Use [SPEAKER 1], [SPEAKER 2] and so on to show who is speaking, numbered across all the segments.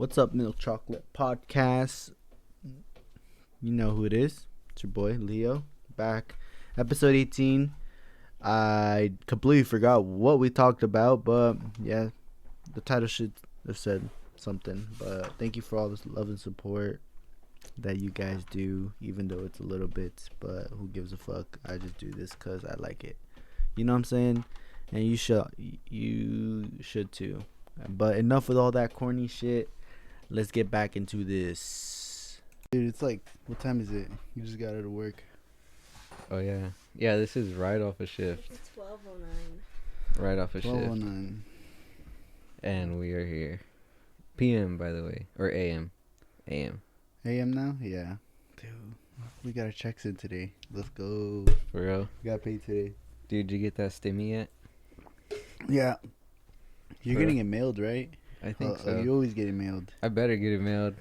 [SPEAKER 1] What's up, Milkchocolate Podcast? You know who it is. It's your boy, Leo. Back. Episode 18. I completely forgot what we talked about, but yeah, the title should have said something. But thank you for all this love and support that you guys do, even though it's a little bit, but who gives a fuck? I just do this because I like it. You know what I'm saying? And you should too. But enough with all that corny shit. Let's get back into this. Dude, it's like, what time is it? You just got out of work.
[SPEAKER 2] Oh, yeah. Yeah, this is right off a shift.
[SPEAKER 3] It's 12:09.
[SPEAKER 2] Right off a shift.
[SPEAKER 1] 12:09.
[SPEAKER 2] And we are here. PM, by the way. Or AM. AM.
[SPEAKER 1] AM now? Yeah. Dude, we got our checks in today. Let's go.
[SPEAKER 2] For real?
[SPEAKER 1] We got paid today.
[SPEAKER 2] Dude, did you get that stimmy yet?
[SPEAKER 1] Yeah. You're getting it mailed, right?
[SPEAKER 2] I think so.
[SPEAKER 1] You always get it mailed.
[SPEAKER 2] I better get it mailed.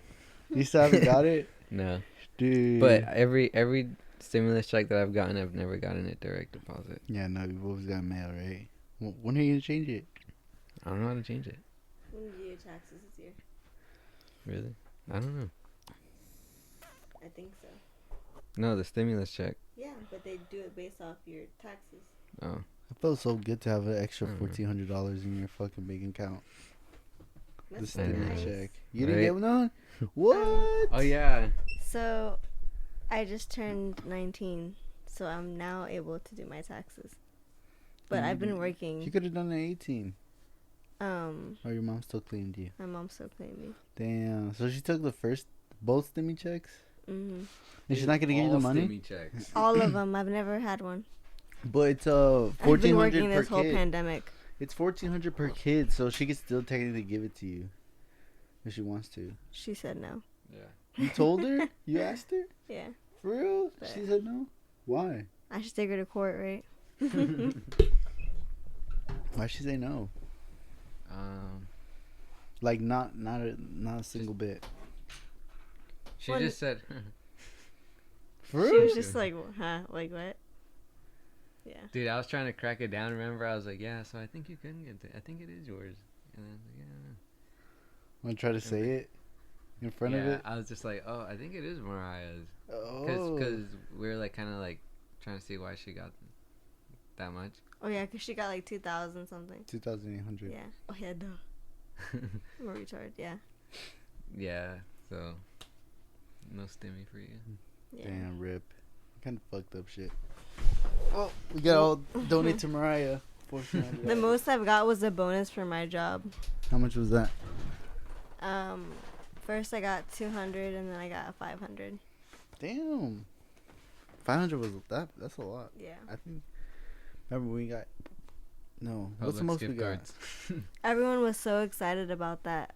[SPEAKER 1] You still haven't got it?
[SPEAKER 2] No.
[SPEAKER 1] Dude.
[SPEAKER 2] But every stimulus check that I've gotten, I've never gotten it direct deposit.
[SPEAKER 1] Yeah, no, you've always got mail, right? When are you going to change it?
[SPEAKER 2] I don't know how to change it.
[SPEAKER 3] When do you do your taxes this year?
[SPEAKER 2] Really? I don't know.
[SPEAKER 3] I think so.
[SPEAKER 2] No, the stimulus check.
[SPEAKER 3] Yeah, but they do it based off your taxes.
[SPEAKER 2] Oh.
[SPEAKER 1] It felt so good to have an extra
[SPEAKER 2] Mhm.
[SPEAKER 1] $1,400 in your fucking bank account.
[SPEAKER 3] That's
[SPEAKER 1] The
[SPEAKER 3] so
[SPEAKER 1] stimulus
[SPEAKER 3] nice.
[SPEAKER 1] check. You didn't
[SPEAKER 2] Right?
[SPEAKER 1] get one? What?
[SPEAKER 2] Oh, yeah.
[SPEAKER 3] So, I just turned 19, so I'm now able to do my taxes. But I've been
[SPEAKER 1] You
[SPEAKER 3] working.
[SPEAKER 1] could have done it at 18.
[SPEAKER 3] Or
[SPEAKER 1] Or your mom still claimed you.
[SPEAKER 3] my mom still paying me.
[SPEAKER 1] Damn. So she took both stimmy checks?
[SPEAKER 3] hmm
[SPEAKER 1] And she's not going to give you the money?
[SPEAKER 2] Stimmy checks.
[SPEAKER 3] All of them. I've never had one.
[SPEAKER 1] But it's
[SPEAKER 3] I've been
[SPEAKER 1] 1400
[SPEAKER 3] working
[SPEAKER 1] per
[SPEAKER 3] this whole
[SPEAKER 1] kid.
[SPEAKER 3] pandemic.
[SPEAKER 1] It's 1400 per kid, so she could still technically give it to you if she wants to.
[SPEAKER 3] She said no.
[SPEAKER 2] Yeah.
[SPEAKER 1] You told her? You asked her?
[SPEAKER 3] Yeah.
[SPEAKER 1] For real?
[SPEAKER 3] But-
[SPEAKER 1] She said no? Why?
[SPEAKER 3] I should take her to court, right?
[SPEAKER 1] Why'd she say no? Like not a single bit.
[SPEAKER 2] She
[SPEAKER 3] Well,
[SPEAKER 2] just said...
[SPEAKER 1] For
[SPEAKER 3] She
[SPEAKER 1] real?
[SPEAKER 3] was just like, huh? Like what? Yeah.
[SPEAKER 2] Dude, I was trying to crack it down, remember? I was like, yeah, so I think you can get it. I think it is yours. And then I was like, yeah.
[SPEAKER 1] Want to try to say it in front of
[SPEAKER 2] Yeah,
[SPEAKER 1] it?
[SPEAKER 2] I was just like, oh, I think it is Mariah's.
[SPEAKER 1] Oh.
[SPEAKER 2] Because we were like kind of like trying to see why she got that much.
[SPEAKER 3] Oh yeah, 'cause she got like 2,000 something.
[SPEAKER 1] 2,800.
[SPEAKER 3] Yeah. Oh yeah, duh. I'm a retard. Yeah.
[SPEAKER 2] Yeah, so no stimmy for you.
[SPEAKER 3] Yeah.
[SPEAKER 1] Damn, rip. Kind of fucked up shit. Well, we got all donate to Mariah.
[SPEAKER 3] The most I've got was a bonus for my job.
[SPEAKER 1] How much was that?
[SPEAKER 3] First I got 200 and then I got 500.
[SPEAKER 1] Damn. 500 was that's a lot.
[SPEAKER 3] Yeah.
[SPEAKER 1] I think. Remember we got. No.
[SPEAKER 2] Oh,
[SPEAKER 1] What's the
[SPEAKER 2] let's
[SPEAKER 1] most
[SPEAKER 2] skip
[SPEAKER 1] we got?
[SPEAKER 2] cards.
[SPEAKER 3] Everyone was so excited about that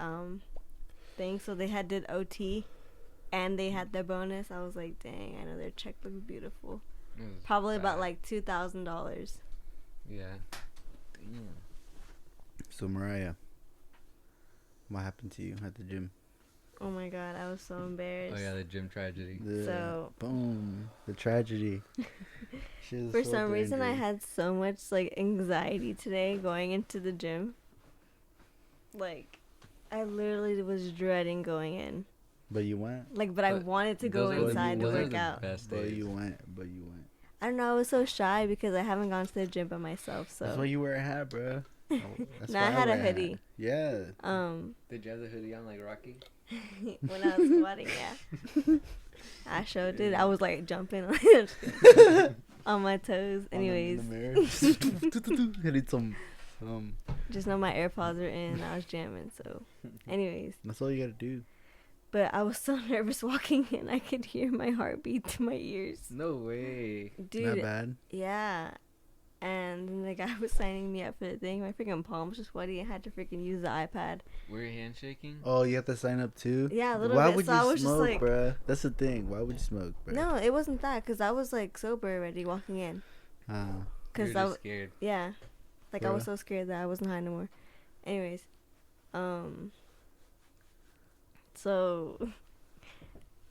[SPEAKER 3] thing, so they did OT, and they had their bonus. I was like, dang, I know their check looked beautiful.
[SPEAKER 2] It was
[SPEAKER 3] Probably about
[SPEAKER 2] bad.
[SPEAKER 3] like $2,000.
[SPEAKER 2] Yeah. Damn.
[SPEAKER 1] So Mariah, what happened to you at the gym?
[SPEAKER 3] Oh my god, I was so embarrassed.
[SPEAKER 2] Oh yeah, the gym tragedy.
[SPEAKER 1] Boom, the tragedy. Shit is
[SPEAKER 3] For
[SPEAKER 1] so
[SPEAKER 3] some reason, I
[SPEAKER 1] dangerous.
[SPEAKER 3] had so much like anxiety today going into the gym. Like, I literally was dreading going in.
[SPEAKER 1] But you went.
[SPEAKER 3] Like, but I
[SPEAKER 2] But
[SPEAKER 3] wanted to go
[SPEAKER 2] those are-
[SPEAKER 3] inside to
[SPEAKER 1] those are
[SPEAKER 3] work
[SPEAKER 2] the
[SPEAKER 3] out.
[SPEAKER 2] best
[SPEAKER 1] But
[SPEAKER 2] days.
[SPEAKER 1] you went.
[SPEAKER 3] I don't know. I was so shy because I haven't gone to the gym by myself.
[SPEAKER 1] That's
[SPEAKER 3] So
[SPEAKER 1] why you wear a hat, bro. That's
[SPEAKER 3] No,
[SPEAKER 1] why
[SPEAKER 3] I had a
[SPEAKER 1] wear hat.
[SPEAKER 3] hoodie.
[SPEAKER 1] Yeah.
[SPEAKER 2] Did you have the hoodie on like Rocky?
[SPEAKER 3] when I was squatting, yeah, I sure did. I was like jumping on my toes. Anyways,
[SPEAKER 1] In the mirror. Hitting some.
[SPEAKER 3] just know my AirPods were in. And I was jamming. So, anyways,
[SPEAKER 1] That's all you gotta do.
[SPEAKER 3] but I was so nervous walking in. I could hear my heartbeat to my ears.
[SPEAKER 2] No way.
[SPEAKER 3] Dude,
[SPEAKER 1] Not bad.
[SPEAKER 3] yeah. And then the guy was signing me up for the thing. My freaking palms were sweaty. I had to freaking use the iPad.
[SPEAKER 2] Were your hands shaking?
[SPEAKER 1] Oh, you have to sign up too.
[SPEAKER 3] Yeah, a little
[SPEAKER 1] Why
[SPEAKER 3] bit.
[SPEAKER 1] would
[SPEAKER 3] So I
[SPEAKER 1] you
[SPEAKER 3] was just
[SPEAKER 1] smoke,
[SPEAKER 3] like,
[SPEAKER 1] bruh? That's the thing. Why would you smoke, bruh?
[SPEAKER 3] no, it wasn't that. Because I was like sober already walking in.
[SPEAKER 2] You
[SPEAKER 3] Because
[SPEAKER 2] were just scared.
[SPEAKER 3] yeah. Like I was
[SPEAKER 1] Bruh.
[SPEAKER 3] so scared that I wasn't high no more. Anyways. So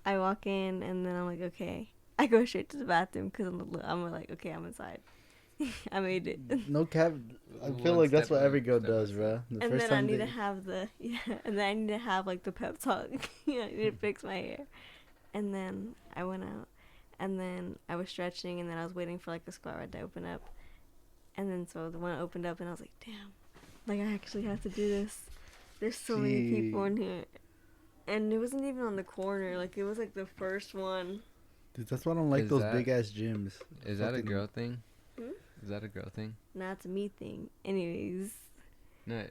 [SPEAKER 3] I walk in and then I'm like, okay. I go straight to the bathroom because I'm like, okay, I'm inside. I made it.
[SPEAKER 1] No cap. I feel
[SPEAKER 2] One
[SPEAKER 1] like that's
[SPEAKER 2] step
[SPEAKER 1] what
[SPEAKER 2] at
[SPEAKER 1] every
[SPEAKER 2] a-
[SPEAKER 1] girl
[SPEAKER 2] step at a
[SPEAKER 1] does,
[SPEAKER 2] time.
[SPEAKER 1] bro. The
[SPEAKER 3] And
[SPEAKER 1] first
[SPEAKER 3] then I
[SPEAKER 1] time
[SPEAKER 3] need
[SPEAKER 1] they,
[SPEAKER 3] to have and then I need to have like the pep talk. I need to fix my hair. And then I went out, and then I was stretching, and then I was waiting for like the squat rack to open up, and then so the one opened up, and I was like, damn, like I actually have to do this. There's so many people in here, and it wasn't even on the corner. Like it was like the first one.
[SPEAKER 1] dude, that's why I don't like
[SPEAKER 2] Is
[SPEAKER 1] those
[SPEAKER 2] that-
[SPEAKER 1] big ass gyms.
[SPEAKER 2] Is that a
[SPEAKER 1] Fucking-
[SPEAKER 2] girl thing?
[SPEAKER 3] Hmm?
[SPEAKER 2] Is that a girl thing?
[SPEAKER 3] Not a me thing. Anyways,
[SPEAKER 2] No,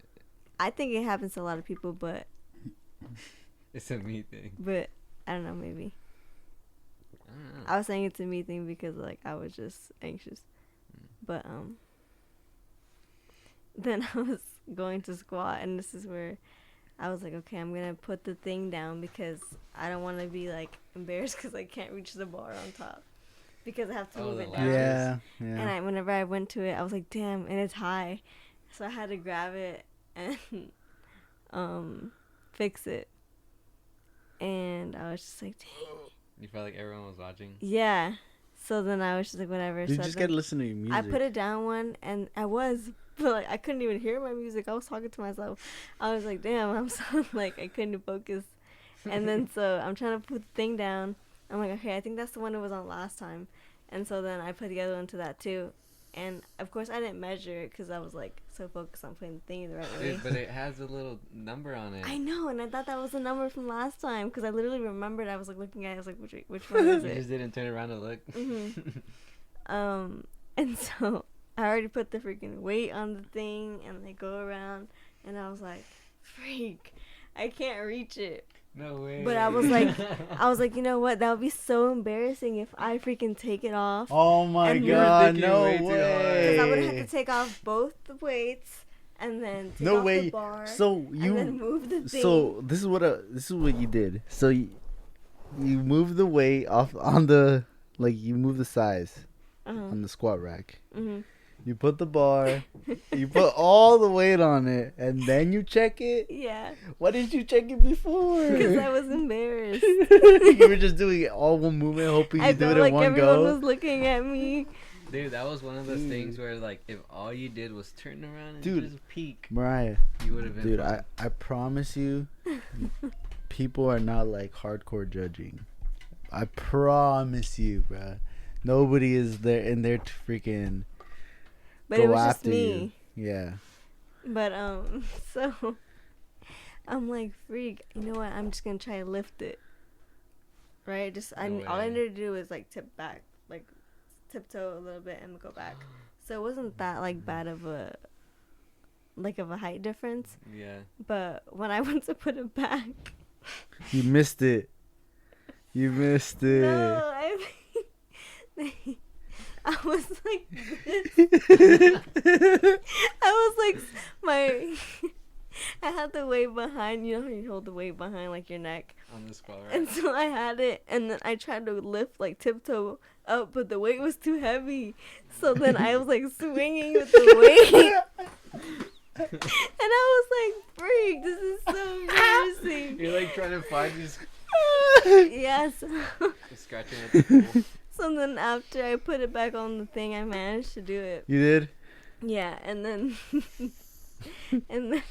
[SPEAKER 3] I think it happens to a lot of people, but
[SPEAKER 2] it's a me thing.
[SPEAKER 3] I don't know, maybe.
[SPEAKER 2] I don't know.
[SPEAKER 3] I was saying it's a me thing because like I was just anxious. But then I was going to squat, and this is where I was like, okay, I'm gonna put the thing down because I don't want to be like embarrassed because I can't reach the bar on top because I have to
[SPEAKER 2] Oh,
[SPEAKER 3] move
[SPEAKER 2] the
[SPEAKER 3] it down.
[SPEAKER 2] latches.
[SPEAKER 1] Yeah,
[SPEAKER 3] And
[SPEAKER 1] yeah.
[SPEAKER 3] whenever I went to it, I was like, damn, and it's high, so I had to grab it and fix it. And I was just like, dang.
[SPEAKER 2] You felt like everyone was watching?
[SPEAKER 3] Yeah. So then I was just like, whatever.
[SPEAKER 1] You
[SPEAKER 3] So
[SPEAKER 1] just
[SPEAKER 3] then
[SPEAKER 1] gotta listen to your music.
[SPEAKER 3] I put it down one, and I was, but like I couldn't even hear my music. I was talking to myself. I was like, damn, I'm so like I couldn't focus. And then so I'm trying to put the thing down. I'm like, okay, I think that's the one that was on last time. And so then I put the other one to that too. And of course I didn't measure it because I was like so focused on putting the thing the right way.
[SPEAKER 2] Dude, but it has a little number on it.
[SPEAKER 3] I know, and I thought that was the number from last time because I literally remembered. I was like looking at it. I was like, which one is
[SPEAKER 2] You
[SPEAKER 3] it?
[SPEAKER 2] just didn't turn around to look.
[SPEAKER 3] And so I already put the freaking weight on the thing, and they go around, and I was like, freak, I can't reach it.
[SPEAKER 2] No way.
[SPEAKER 3] But I was like, you know what? That would be so embarrassing if I freaking take it off.
[SPEAKER 1] Oh my
[SPEAKER 3] And you're
[SPEAKER 1] god,
[SPEAKER 2] thinking
[SPEAKER 1] no
[SPEAKER 2] way too hard.
[SPEAKER 1] way.
[SPEAKER 3] Because I would have to take off both the weights and then take
[SPEAKER 1] No
[SPEAKER 3] off
[SPEAKER 1] way.
[SPEAKER 3] the bar
[SPEAKER 1] So
[SPEAKER 3] and then
[SPEAKER 1] you,
[SPEAKER 3] move the thing.
[SPEAKER 1] so this is what you did. So you move the weight off on the, like you move the size on the squat rack.
[SPEAKER 3] Mm-hmm.
[SPEAKER 1] You put the bar, you put all the weight on it, and then you check it.
[SPEAKER 3] Yeah,
[SPEAKER 1] Why didn't you check it before?
[SPEAKER 3] because I was embarrassed.
[SPEAKER 1] You were just doing it all one movement, hoping you
[SPEAKER 3] I
[SPEAKER 1] do
[SPEAKER 3] felt
[SPEAKER 1] it in
[SPEAKER 3] like
[SPEAKER 1] one
[SPEAKER 3] everyone
[SPEAKER 1] go.
[SPEAKER 3] was looking at me.
[SPEAKER 2] Dude, that was one of those things where, like, if all you did was turn around and
[SPEAKER 1] Dude.
[SPEAKER 2] just peek,
[SPEAKER 1] Mariah,
[SPEAKER 2] you would have been
[SPEAKER 1] dude,
[SPEAKER 2] fine.
[SPEAKER 1] I promise you, people are not like hardcore judging. I promise you, bruh. Nobody is there in there to freaking
[SPEAKER 3] But
[SPEAKER 1] go
[SPEAKER 3] it was just
[SPEAKER 1] after
[SPEAKER 3] me.
[SPEAKER 1] you. Yeah.
[SPEAKER 3] But so I'm like, freak, you know what? I'm just gonna try to lift it. Right? Just
[SPEAKER 2] No
[SPEAKER 3] all I
[SPEAKER 2] way.
[SPEAKER 3] needed to do was like tip back, like tiptoe a little bit and go back. So it wasn't that like bad of a height difference.
[SPEAKER 2] Yeah.
[SPEAKER 3] But when I went to put it back,
[SPEAKER 1] You missed it. You missed it.
[SPEAKER 3] no, I was like this. I was like my. I had the weight behind, you know how you hold the weight behind like your neck.
[SPEAKER 2] On the squat rack.
[SPEAKER 3] And so I had it, and then I tried to lift, like, tiptoe up, but the weight was too heavy. So then I was, like, swinging with the weight. And I was like, freak, this is so embarrassing.
[SPEAKER 2] You're like trying to find these
[SPEAKER 3] Yes.
[SPEAKER 2] scratching at the pool.
[SPEAKER 3] So then after I put it back on the thing, I managed to do it.
[SPEAKER 1] You did?
[SPEAKER 3] Yeah, and then... and then...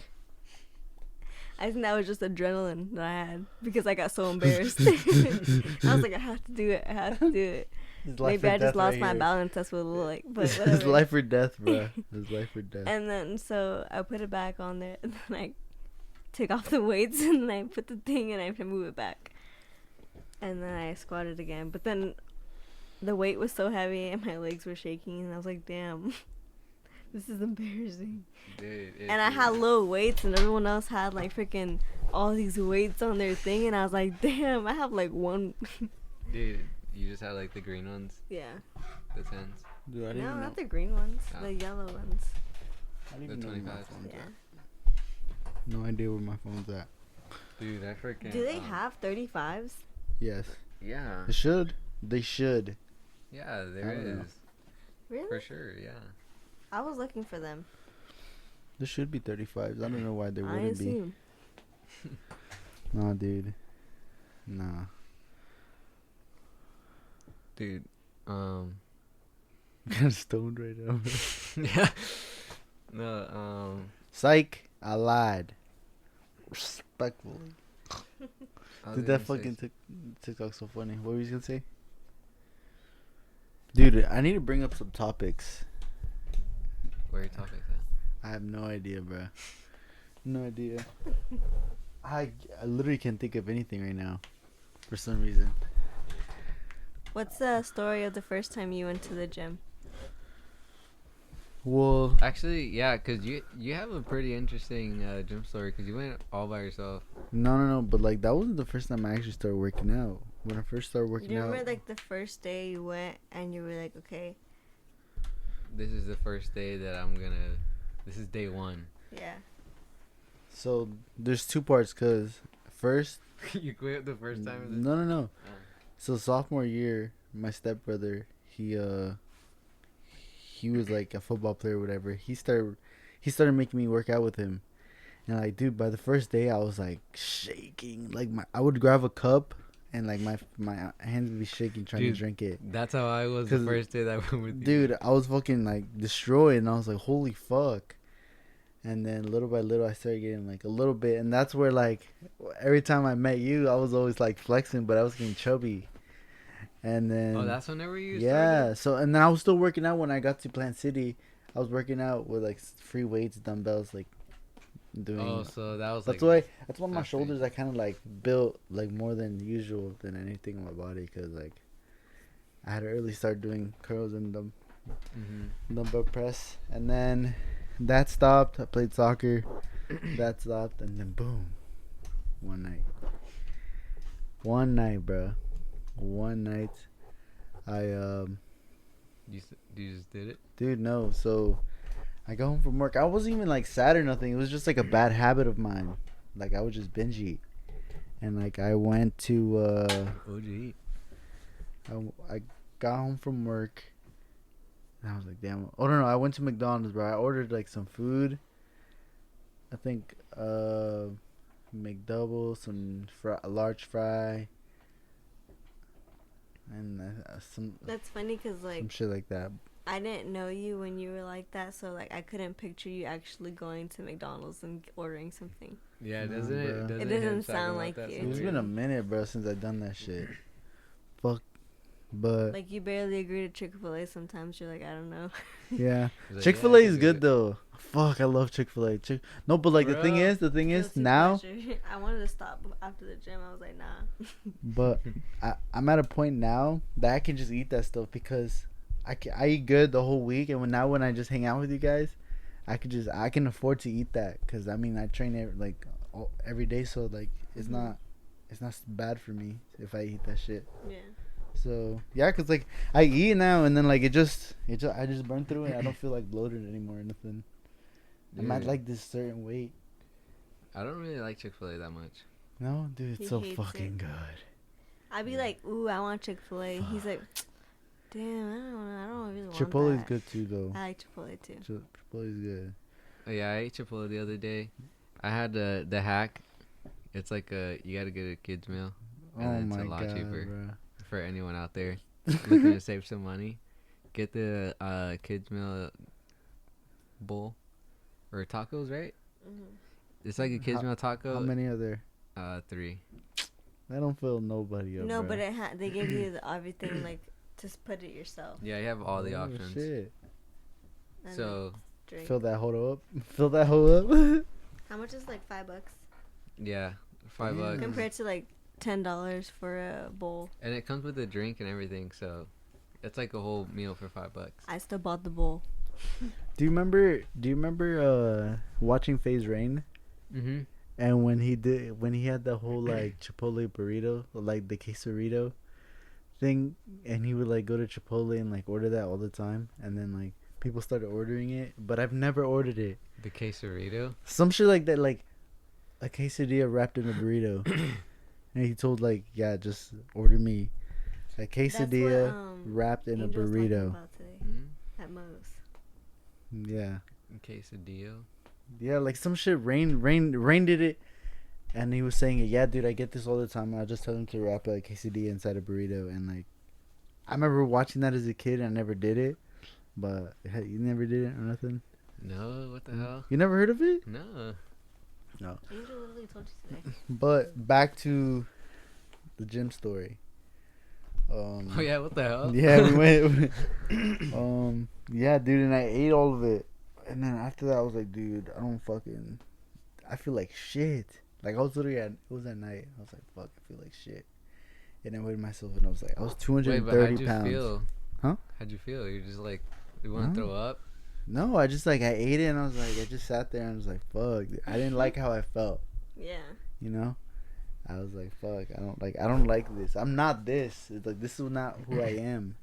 [SPEAKER 3] I think that was just adrenaline that I had because I got so embarrassed. I was like, I have to do it. I have to do it.
[SPEAKER 1] It's life
[SPEAKER 3] Maybe
[SPEAKER 1] or
[SPEAKER 3] I just
[SPEAKER 1] death
[SPEAKER 3] lost
[SPEAKER 1] right
[SPEAKER 3] my
[SPEAKER 1] here.
[SPEAKER 3] balance. That's what it looked like. But
[SPEAKER 1] It's
[SPEAKER 3] whatever.
[SPEAKER 1] life or death, bro. It's life or death.
[SPEAKER 3] And then so I put it back on there, and then I took off the weights, and then I put the thing, and I move it back, and then I squatted again. But then the weight was so heavy, and my legs were shaking, and I was like, damn. This is embarrassing.
[SPEAKER 2] Dude,
[SPEAKER 3] And I had low weights, and everyone else had like freaking all these weights on their thing, and I was like, damn, I have like one.
[SPEAKER 2] Dude, you just had like the green ones,
[SPEAKER 3] Yeah.
[SPEAKER 2] the 10s,
[SPEAKER 1] Dude, I didn't
[SPEAKER 3] No,
[SPEAKER 1] even know.
[SPEAKER 3] not the green ones.
[SPEAKER 2] Oh.
[SPEAKER 3] The yellow ones.
[SPEAKER 1] I didn't
[SPEAKER 2] the
[SPEAKER 1] even know where my
[SPEAKER 2] 25s.
[SPEAKER 1] phone's
[SPEAKER 3] Yeah.
[SPEAKER 1] at. No idea where my phone's at.
[SPEAKER 2] Dude, I freaking.
[SPEAKER 3] Do they have 35s?
[SPEAKER 1] Yes.
[SPEAKER 2] Yeah.
[SPEAKER 1] They should. They should.
[SPEAKER 2] Yeah,
[SPEAKER 1] I
[SPEAKER 2] there
[SPEAKER 1] don't know.
[SPEAKER 2] is.
[SPEAKER 3] Really?
[SPEAKER 2] For sure, yeah.
[SPEAKER 3] I was looking for them.
[SPEAKER 1] There should be 35s. I don't know why there
[SPEAKER 3] I
[SPEAKER 1] wouldn't be.
[SPEAKER 3] assume.
[SPEAKER 1] Nah, dude. Nah.
[SPEAKER 2] Dude,
[SPEAKER 1] Kind of stoned right now.
[SPEAKER 2] Yeah. No.
[SPEAKER 1] Psych. I lied. Respectfully.
[SPEAKER 2] I was
[SPEAKER 1] Dude,
[SPEAKER 2] gonna
[SPEAKER 1] that
[SPEAKER 2] say
[SPEAKER 1] fucking TikTok's so funny. What were you gonna say? Dude, I need to bring up some topics.
[SPEAKER 2] where your topics at?
[SPEAKER 1] I have no idea, bro. No idea. I literally can't think of anything right now. For some reason.
[SPEAKER 3] What's the story of the first time you went to the gym?
[SPEAKER 1] Well,
[SPEAKER 2] Actually, yeah, cause you have a pretty interesting gym story, cause you went all by yourself.
[SPEAKER 1] no. But like that wasn't the first time I actually started working out. When I first started working
[SPEAKER 3] Do you
[SPEAKER 1] out,
[SPEAKER 3] remember like the first day you went and you were like, okay,
[SPEAKER 2] This is the first day that this is day one.
[SPEAKER 3] yeah.
[SPEAKER 1] so there's two parts. Cause first,
[SPEAKER 2] You quit the first time?
[SPEAKER 1] no.
[SPEAKER 2] Oh.
[SPEAKER 1] So sophomore year, my stepbrother, he was like a football player or whatever. He started making me work out with him. And like, dude, by the first day I was like shaking. Like I would grab a cup and like my hands would be shaking trying
[SPEAKER 2] Dude,
[SPEAKER 1] to drink it.
[SPEAKER 2] That's how I was the
[SPEAKER 1] 'Cause,
[SPEAKER 2] first day that I went with you.
[SPEAKER 1] Dude, I was fucking like destroyed and I was like, holy fuck. And then little by little I started getting like a little bit, and that's where like every time I met you I was always like flexing, but I was getting chubby. And then
[SPEAKER 2] Oh, that's whenever you
[SPEAKER 1] yeah,
[SPEAKER 2] started?
[SPEAKER 1] so and then I was still working out when I got to Plant City. I was working out with like free weights, dumbbells, like doing.
[SPEAKER 2] Oh, so that was
[SPEAKER 1] That's
[SPEAKER 2] like...
[SPEAKER 1] why. That's why my
[SPEAKER 2] after.
[SPEAKER 1] shoulders I kind of like built like more than usual than anything in my body, because like I had to early start doing curls and dumbbell press, and then that stopped. I played soccer, that stopped, and then boom, one night, bro, one night,
[SPEAKER 2] You just did it?
[SPEAKER 1] dude, no. So I got home from work. I wasn't even like sad or nothing. It was just like a bad habit of mine. Like I would just binge eat. And like I went to
[SPEAKER 2] OG.
[SPEAKER 1] I got home from work. And I was like, damn. Oh no, I went to McDonald's, bro. I ordered like some food. I think McDouble, some a large fry, and some
[SPEAKER 3] That's funny because like
[SPEAKER 1] some shit like that.
[SPEAKER 3] I didn't know you when you were like that, so like I couldn't picture you actually going to McDonald's and ordering something.
[SPEAKER 2] Yeah,
[SPEAKER 1] Nah,
[SPEAKER 2] doesn't
[SPEAKER 1] bro.
[SPEAKER 2] it?
[SPEAKER 3] It doesn't sound like you.
[SPEAKER 1] It's been a minute, bro, since I done that shit. Fuck, but
[SPEAKER 3] Like you barely agree to Chick-fil-A sometimes. You're like, I don't know.
[SPEAKER 1] yeah, Chick-fil-A is good though. Fuck, I love Chick-fil-A. No, but like the thing is
[SPEAKER 3] Guilty
[SPEAKER 1] now.
[SPEAKER 3] pleasure. I wanted to stop after the gym. I was like, nah.
[SPEAKER 1] But I'm at a point now that I can just eat that stuff because I eat good the whole week, and when I just hang out with you guys, I can afford to eat that, because I mean I train every day, so like it's not bad for me if I eat that shit.
[SPEAKER 3] Yeah.
[SPEAKER 1] So yeah, cause like I eat now and then like I just burn through it. I don't feel like bloated anymore or nothing. I'm at like this certain weight.
[SPEAKER 2] I don't really like Chick-fil-A that much.
[SPEAKER 1] No, dude,
[SPEAKER 3] He
[SPEAKER 1] it's so
[SPEAKER 3] hates
[SPEAKER 1] fucking
[SPEAKER 3] it.
[SPEAKER 1] good.
[SPEAKER 3] I'd be like, ooh, I want Chick-fil-A. He's like, damn, I don't really want
[SPEAKER 1] Chipotle's
[SPEAKER 3] that.
[SPEAKER 1] good too though.
[SPEAKER 3] I like Chipotle too.
[SPEAKER 1] Chipotle's good.
[SPEAKER 2] Oh yeah, I ate Chipotle the other day. I had the hack. It's like you gotta get a kids meal, and
[SPEAKER 1] Oh
[SPEAKER 2] then it's
[SPEAKER 1] my
[SPEAKER 2] a lot
[SPEAKER 1] god,
[SPEAKER 2] cheaper
[SPEAKER 1] bro.
[SPEAKER 2] for anyone out there looking to save some money. Get the kids meal bowl or tacos, right?
[SPEAKER 3] Mm-hmm.
[SPEAKER 2] It's like a kids meal taco.
[SPEAKER 1] How many are there?
[SPEAKER 2] 3.
[SPEAKER 1] I don't feel nobody up.
[SPEAKER 3] No,
[SPEAKER 1] bro.
[SPEAKER 3] but they give you everything like just put it yourself.
[SPEAKER 2] Yeah, you have all the
[SPEAKER 1] Oh,
[SPEAKER 2] options.
[SPEAKER 1] Shit.
[SPEAKER 3] And
[SPEAKER 2] So
[SPEAKER 3] drink.
[SPEAKER 1] Fill that hole up. Fill that hole up.
[SPEAKER 3] How much is like $5
[SPEAKER 2] yeah, $5,
[SPEAKER 3] compared to like $10 for a bowl?
[SPEAKER 2] and it comes with a drink and everything. So it's like a whole meal for $5.
[SPEAKER 3] I still bought the bowl.
[SPEAKER 1] Do you remember watching Phase Rain?
[SPEAKER 2] Mhm.
[SPEAKER 1] And when he had the whole like Chipotle burrito, like the quesarito thing, and he would like go to Chipotle and like order that all the time, and then like people started ordering it, but I've never ordered it.
[SPEAKER 2] The quesarito.
[SPEAKER 1] Some shit like that, like a quesadilla wrapped in a burrito. And he told like, yeah, just order me a quesadilla
[SPEAKER 3] That's what,
[SPEAKER 1] wrapped in a
[SPEAKER 3] Angel was talking
[SPEAKER 1] burrito.
[SPEAKER 3] about today
[SPEAKER 2] Mm-hmm.
[SPEAKER 3] at Moe's.
[SPEAKER 1] Yeah.
[SPEAKER 2] Quesadillo.
[SPEAKER 1] Yeah, like some shit. Rain did it, and he was saying it. Yeah, dude, I get this all the time. I just tell him to wrap a quesadilla inside a burrito, and like, I remember watching that as a kid, and I never did it. But you never did it or nothing?
[SPEAKER 2] No, what the hell?
[SPEAKER 1] You never heard of it?
[SPEAKER 2] No.
[SPEAKER 1] No.
[SPEAKER 3] Angel literally told you today.
[SPEAKER 1] But back to the gym story.
[SPEAKER 2] Oh yeah, what the hell?
[SPEAKER 1] Yeah, we went. Yeah, dude, and I ate all of it. And then after that, I was like, dude, I feel like shit. Like, I was literally it was at night. I was like, fuck, I feel like shit. And I weighed myself, and I was like, I was 230
[SPEAKER 2] how'd
[SPEAKER 1] pounds.
[SPEAKER 2] you feel?
[SPEAKER 1] Huh?
[SPEAKER 2] How'd you feel? You're just like, you want to throw up?
[SPEAKER 1] No, I just, like, I ate it, and I was like, I just sat there, and I was like, fuck. I didn't like how I felt.
[SPEAKER 3] Yeah.
[SPEAKER 1] You know? I was like, fuck, I don't like this. I'm not this. It's like, this is not who I am.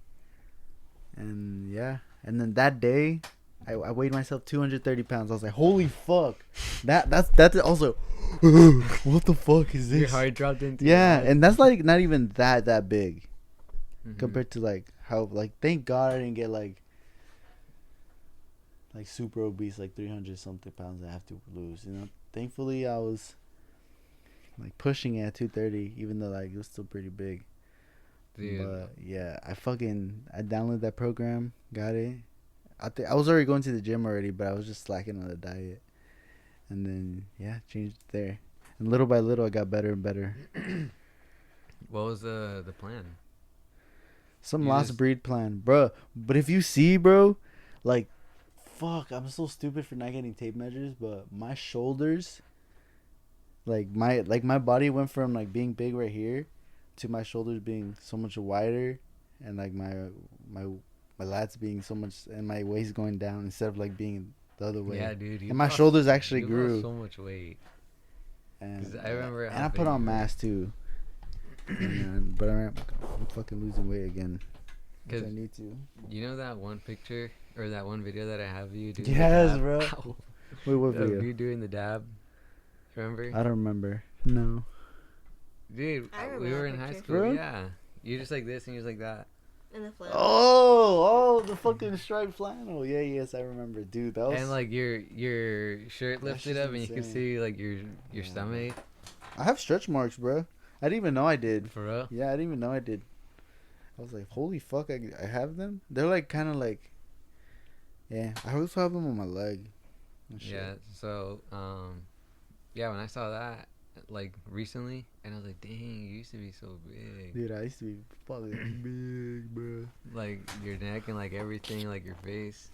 [SPEAKER 1] And, yeah. And then that day, I weighed myself 230 pounds. I was like, holy fuck. That's also, what the fuck is this?
[SPEAKER 2] Your heart dropped into
[SPEAKER 1] Yeah,
[SPEAKER 2] your
[SPEAKER 1] and that's like not even that big
[SPEAKER 2] Mhm.
[SPEAKER 1] compared to like how, like, thank God I didn't get like super obese, like 300 something pounds I have to lose, you know. Thankfully I was like pushing it at 230, even though like it was still pretty big.
[SPEAKER 2] Dude.
[SPEAKER 1] But yeah, I downloaded that program, got it. I was already going to the gym already, but I was just slacking on the diet, and then yeah, changed it there, and little by little I got better and better.
[SPEAKER 2] What was the plan?
[SPEAKER 1] Some
[SPEAKER 2] You
[SPEAKER 1] lost
[SPEAKER 2] just-
[SPEAKER 1] breed plan, bro. But if you see, bro, like, fuck, I'm so stupid for not getting tape measures. But my shoulders, like my body went from like being big right here, to my shoulders being so much wider, and like my lats being so much, and my waist going down instead of like being the other way.
[SPEAKER 2] Yeah, dude.
[SPEAKER 1] And my shoulders actually
[SPEAKER 2] you
[SPEAKER 1] grew.
[SPEAKER 2] lost so much weight.
[SPEAKER 1] And
[SPEAKER 2] 'Cause I remember
[SPEAKER 1] and
[SPEAKER 2] how
[SPEAKER 1] I put
[SPEAKER 2] big
[SPEAKER 1] on
[SPEAKER 2] you were.
[SPEAKER 1] mass too. But I'm fucking losing weight again. 'Cause I
[SPEAKER 2] 'Cause
[SPEAKER 1] need to.
[SPEAKER 2] you know that one picture or that one video that I have of you doing?
[SPEAKER 1] Yes,
[SPEAKER 2] the dab?
[SPEAKER 1] bro.
[SPEAKER 2] Ow.
[SPEAKER 1] Wait, what
[SPEAKER 2] Of
[SPEAKER 1] video?
[SPEAKER 2] you doing the dab. Remember?
[SPEAKER 1] I don't remember. No.
[SPEAKER 2] Dude,
[SPEAKER 3] I
[SPEAKER 2] we
[SPEAKER 3] remember
[SPEAKER 2] were
[SPEAKER 3] that
[SPEAKER 2] in high
[SPEAKER 3] picture.
[SPEAKER 2] school.
[SPEAKER 1] Bro?
[SPEAKER 2] Yeah. You just like this and you just like that.
[SPEAKER 3] In the flannel.
[SPEAKER 1] Oh, the fucking striped flannel. Yeah, yes, I remember, dude. That was.
[SPEAKER 2] And like your shirt
[SPEAKER 1] That's
[SPEAKER 2] lifted
[SPEAKER 1] just
[SPEAKER 2] up and you could
[SPEAKER 1] insane.
[SPEAKER 2] see like your
[SPEAKER 1] Yeah.
[SPEAKER 2] stomach.
[SPEAKER 1] I have stretch marks, bro. I didn't even know I did.
[SPEAKER 2] For real?
[SPEAKER 1] Yeah, I didn't even know I did. I was like, holy fuck, I have them. They're like kind of like. Yeah, I also have them on my leg. and shit.
[SPEAKER 2] Yeah. So yeah, when I saw that like recently, and I was like, dang, you used to be so big.
[SPEAKER 1] Dude, I used to be fucking big, bro.
[SPEAKER 2] Like your neck and like everything, like your face.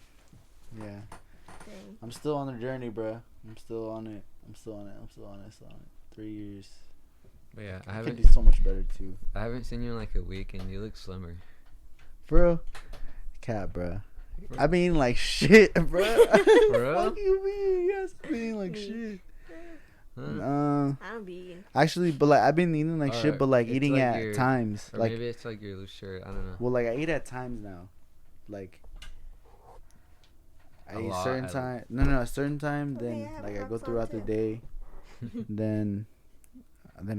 [SPEAKER 1] Yeah.
[SPEAKER 3] Dang.
[SPEAKER 1] I'm still on the journey, bro. I'm still on it. I'm still on it. 3 years.
[SPEAKER 2] But yeah,
[SPEAKER 1] I can do so much better too.
[SPEAKER 2] I haven't seen you in like a week, and you look slimmer.
[SPEAKER 1] Bro. Cat, bro. I mean, like shit, bro.
[SPEAKER 2] real?
[SPEAKER 1] Fuck you mean? Yes, I mean, like
[SPEAKER 3] Me.
[SPEAKER 1] shit.
[SPEAKER 2] Huh?
[SPEAKER 3] I don't be eating.
[SPEAKER 1] Actually, but like I've been eating like shit,
[SPEAKER 2] Or
[SPEAKER 1] but like
[SPEAKER 2] it's
[SPEAKER 1] eating
[SPEAKER 2] like
[SPEAKER 1] at
[SPEAKER 2] your-
[SPEAKER 1] times.
[SPEAKER 2] Or
[SPEAKER 1] Like,
[SPEAKER 2] maybe it's like your loose shirt. I don't know.
[SPEAKER 1] well, like I eat at times now. Like, I
[SPEAKER 2] A
[SPEAKER 1] eat
[SPEAKER 2] lot,
[SPEAKER 1] certain
[SPEAKER 2] I-
[SPEAKER 1] time. No, a certain time.
[SPEAKER 3] Okay,
[SPEAKER 1] Then
[SPEAKER 3] I have
[SPEAKER 1] like I
[SPEAKER 3] Crocs
[SPEAKER 1] go
[SPEAKER 3] on
[SPEAKER 1] throughout the
[SPEAKER 3] too.
[SPEAKER 1] day. then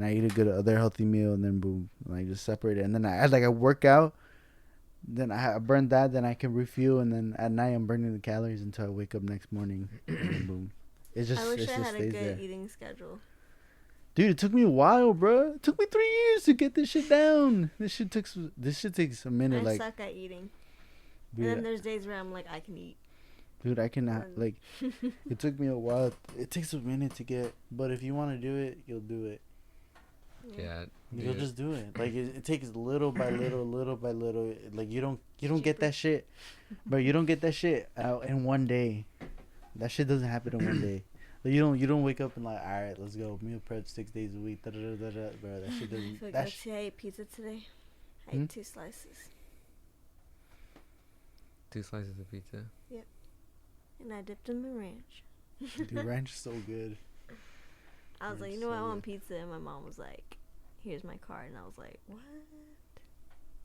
[SPEAKER 1] I eat a good other healthy meal, and then boom, like just separate it. And then I work out. Then I burn that. Then I can refuel, and then at night I'm burning the calories until I wake up next morning. And then boom, it just
[SPEAKER 3] I wish
[SPEAKER 1] it
[SPEAKER 3] I
[SPEAKER 1] just
[SPEAKER 3] had a
[SPEAKER 1] stays
[SPEAKER 3] good
[SPEAKER 1] there.
[SPEAKER 3] eating schedule.
[SPEAKER 1] Dude, it took me a while, bro. It took me 3 years to get this shit down. This shit takes a minute.
[SPEAKER 3] I
[SPEAKER 1] Like,
[SPEAKER 3] suck at eating. And then
[SPEAKER 1] dude,
[SPEAKER 3] there's days where I'm like, I can eat.
[SPEAKER 1] I cannot.
[SPEAKER 3] And-
[SPEAKER 1] Like, it took me a while. It takes a minute to get, but if you want to do it, you'll do it.
[SPEAKER 2] Yeah.
[SPEAKER 1] You'll
[SPEAKER 2] dude.
[SPEAKER 1] just do it. Like it takes little by little, little by little. Like you don't get
[SPEAKER 3] Cheaper.
[SPEAKER 1] that shit, bro. You don't get that shit out in one day. That shit doesn't happen in one day. Like you don't wake up and like, all right, let's go meal prep 6 days a week. Da, da, da, da, da. Bro, that shit
[SPEAKER 3] I
[SPEAKER 1] doesn't.
[SPEAKER 3] feel
[SPEAKER 1] That
[SPEAKER 3] guilty. I ate pizza today. I
[SPEAKER 1] Hmm?
[SPEAKER 3] ate 2 slices.
[SPEAKER 2] 2 slices of pizza.
[SPEAKER 3] And I dipped them in ranch.
[SPEAKER 1] dude, ranch is so good.
[SPEAKER 3] I was like,
[SPEAKER 1] Ranch
[SPEAKER 3] you know what? I
[SPEAKER 1] so
[SPEAKER 3] want
[SPEAKER 1] good.
[SPEAKER 3] pizza. And my mom was like, here's my card. And I was like, what?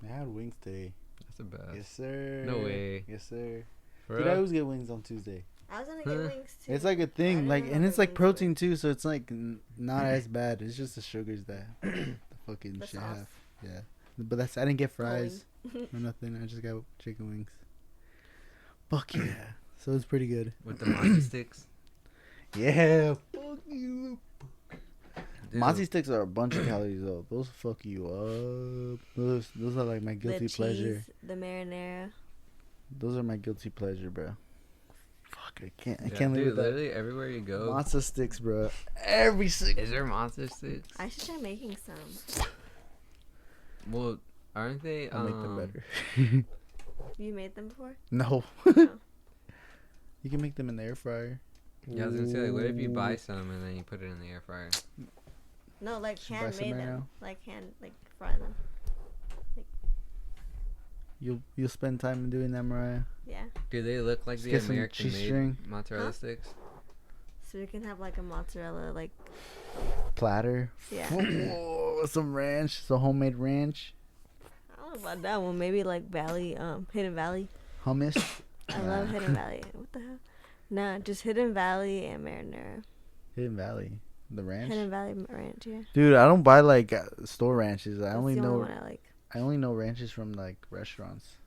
[SPEAKER 1] I had wings today.
[SPEAKER 2] That's the best.
[SPEAKER 1] Yes, sir.
[SPEAKER 2] No way.
[SPEAKER 1] Yes, sir.
[SPEAKER 2] For
[SPEAKER 1] Dude, I
[SPEAKER 2] real?
[SPEAKER 1] always get wings on Tuesday.
[SPEAKER 3] I was going to
[SPEAKER 2] Huh?
[SPEAKER 3] get wings too.
[SPEAKER 1] It's like a
[SPEAKER 3] I
[SPEAKER 1] thing,
[SPEAKER 3] didn't
[SPEAKER 1] like,
[SPEAKER 3] know
[SPEAKER 1] and
[SPEAKER 3] how
[SPEAKER 1] it's
[SPEAKER 3] the
[SPEAKER 1] like
[SPEAKER 3] wings were.
[SPEAKER 1] protein too, so it's like not as bad. It's just the sugars that the fucking
[SPEAKER 3] The
[SPEAKER 1] shit
[SPEAKER 3] sauce.
[SPEAKER 1] have. Yeah, but I didn't get fries
[SPEAKER 3] Going.
[SPEAKER 1] or nothing. I just got chicken wings. Fuck yeah! So it's pretty good.
[SPEAKER 2] With the Monty sticks.
[SPEAKER 1] Yeah, fuck you.
[SPEAKER 2] Dude,
[SPEAKER 1] Mozzie sticks are a bunch of calories though. Those fuck you up. Those are like my
[SPEAKER 3] The
[SPEAKER 1] guilty
[SPEAKER 3] cheese,
[SPEAKER 1] pleasure.
[SPEAKER 3] the marinara.
[SPEAKER 1] Those are my guilty pleasure, bro. Fuck, I can't
[SPEAKER 2] Yeah,
[SPEAKER 1] live
[SPEAKER 2] dude,
[SPEAKER 1] with that.
[SPEAKER 2] literally everywhere you go.
[SPEAKER 1] Monster sticks, bro. Every single.
[SPEAKER 2] Is there monster sticks?
[SPEAKER 3] I should try making some.
[SPEAKER 2] Well, aren't they?
[SPEAKER 1] I'll make them better.
[SPEAKER 3] You made them before?
[SPEAKER 1] No.
[SPEAKER 3] No.
[SPEAKER 1] You can make them in the air fryer.
[SPEAKER 2] Yeah, I was gonna say, like, what if you buy some and then you put it in the air fryer?
[SPEAKER 3] No, like
[SPEAKER 1] Should buy some
[SPEAKER 3] handmade
[SPEAKER 1] right
[SPEAKER 3] them.
[SPEAKER 1] now?
[SPEAKER 3] Like fry them.
[SPEAKER 1] You'll spend time doing that, Mariah.
[SPEAKER 3] Yeah.
[SPEAKER 2] Do they look like
[SPEAKER 1] Just
[SPEAKER 2] the
[SPEAKER 1] get some
[SPEAKER 2] American-made
[SPEAKER 1] cheese-string.
[SPEAKER 2] mozzarella
[SPEAKER 3] Huh?
[SPEAKER 2] sticks?
[SPEAKER 3] So we can have like a mozzarella, like,
[SPEAKER 1] Platter.
[SPEAKER 3] yeah.
[SPEAKER 1] Oh, some ranch. Some homemade ranch.
[SPEAKER 3] I don't know about that one. Maybe like Hidden Valley.
[SPEAKER 1] Hummus.
[SPEAKER 3] I love Hidden Valley. What the hell? Nah, just Hidden Valley and marinara.
[SPEAKER 1] Hidden Valley. The ranch.
[SPEAKER 3] Hidden Valley ranch, yeah.
[SPEAKER 1] Dude, I don't buy like store ranches. I
[SPEAKER 3] That's
[SPEAKER 1] only
[SPEAKER 3] the
[SPEAKER 1] know
[SPEAKER 3] only one I like.
[SPEAKER 1] I only know ranches from like restaurants.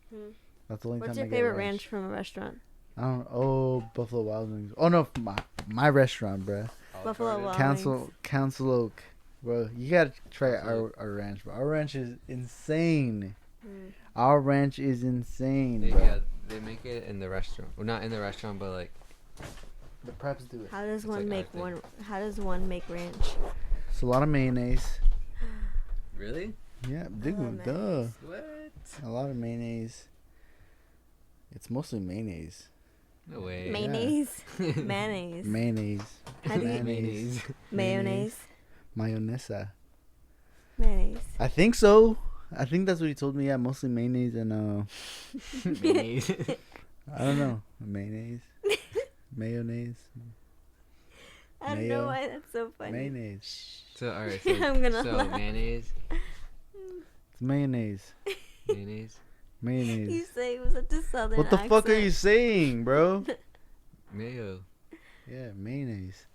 [SPEAKER 3] Hmm.
[SPEAKER 1] That's the only
[SPEAKER 3] What's
[SPEAKER 1] time
[SPEAKER 3] your
[SPEAKER 1] I get
[SPEAKER 3] favorite ranch from a restaurant?
[SPEAKER 1] I don't. Oh, Buffalo Wild Wings. Oh no, my restaurant, bro.
[SPEAKER 3] Buffalo Wild
[SPEAKER 1] Council Oak, bro. You gotta try
[SPEAKER 2] Council
[SPEAKER 1] our ranch, bro. Our ranch is insane.
[SPEAKER 3] Mm.
[SPEAKER 1] Our ranch is insane,
[SPEAKER 2] They,
[SPEAKER 1] bro.
[SPEAKER 2] yeah, they make it in the restaurant. Well, not in the restaurant, but like
[SPEAKER 1] The preps do it.
[SPEAKER 3] How does
[SPEAKER 2] It's
[SPEAKER 3] one
[SPEAKER 2] like
[SPEAKER 3] make
[SPEAKER 2] acting.
[SPEAKER 3] one? How does one make ranch?
[SPEAKER 1] It's a lot of mayonnaise.
[SPEAKER 2] really.
[SPEAKER 1] Yeah, dude,
[SPEAKER 3] mayonnaise.
[SPEAKER 1] duh.
[SPEAKER 2] What?
[SPEAKER 1] A lot of mayonnaise. It's mostly mayonnaise.
[SPEAKER 2] No way.
[SPEAKER 3] Mayonnaise, mayonnaise,
[SPEAKER 1] Mayonnaise.
[SPEAKER 3] How do you-
[SPEAKER 2] Mayonnaise.
[SPEAKER 3] mayonnaise,
[SPEAKER 1] Mayonnaise.
[SPEAKER 3] mayonnaise.
[SPEAKER 1] I think so. I think that's what he told me. Yeah, mostly mayonnaise and
[SPEAKER 2] Mayonnaise.
[SPEAKER 1] I don't know, mayonnaise, mayonnaise,
[SPEAKER 3] I don't
[SPEAKER 1] Mayo.
[SPEAKER 3] know why that's so funny.
[SPEAKER 1] mayonnaise.
[SPEAKER 2] So alright. So,
[SPEAKER 3] I'm gonna
[SPEAKER 2] so
[SPEAKER 3] laugh.
[SPEAKER 2] mayonnaise.
[SPEAKER 1] It's mayonnaise,
[SPEAKER 2] Mayonnaise.
[SPEAKER 3] You
[SPEAKER 1] mayonnaise.
[SPEAKER 3] say it was such a southern
[SPEAKER 1] What the fuck are you
[SPEAKER 3] accent.
[SPEAKER 1] saying, bro?
[SPEAKER 2] Mayo.
[SPEAKER 1] Yeah, mayonnaise.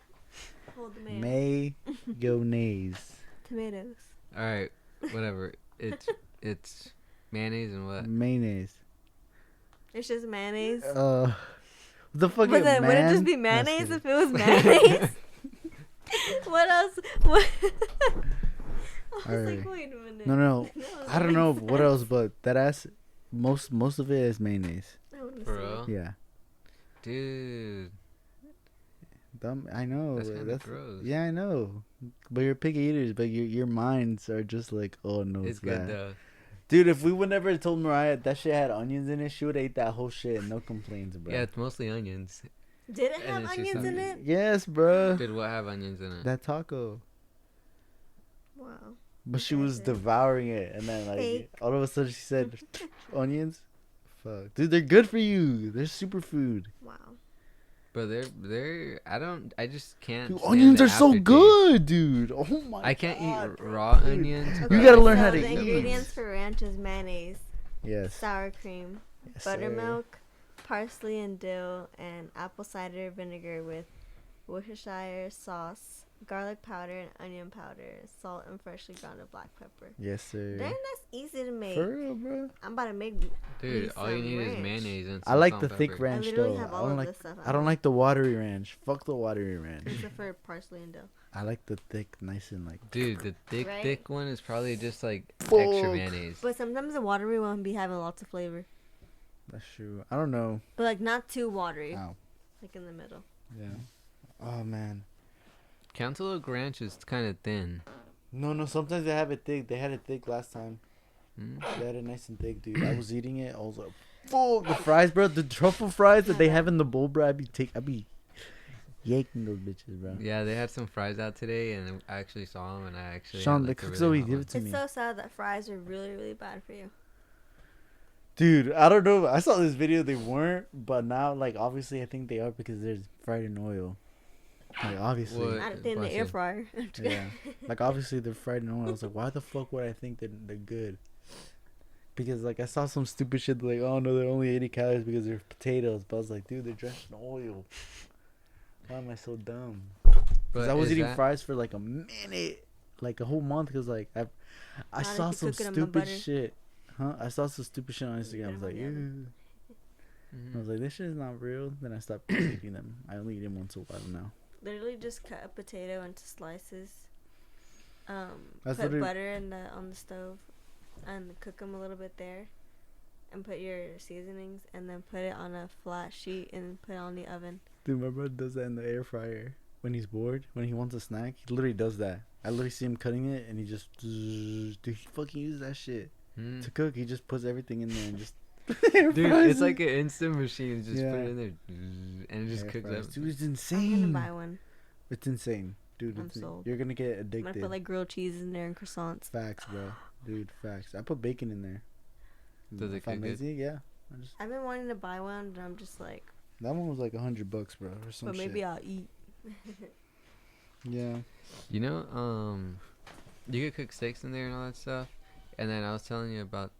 [SPEAKER 3] Hold the mayo.
[SPEAKER 1] Mayonnaise.
[SPEAKER 3] Tomatoes.
[SPEAKER 2] Alright. Whatever. It's mayonnaise and what?
[SPEAKER 1] Mayonnaise.
[SPEAKER 3] It's just mayonnaise.
[SPEAKER 1] What the fuck
[SPEAKER 3] But
[SPEAKER 1] is
[SPEAKER 3] then would it just be
[SPEAKER 1] man?
[SPEAKER 3] mayonnaise if it was mayonnaise? What else? What? I was
[SPEAKER 1] Alright.
[SPEAKER 3] like, wait a minute.
[SPEAKER 1] No.
[SPEAKER 3] That
[SPEAKER 1] I don't know
[SPEAKER 3] makes
[SPEAKER 1] what
[SPEAKER 3] sense.
[SPEAKER 1] else, but that ass. Most of it is mayonnaise.
[SPEAKER 3] I wanna
[SPEAKER 2] For
[SPEAKER 3] see.
[SPEAKER 2] real?
[SPEAKER 1] Yeah.
[SPEAKER 2] Dude.
[SPEAKER 1] Dumb. I know.
[SPEAKER 2] That's
[SPEAKER 1] but
[SPEAKER 2] kind of gross.
[SPEAKER 1] Yeah, I know. But you're picky eaters, but your minds are just like, oh no,
[SPEAKER 2] It's
[SPEAKER 1] it's
[SPEAKER 2] good
[SPEAKER 1] bad.
[SPEAKER 2] though.
[SPEAKER 1] Dude, if we would never told Mariah that shit had onions in it, she would ate that whole shit. No complaints, bro.
[SPEAKER 2] Yeah, it's mostly onions.
[SPEAKER 3] Did it
[SPEAKER 2] And
[SPEAKER 3] have
[SPEAKER 2] it's just
[SPEAKER 3] onions in
[SPEAKER 2] onions.
[SPEAKER 3] it?
[SPEAKER 1] Yes, bro.
[SPEAKER 2] Did what have onions in it?
[SPEAKER 1] That taco.
[SPEAKER 3] Wow.
[SPEAKER 1] But she
[SPEAKER 3] Okay,
[SPEAKER 1] was
[SPEAKER 3] dude.
[SPEAKER 1] devouring it, and then like
[SPEAKER 3] Fake.
[SPEAKER 1] all of a sudden she said, "Onions, fuck, dude, they're good for you. They're superfood.
[SPEAKER 3] Wow.
[SPEAKER 2] But they're I just can't.
[SPEAKER 1] Dude,
[SPEAKER 2] stand
[SPEAKER 1] onions
[SPEAKER 2] the
[SPEAKER 1] are so
[SPEAKER 2] aftertaste.
[SPEAKER 1] good, dude. Oh my.
[SPEAKER 2] I can't
[SPEAKER 1] God,
[SPEAKER 2] eat raw
[SPEAKER 1] dude.
[SPEAKER 2] onions.
[SPEAKER 1] You
[SPEAKER 2] but,
[SPEAKER 1] gotta
[SPEAKER 2] like,
[SPEAKER 1] learn how
[SPEAKER 3] So
[SPEAKER 1] to
[SPEAKER 3] the
[SPEAKER 1] eat.
[SPEAKER 3] ingredients for ranch is mayonnaise,
[SPEAKER 1] Yes.
[SPEAKER 3] sour cream,
[SPEAKER 1] Yes, sir.
[SPEAKER 3] buttermilk, parsley and dill, and apple cider vinegar with Worcestershire sauce, garlic powder, and onion powder, salt, and freshly grounded black pepper.
[SPEAKER 1] Yes, sir.
[SPEAKER 3] Dang, that's easy to make.
[SPEAKER 1] For real, bro.
[SPEAKER 3] I'm about to make.
[SPEAKER 2] Dude,
[SPEAKER 3] me
[SPEAKER 2] all you
[SPEAKER 3] some
[SPEAKER 2] need is
[SPEAKER 3] ranch.
[SPEAKER 2] mayonnaise and
[SPEAKER 1] I
[SPEAKER 2] some
[SPEAKER 1] like
[SPEAKER 2] salt
[SPEAKER 1] the
[SPEAKER 2] and
[SPEAKER 1] thick
[SPEAKER 2] pepper.
[SPEAKER 1] ranch
[SPEAKER 3] I literally
[SPEAKER 1] though.
[SPEAKER 3] have
[SPEAKER 1] I
[SPEAKER 3] all
[SPEAKER 1] don't
[SPEAKER 3] of
[SPEAKER 1] like.
[SPEAKER 3] this stuff.
[SPEAKER 1] I don't like the watery ranch. Fuck the watery ranch.
[SPEAKER 3] Except for parsley and dill.
[SPEAKER 1] I like the thick, nice and like.
[SPEAKER 2] Dude, the
[SPEAKER 3] Right?
[SPEAKER 2] thick one is probably just like
[SPEAKER 1] Fuck.
[SPEAKER 2] extra mayonnaise.
[SPEAKER 3] But sometimes the watery one be having lots of flavor.
[SPEAKER 1] That's true. I don't know.
[SPEAKER 3] But like not too watery.
[SPEAKER 1] Ow.
[SPEAKER 3] Like in the middle.
[SPEAKER 1] Yeah. Oh man.
[SPEAKER 2] Cantaloupe Ranch is kind of thin.
[SPEAKER 1] No. Sometimes they have it thick. They had it thick last time.
[SPEAKER 2] Mm?
[SPEAKER 1] They had it nice and thick, dude. I was eating it. I was like, fuck the fries, bro. The truffle fries that they have in the bowl, bro. I be yanking those bitches, bro.
[SPEAKER 2] Yeah, they had some fries out today, and I actually saw them, and I actually.
[SPEAKER 1] Sean,
[SPEAKER 2] had,
[SPEAKER 1] the
[SPEAKER 2] like, a
[SPEAKER 1] cooks
[SPEAKER 2] really
[SPEAKER 1] always
[SPEAKER 2] hot
[SPEAKER 1] give
[SPEAKER 2] one.
[SPEAKER 1] it to
[SPEAKER 3] It's
[SPEAKER 1] me.
[SPEAKER 3] so sad that fries are really, really bad for you.
[SPEAKER 1] Dude, I don't know. I saw this video. They weren't, but now, like, obviously, I think they are because they're fried in oil. Like, obviously.
[SPEAKER 2] What?
[SPEAKER 3] I don't think in the
[SPEAKER 2] bless
[SPEAKER 3] air
[SPEAKER 2] you.
[SPEAKER 3] fryer.
[SPEAKER 1] Yeah. Like, obviously, they're fried in oil. I was like, why the fuck would I think they're good? Because, like, I saw some stupid shit like, oh, no, they're only 80 calories because they're potatoes. But I was like, dude, they're drenched in oil. Why am I so dumb? Because
[SPEAKER 2] But
[SPEAKER 1] I was
[SPEAKER 2] is
[SPEAKER 1] eating
[SPEAKER 2] that-
[SPEAKER 1] fries for, like, a minute. Like, a whole month. Because, like, I
[SPEAKER 3] Not
[SPEAKER 1] saw
[SPEAKER 3] if
[SPEAKER 1] some
[SPEAKER 3] you cook it in
[SPEAKER 1] stupid
[SPEAKER 3] butter.
[SPEAKER 1] shit. Huh? I saw some stupid shit on
[SPEAKER 3] You
[SPEAKER 1] Instagram. I
[SPEAKER 3] put
[SPEAKER 1] was
[SPEAKER 3] them
[SPEAKER 1] like,
[SPEAKER 3] on the
[SPEAKER 1] ew.
[SPEAKER 3] oven.
[SPEAKER 2] Mhm.
[SPEAKER 1] I was like, this shit is not real. Then I stopped eating them. I only eat them once in a while now.
[SPEAKER 3] Literally just cut a potato into slices.
[SPEAKER 1] That's
[SPEAKER 3] Put
[SPEAKER 1] literally-
[SPEAKER 3] butter on the stove, and cook them a little bit there, and put your seasonings, and then put it on a flat sheet and put it on the oven.
[SPEAKER 1] Dude, my brother does that in the air fryer when he's bored. When he wants a snack, he literally does that. I literally see him cutting it, and he just, dude, he fucking uses that shit to cook. He just puts everything in there and just.
[SPEAKER 2] Dude, it's like an instant machine. Just put it in there, and it just
[SPEAKER 1] Air
[SPEAKER 2] cooks
[SPEAKER 1] fries.
[SPEAKER 2] up.
[SPEAKER 1] Dude, it's
[SPEAKER 3] I'm
[SPEAKER 1] insane.
[SPEAKER 3] gonna buy one.
[SPEAKER 1] It's insane, dude.
[SPEAKER 3] I'm sold.
[SPEAKER 1] You're gonna get
[SPEAKER 3] I'm
[SPEAKER 1] addicted.
[SPEAKER 3] gonna put like grilled cheese in there and croissants.
[SPEAKER 1] Facts, bro. Dude, facts. I put bacon in there.
[SPEAKER 2] Does it
[SPEAKER 1] If I'm
[SPEAKER 2] cook good?
[SPEAKER 1] lazy, yeah.
[SPEAKER 3] I've been wanting to buy one, but I'm just like,
[SPEAKER 1] That one was like $100, bro, or some
[SPEAKER 3] but
[SPEAKER 1] shit.
[SPEAKER 3] maybe I'll eat.
[SPEAKER 1] Yeah.
[SPEAKER 2] You know, you could cook steaks in there and all that stuff. And then I was telling you about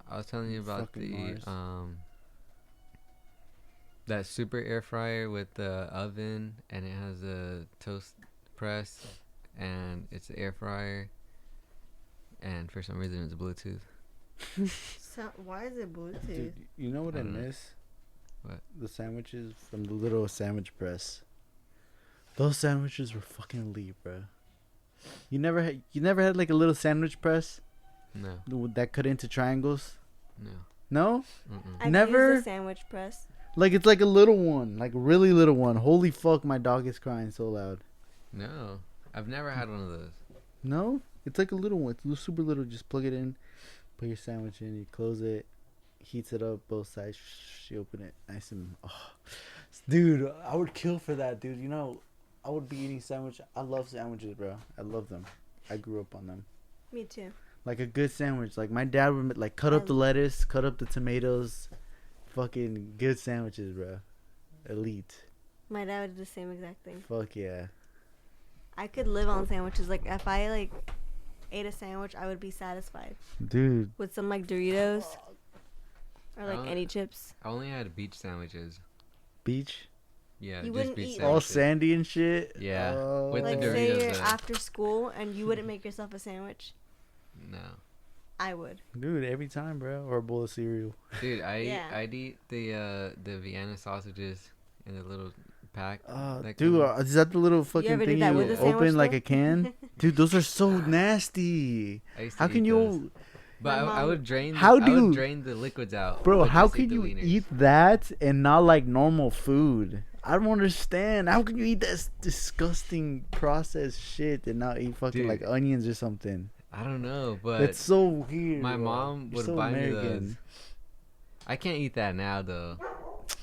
[SPEAKER 1] Fucking
[SPEAKER 2] the
[SPEAKER 1] Mars.
[SPEAKER 2] that super air fryer with the oven, and it has a toast press, and it's an air fryer, and for some reason it's Bluetooth.
[SPEAKER 3] So why is it Bluetooth?
[SPEAKER 1] Dude, you know what
[SPEAKER 2] I
[SPEAKER 1] I
[SPEAKER 2] don't know.
[SPEAKER 1] miss?
[SPEAKER 2] What?
[SPEAKER 1] The sandwiches from the little sandwich press. Those sandwiches were fucking elite, bro. You never had like a little sandwich press
[SPEAKER 2] No,
[SPEAKER 1] that cut into triangles?
[SPEAKER 2] no.
[SPEAKER 1] No?
[SPEAKER 2] Mm-mm.
[SPEAKER 3] I've
[SPEAKER 1] Never?
[SPEAKER 3] used a sandwich press.
[SPEAKER 1] Like it's like a little one, like a really little one. Holy fuck, my dog is crying so loud.
[SPEAKER 2] No, I've never had one of those.
[SPEAKER 1] No? It's like a little one. It's super little. Just plug it in, put your sandwich in, you close it, heats it up both sides, you open it, nice and dude, I would kill for that, dude. You know, I would be eating sandwich. I love sandwiches, bro. I love them. I grew up on them.
[SPEAKER 3] Me too.
[SPEAKER 1] Like a good sandwich. Like my dad would like cut up the lettuce, cut up the tomatoes. Fucking good sandwiches, bro. Elite.
[SPEAKER 3] My dad would do the same exact thing.
[SPEAKER 1] Fuck yeah.
[SPEAKER 3] I could live on sandwiches. Like if I like ate a sandwich, I would be satisfied
[SPEAKER 1] Dude.
[SPEAKER 3] with some like Doritos or like
[SPEAKER 2] Oh.
[SPEAKER 3] any chips.
[SPEAKER 2] I only had beach sandwiches.
[SPEAKER 1] Beach.
[SPEAKER 2] Yeah,
[SPEAKER 3] You
[SPEAKER 2] just
[SPEAKER 3] wouldn't
[SPEAKER 2] beach
[SPEAKER 3] eat,
[SPEAKER 1] All
[SPEAKER 2] sandwiches.
[SPEAKER 1] sandy and shit.
[SPEAKER 2] Yeah,
[SPEAKER 1] Oh.
[SPEAKER 2] with the
[SPEAKER 3] Like
[SPEAKER 2] Doritos,
[SPEAKER 3] say you're
[SPEAKER 2] though.
[SPEAKER 3] after school and you wouldn't make yourself a sandwich.
[SPEAKER 2] No,
[SPEAKER 3] I would.
[SPEAKER 1] Dude, every time, bro. Or a bowl of cereal.
[SPEAKER 2] dude,
[SPEAKER 3] Yeah.
[SPEAKER 2] I'd eat the Vienna sausages in the little pack. that
[SPEAKER 1] Dude,
[SPEAKER 2] come-
[SPEAKER 1] is that the little fucking
[SPEAKER 3] ever
[SPEAKER 1] thing
[SPEAKER 3] did that
[SPEAKER 1] you
[SPEAKER 3] with a
[SPEAKER 1] open
[SPEAKER 3] sandwich,
[SPEAKER 1] like
[SPEAKER 3] though?
[SPEAKER 1] a can? Dude, those are so nasty.
[SPEAKER 2] I used to
[SPEAKER 1] How can
[SPEAKER 2] eat those.
[SPEAKER 1] you,
[SPEAKER 2] But
[SPEAKER 3] My
[SPEAKER 2] I
[SPEAKER 3] mom-
[SPEAKER 2] would drain.
[SPEAKER 1] How
[SPEAKER 2] I
[SPEAKER 1] do
[SPEAKER 2] would
[SPEAKER 1] you-
[SPEAKER 2] drain the liquids out.
[SPEAKER 1] bro?
[SPEAKER 2] but
[SPEAKER 1] How
[SPEAKER 2] just
[SPEAKER 1] can
[SPEAKER 2] the
[SPEAKER 1] you
[SPEAKER 2] wieners.
[SPEAKER 1] eat that and not like normal food? I don't understand. How can you eat that disgusting processed shit and not eat fucking
[SPEAKER 2] Dude.
[SPEAKER 1] like onions or something?
[SPEAKER 2] I don't know, but
[SPEAKER 1] That's so weird.
[SPEAKER 2] my
[SPEAKER 1] bro.
[SPEAKER 2] mom
[SPEAKER 1] You're
[SPEAKER 2] would
[SPEAKER 1] so
[SPEAKER 2] buy me
[SPEAKER 1] American.
[SPEAKER 2] those. I can't eat that now though.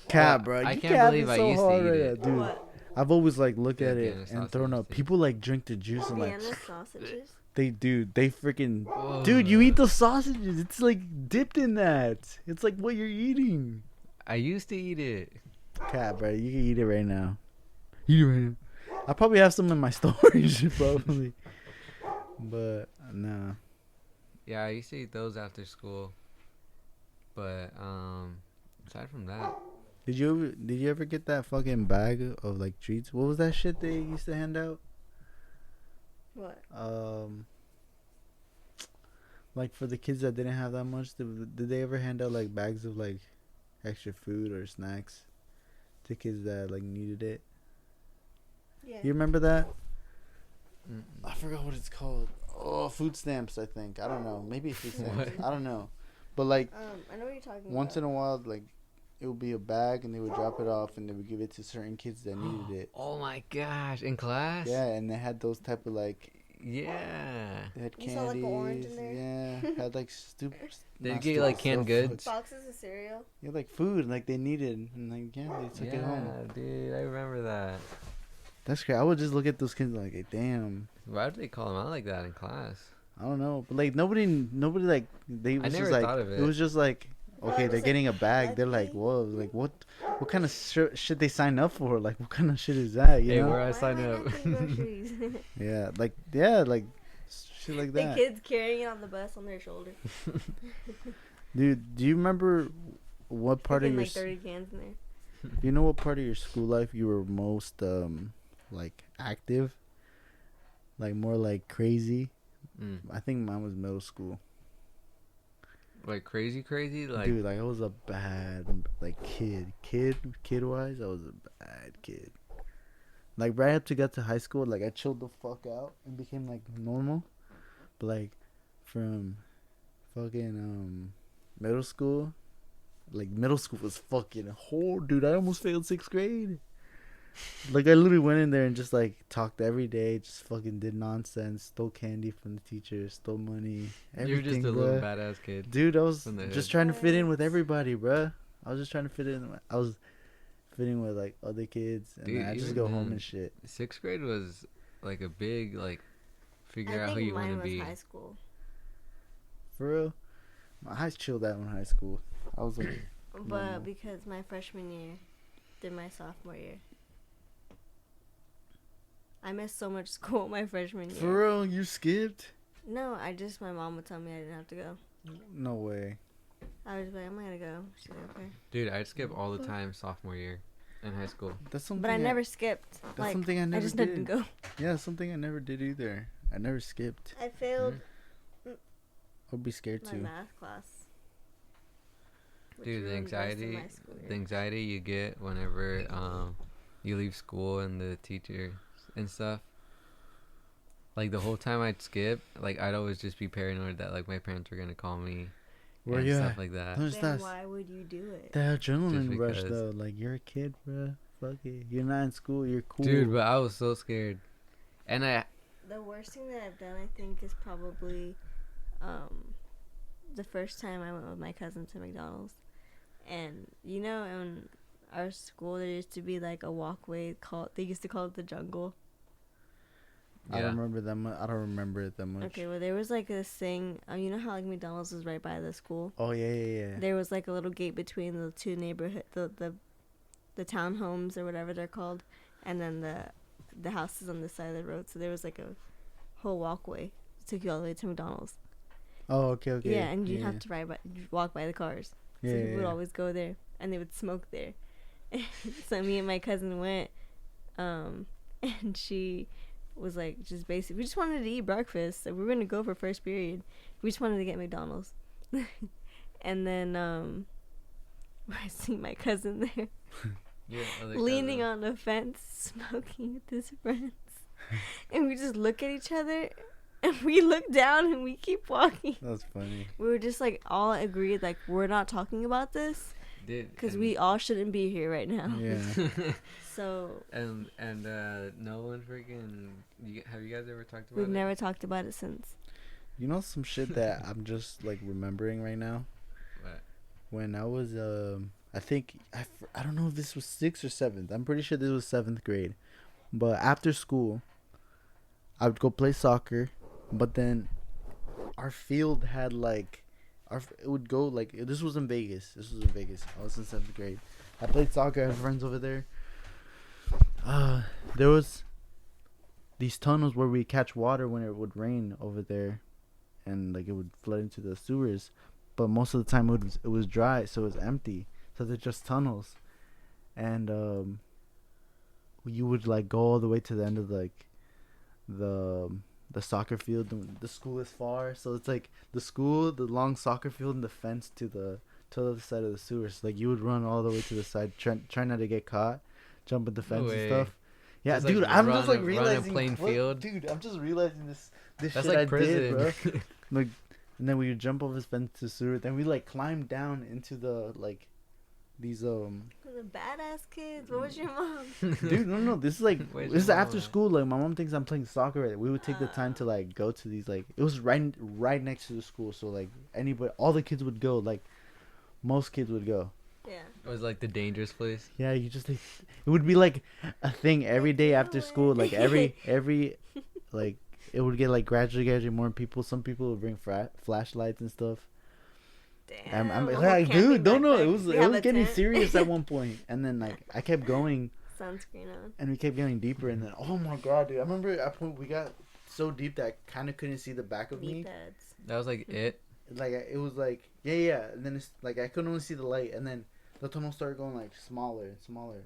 [SPEAKER 1] Cat,
[SPEAKER 2] Well,
[SPEAKER 1] bro.
[SPEAKER 2] I
[SPEAKER 1] You
[SPEAKER 2] can't
[SPEAKER 1] have
[SPEAKER 2] believe
[SPEAKER 1] it
[SPEAKER 2] I
[SPEAKER 1] so
[SPEAKER 2] used to
[SPEAKER 1] hard
[SPEAKER 2] eat
[SPEAKER 1] right
[SPEAKER 2] it.
[SPEAKER 1] now, dude.
[SPEAKER 3] What?
[SPEAKER 1] I've always like looked
[SPEAKER 2] Yeah,
[SPEAKER 1] at it
[SPEAKER 2] Vienna
[SPEAKER 1] and thrown
[SPEAKER 2] sausage
[SPEAKER 1] up.
[SPEAKER 2] thing.
[SPEAKER 1] People like drink the juice and like
[SPEAKER 3] Vienna sausages?
[SPEAKER 1] they do. They freaking
[SPEAKER 2] Ugh.
[SPEAKER 1] dude. You eat the sausages. It's like dipped in that. It's like what you're eating.
[SPEAKER 2] I used to eat it.
[SPEAKER 1] Cat, bro. You can eat it right now. Eat it right now. I probably have some in my storage, probably. But nah.
[SPEAKER 2] Yeah, I used to eat those after school. But aside from that,
[SPEAKER 1] Did you ever get that fucking bag of like treats? What was that shit they used to hand out?
[SPEAKER 3] What?
[SPEAKER 1] Like for the kids that didn't have that much, did they ever hand out like bags of like extra food or snacks to kids that like needed it?
[SPEAKER 3] Yeah.
[SPEAKER 1] You remember that?
[SPEAKER 2] mm,
[SPEAKER 1] I forgot what it's called. Oh, food stamps, I think. I don't know. Maybe food stamps.
[SPEAKER 2] What?
[SPEAKER 1] I don't know. But like
[SPEAKER 3] I know what you're talking
[SPEAKER 1] once in
[SPEAKER 3] about.
[SPEAKER 1] a while, like it would be a bag and they would drop it off and they would give it to certain kids that needed it.
[SPEAKER 2] oh my gosh, in class?
[SPEAKER 1] Yeah, and they had those type of like
[SPEAKER 2] Yeah.
[SPEAKER 1] they had
[SPEAKER 3] You
[SPEAKER 1] candies.
[SPEAKER 3] saw, like, an orange in there?
[SPEAKER 1] Yeah, had like stupid.
[SPEAKER 2] They'd get, like, canned goods?
[SPEAKER 3] Boxes of cereal.
[SPEAKER 1] Yeah, like food, like they needed, and like yeah, they took it home.
[SPEAKER 2] Dude, I remember that.
[SPEAKER 1] That's great. I would just look at those kids like, hey, damn.
[SPEAKER 2] Why did they call them out like that in class?
[SPEAKER 1] I don't know, but like nobody like they was
[SPEAKER 2] never
[SPEAKER 1] just like
[SPEAKER 2] thought of
[SPEAKER 1] it
[SPEAKER 2] it.
[SPEAKER 1] was just like
[SPEAKER 3] Well,
[SPEAKER 1] okay,
[SPEAKER 3] it
[SPEAKER 1] they're
[SPEAKER 3] was,
[SPEAKER 1] getting a
[SPEAKER 3] like,
[SPEAKER 1] bag. They're like,
[SPEAKER 3] lucky.
[SPEAKER 1] whoa, like what kind of shit they sign up for? Like what kind of shit is that? You
[SPEAKER 2] Hey,
[SPEAKER 1] know?
[SPEAKER 2] where I
[SPEAKER 3] Why
[SPEAKER 2] sign
[SPEAKER 3] am I
[SPEAKER 2] up.
[SPEAKER 3] not getting groceries?
[SPEAKER 1] Yeah, like shit like
[SPEAKER 3] The
[SPEAKER 1] that.
[SPEAKER 3] kids carrying it on the bus on their shoulder.
[SPEAKER 1] Dude, do you remember what part of
[SPEAKER 3] Freaking,
[SPEAKER 1] your
[SPEAKER 3] like 30 cans in there.
[SPEAKER 1] do you know what part of your school life you were most like active? Like more like crazy?
[SPEAKER 2] Mm.
[SPEAKER 1] I think mine was middle school.
[SPEAKER 2] Like crazy, like
[SPEAKER 1] Dude, like I was a bad like kid wise. I was a bad kid. Like right up to get to high school, like I chilled the fuck out and became like normal. But like from fucking middle school, like middle school was fucking hard, dude. I almost failed 6th grade. Like I literally went in there and just like talked every day, just fucking did nonsense, stole candy from the teachers, stole money,
[SPEAKER 2] You were just
[SPEAKER 1] everything,
[SPEAKER 2] a little
[SPEAKER 1] bruh.
[SPEAKER 2] badass kid.
[SPEAKER 1] Dude, I was
[SPEAKER 2] From the
[SPEAKER 1] just
[SPEAKER 2] hood.
[SPEAKER 1] trying to fit in with everybody, bruh. I was just trying to fit in. I was fitting with like other kids, and
[SPEAKER 2] Dude,
[SPEAKER 1] then I just
[SPEAKER 2] even
[SPEAKER 1] go home
[SPEAKER 2] then,
[SPEAKER 1] and shit.
[SPEAKER 2] 6th grade was like a big like figure
[SPEAKER 3] I
[SPEAKER 2] out who
[SPEAKER 3] think
[SPEAKER 2] you want
[SPEAKER 3] mine
[SPEAKER 2] to
[SPEAKER 3] was
[SPEAKER 2] be.
[SPEAKER 3] high school.
[SPEAKER 1] For real, I chilled out in high school. I was like,
[SPEAKER 3] But
[SPEAKER 1] normal.
[SPEAKER 3] because my freshman year did my sophomore year. I missed so much school my freshman year.
[SPEAKER 1] for real, you skipped?
[SPEAKER 3] No, my mom would tell me I didn't have to go.
[SPEAKER 1] No way.
[SPEAKER 3] I was like, I'm gonna go. She's like, okay.
[SPEAKER 2] Dude, I'd skip all the time sophomore year in high school.
[SPEAKER 1] That's something.
[SPEAKER 3] But I never skipped.
[SPEAKER 1] That's
[SPEAKER 3] Like,
[SPEAKER 1] something I never
[SPEAKER 3] I just
[SPEAKER 1] did.
[SPEAKER 3] didn't go.
[SPEAKER 1] Yeah, something I never did either. I never skipped.
[SPEAKER 3] I failed
[SPEAKER 1] I'd be scared
[SPEAKER 3] my
[SPEAKER 1] too.
[SPEAKER 3] math class. which
[SPEAKER 2] Dude, the
[SPEAKER 3] ruined the rest of
[SPEAKER 2] anxiety,
[SPEAKER 3] my school year.
[SPEAKER 2] the anxiety you get whenever you leave school and the teacher and stuff. Like the whole time I'd skip, like I'd always just be paranoid that like my parents were gonna call me
[SPEAKER 1] Where
[SPEAKER 2] and
[SPEAKER 1] you
[SPEAKER 2] stuff
[SPEAKER 1] at?
[SPEAKER 2] like that.
[SPEAKER 1] There's
[SPEAKER 3] Then
[SPEAKER 1] that.
[SPEAKER 3] why would you do it?
[SPEAKER 1] The adrenaline rush
[SPEAKER 2] because-
[SPEAKER 1] though. Like you're a kid, bro. Fuck it. You're not in school. You're cool.
[SPEAKER 2] Dude, but I was so scared. And
[SPEAKER 3] The worst thing that I've done, I think, is probably the first time I went with my cousin to McDonald's. And, you know, in our school, there used to be, like, a walkway called, they used to call it the jungle.
[SPEAKER 1] I don't remember that much. I don't remember it that much.
[SPEAKER 3] Okay, well, there was, like, this thing, you know how, like, McDonald's is right by the school?
[SPEAKER 1] Oh yeah.
[SPEAKER 3] There was, like, a little gate between the two neighborhood, the townhomes or whatever they're called, and then the houses on this side of the road. So there was, like, a whole walkway that took you all the way to McDonald's.
[SPEAKER 1] Oh okay.
[SPEAKER 3] Yeah, and you'd have to walk by the cars. So
[SPEAKER 1] Yeah,
[SPEAKER 3] people would always go there, and they would smoke there. So me and my cousin went, and she was like, just basically, we just wanted to eat breakfast. So we were gonna go for first period. We just wanted to get McDonald's. And then I see my cousin there, leaning on the fence, smoking with his friends. And we just look at each other, and we look down, and we keep walking.
[SPEAKER 1] That's funny.
[SPEAKER 3] We were just like all agreed, like we're not talking about this because we all shouldn't be here right now.
[SPEAKER 1] Yeah.
[SPEAKER 3] So
[SPEAKER 2] and no one freaking. Have you guys ever talked about
[SPEAKER 3] we've
[SPEAKER 2] it?
[SPEAKER 3] never talked about it since.
[SPEAKER 1] You know some shit that I'm just like remembering right now.
[SPEAKER 2] What?
[SPEAKER 1] When I was I think I don't know if this was 6th or 7th. I'm pretty sure this was 7th grade. But after school, I would go play soccer. But then our field had like it would go like this was in Vegas. I was in 7th grade. I played soccer. I had friends over there. There was these tunnels where we catch water when it would rain over there, and like it would flood into the sewers. But most of the time it was dry, so it was empty. So they're just tunnels, and you would like go all the way to the end of like the soccer field. The school is far, so it's like the school, the long soccer field, and the fence to the other side of the sewers. Like you would run all the way to the side, try not to get caught, jump at the fence and stuff. Yeah,
[SPEAKER 2] Just,
[SPEAKER 1] dude,
[SPEAKER 2] like,
[SPEAKER 1] I'm
[SPEAKER 2] run
[SPEAKER 1] just like
[SPEAKER 2] a
[SPEAKER 1] realizing,
[SPEAKER 2] plain field.
[SPEAKER 1] dude. I'm just realizing this
[SPEAKER 2] That's
[SPEAKER 1] shit
[SPEAKER 2] like
[SPEAKER 1] I
[SPEAKER 2] prison.
[SPEAKER 1] did, bro. Like, and then we would jump over this fence to sewer. Then we like climb down into the like these
[SPEAKER 3] The badass kids. What was your mom?
[SPEAKER 1] dude, no, this is like
[SPEAKER 2] Where's
[SPEAKER 1] this is
[SPEAKER 2] your
[SPEAKER 1] after
[SPEAKER 2] mom at?
[SPEAKER 1] school. Like my mom thinks I'm playing soccer. We would take the time to like go to these like it was right next to the school. So like all the kids would go. Like most kids would go.
[SPEAKER 3] Yeah.
[SPEAKER 2] It was like the dangerous place.
[SPEAKER 1] Yeah, you just like, it would be like a thing every day after school. Like every like it would get like gradually more people. Some people would bring flashlights and stuff.
[SPEAKER 3] Damn.
[SPEAKER 1] I'm
[SPEAKER 3] a whole
[SPEAKER 1] like,
[SPEAKER 3] camping
[SPEAKER 1] dude, don't know.
[SPEAKER 3] backpack.
[SPEAKER 1] It was
[SPEAKER 3] We have a
[SPEAKER 1] getting
[SPEAKER 3] tent.
[SPEAKER 1] serious at one point, and then like I kept going,
[SPEAKER 3] Sunscreen on.
[SPEAKER 1] and we kept getting deeper, and then oh my god, dude! I remember at a point we got so deep that I kind of couldn't see the back of
[SPEAKER 3] Knee
[SPEAKER 1] me.
[SPEAKER 3] pads.
[SPEAKER 2] That was like it.
[SPEAKER 1] Like it was like yeah, and then it's like I couldn't only see the light, and then the tunnel started going like smaller and smaller.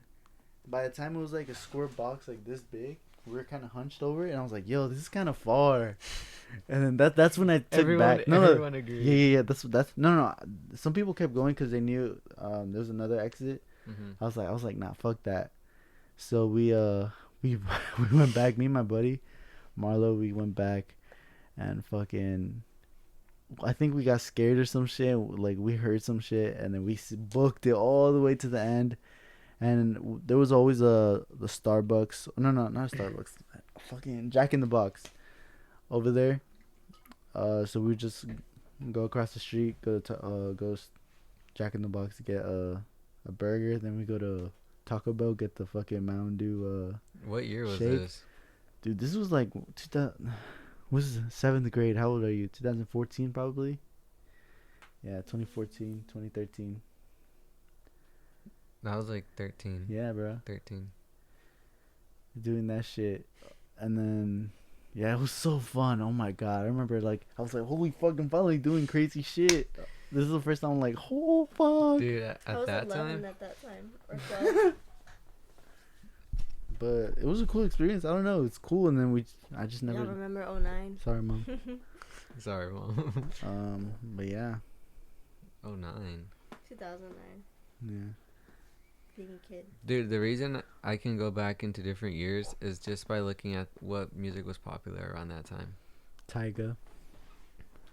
[SPEAKER 1] By the time it was like a square box like this big, we were kind of hunched over it, and I was like, "Yo, this is kind of far." And then that's when I took back. No,
[SPEAKER 2] everyone agreed.
[SPEAKER 1] yeah. That's no. Some people kept going because they knew there was another exit.
[SPEAKER 2] Mm-hmm.
[SPEAKER 1] I was like, nah, fuck that. So we we went back. Me and my buddy Marlo, we went back, and fucking I think we got scared or some shit. Like we heard some shit, and then we booked it all the way to the end. And there was always the Starbucks. No, not Starbucks. Fucking Jack in the Box over there. So we just go across the street, go Jack in the Box to get a burger. Then we go to Taco Bell, get the fucking Mountain Dew
[SPEAKER 2] What year was
[SPEAKER 1] shake.
[SPEAKER 2] this?
[SPEAKER 1] Dude, this was like 2000. Was 7th grade? How old are you? 2014 probably. Yeah, 2014, 2013.
[SPEAKER 2] I was like 13.
[SPEAKER 1] Yeah, bro.
[SPEAKER 2] 13.
[SPEAKER 1] Doing that shit, and then yeah, it was so fun. Oh my god, I remember like I was like, holy fuck, I'm finally doing crazy shit. This is the first time I'm like, oh fuck.
[SPEAKER 2] Dude,
[SPEAKER 3] I
[SPEAKER 2] at
[SPEAKER 3] was
[SPEAKER 2] that
[SPEAKER 3] 11
[SPEAKER 2] time,
[SPEAKER 3] at that time, or 12.
[SPEAKER 1] But it was a cool experience. I don't know, it's cool. And then I just
[SPEAKER 3] Y'all
[SPEAKER 1] never.
[SPEAKER 3] remember 09?
[SPEAKER 1] Sorry, mom.
[SPEAKER 2] sorry, mom.
[SPEAKER 1] But yeah,
[SPEAKER 2] 09.
[SPEAKER 3] 2009.
[SPEAKER 1] yeah.
[SPEAKER 3] Being a kid.
[SPEAKER 2] Dude, the reason I can go back into different years is just by looking at what music was popular around that time.
[SPEAKER 1] Tyga,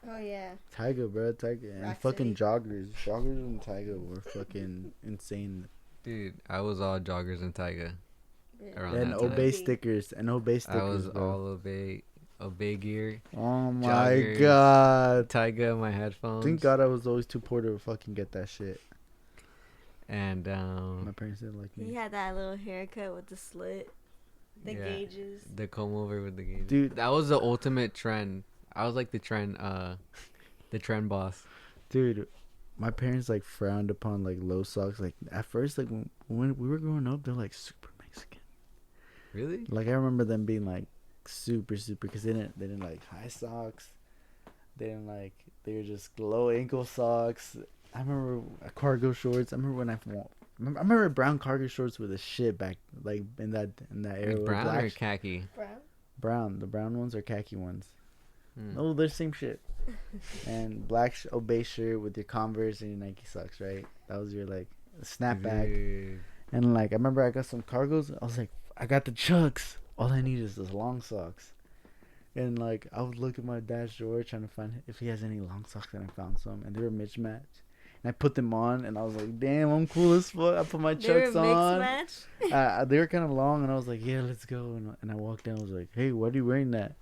[SPEAKER 3] Oh, yeah.
[SPEAKER 1] bro, Tyga, and
[SPEAKER 3] Rock
[SPEAKER 1] fucking
[SPEAKER 3] City.
[SPEAKER 1] joggers and Tyga were fucking insane.
[SPEAKER 2] Dude, I was all joggers and Tyga.
[SPEAKER 3] Yeah.
[SPEAKER 2] Around
[SPEAKER 1] And
[SPEAKER 2] that time.
[SPEAKER 1] obey stickers,
[SPEAKER 2] I was
[SPEAKER 1] bro.
[SPEAKER 2] all obey gear.
[SPEAKER 1] Oh my
[SPEAKER 2] joggers.
[SPEAKER 1] god.
[SPEAKER 2] Tyga, my headphones.
[SPEAKER 1] Thank God I was always too poor to fucking get that shit.
[SPEAKER 2] And
[SPEAKER 1] My parents didn't like
[SPEAKER 3] He
[SPEAKER 1] me.
[SPEAKER 3] had that little haircut with the slit, the
[SPEAKER 2] yeah,
[SPEAKER 3] gauges.
[SPEAKER 2] the comb over with the gauges.
[SPEAKER 1] Dude.
[SPEAKER 2] That was the ultimate trend. I was like the trend boss.
[SPEAKER 1] Dude, my parents like frowned upon like low socks. Like at first, like when we were growing up, they're like super Mexican.
[SPEAKER 2] Really?
[SPEAKER 1] Like I remember them being like super because they didn't like high socks. They were just low ankle socks. I remember cargo shorts. I remember brown cargo shorts with a shit back like in that era.
[SPEAKER 2] Like
[SPEAKER 1] with
[SPEAKER 2] brown
[SPEAKER 1] black
[SPEAKER 2] or khaki?
[SPEAKER 3] Brown?
[SPEAKER 1] the brown ones or khaki ones.
[SPEAKER 2] Hmm.
[SPEAKER 1] No, they're the same shit. And black obey shirt with your Converse and your Nike socks, right? That was your like snapback.
[SPEAKER 2] Dude.
[SPEAKER 1] And like I remember I got some cargos. I was like, I got the Chucks. All I need is those long socks. And like I would look at my dad's drawer trying to find if he has any long socks, and I found some, and they were mismatched. And I put them on, and I was like, "Damn, I'm cool as fuck." I put my
[SPEAKER 3] They were
[SPEAKER 1] Chucks
[SPEAKER 3] mixed
[SPEAKER 1] on.
[SPEAKER 3] match?
[SPEAKER 1] They were kind of long, and I was like, "Yeah, let's go." And I walked in. I was like, "Hey, why are you wearing that?"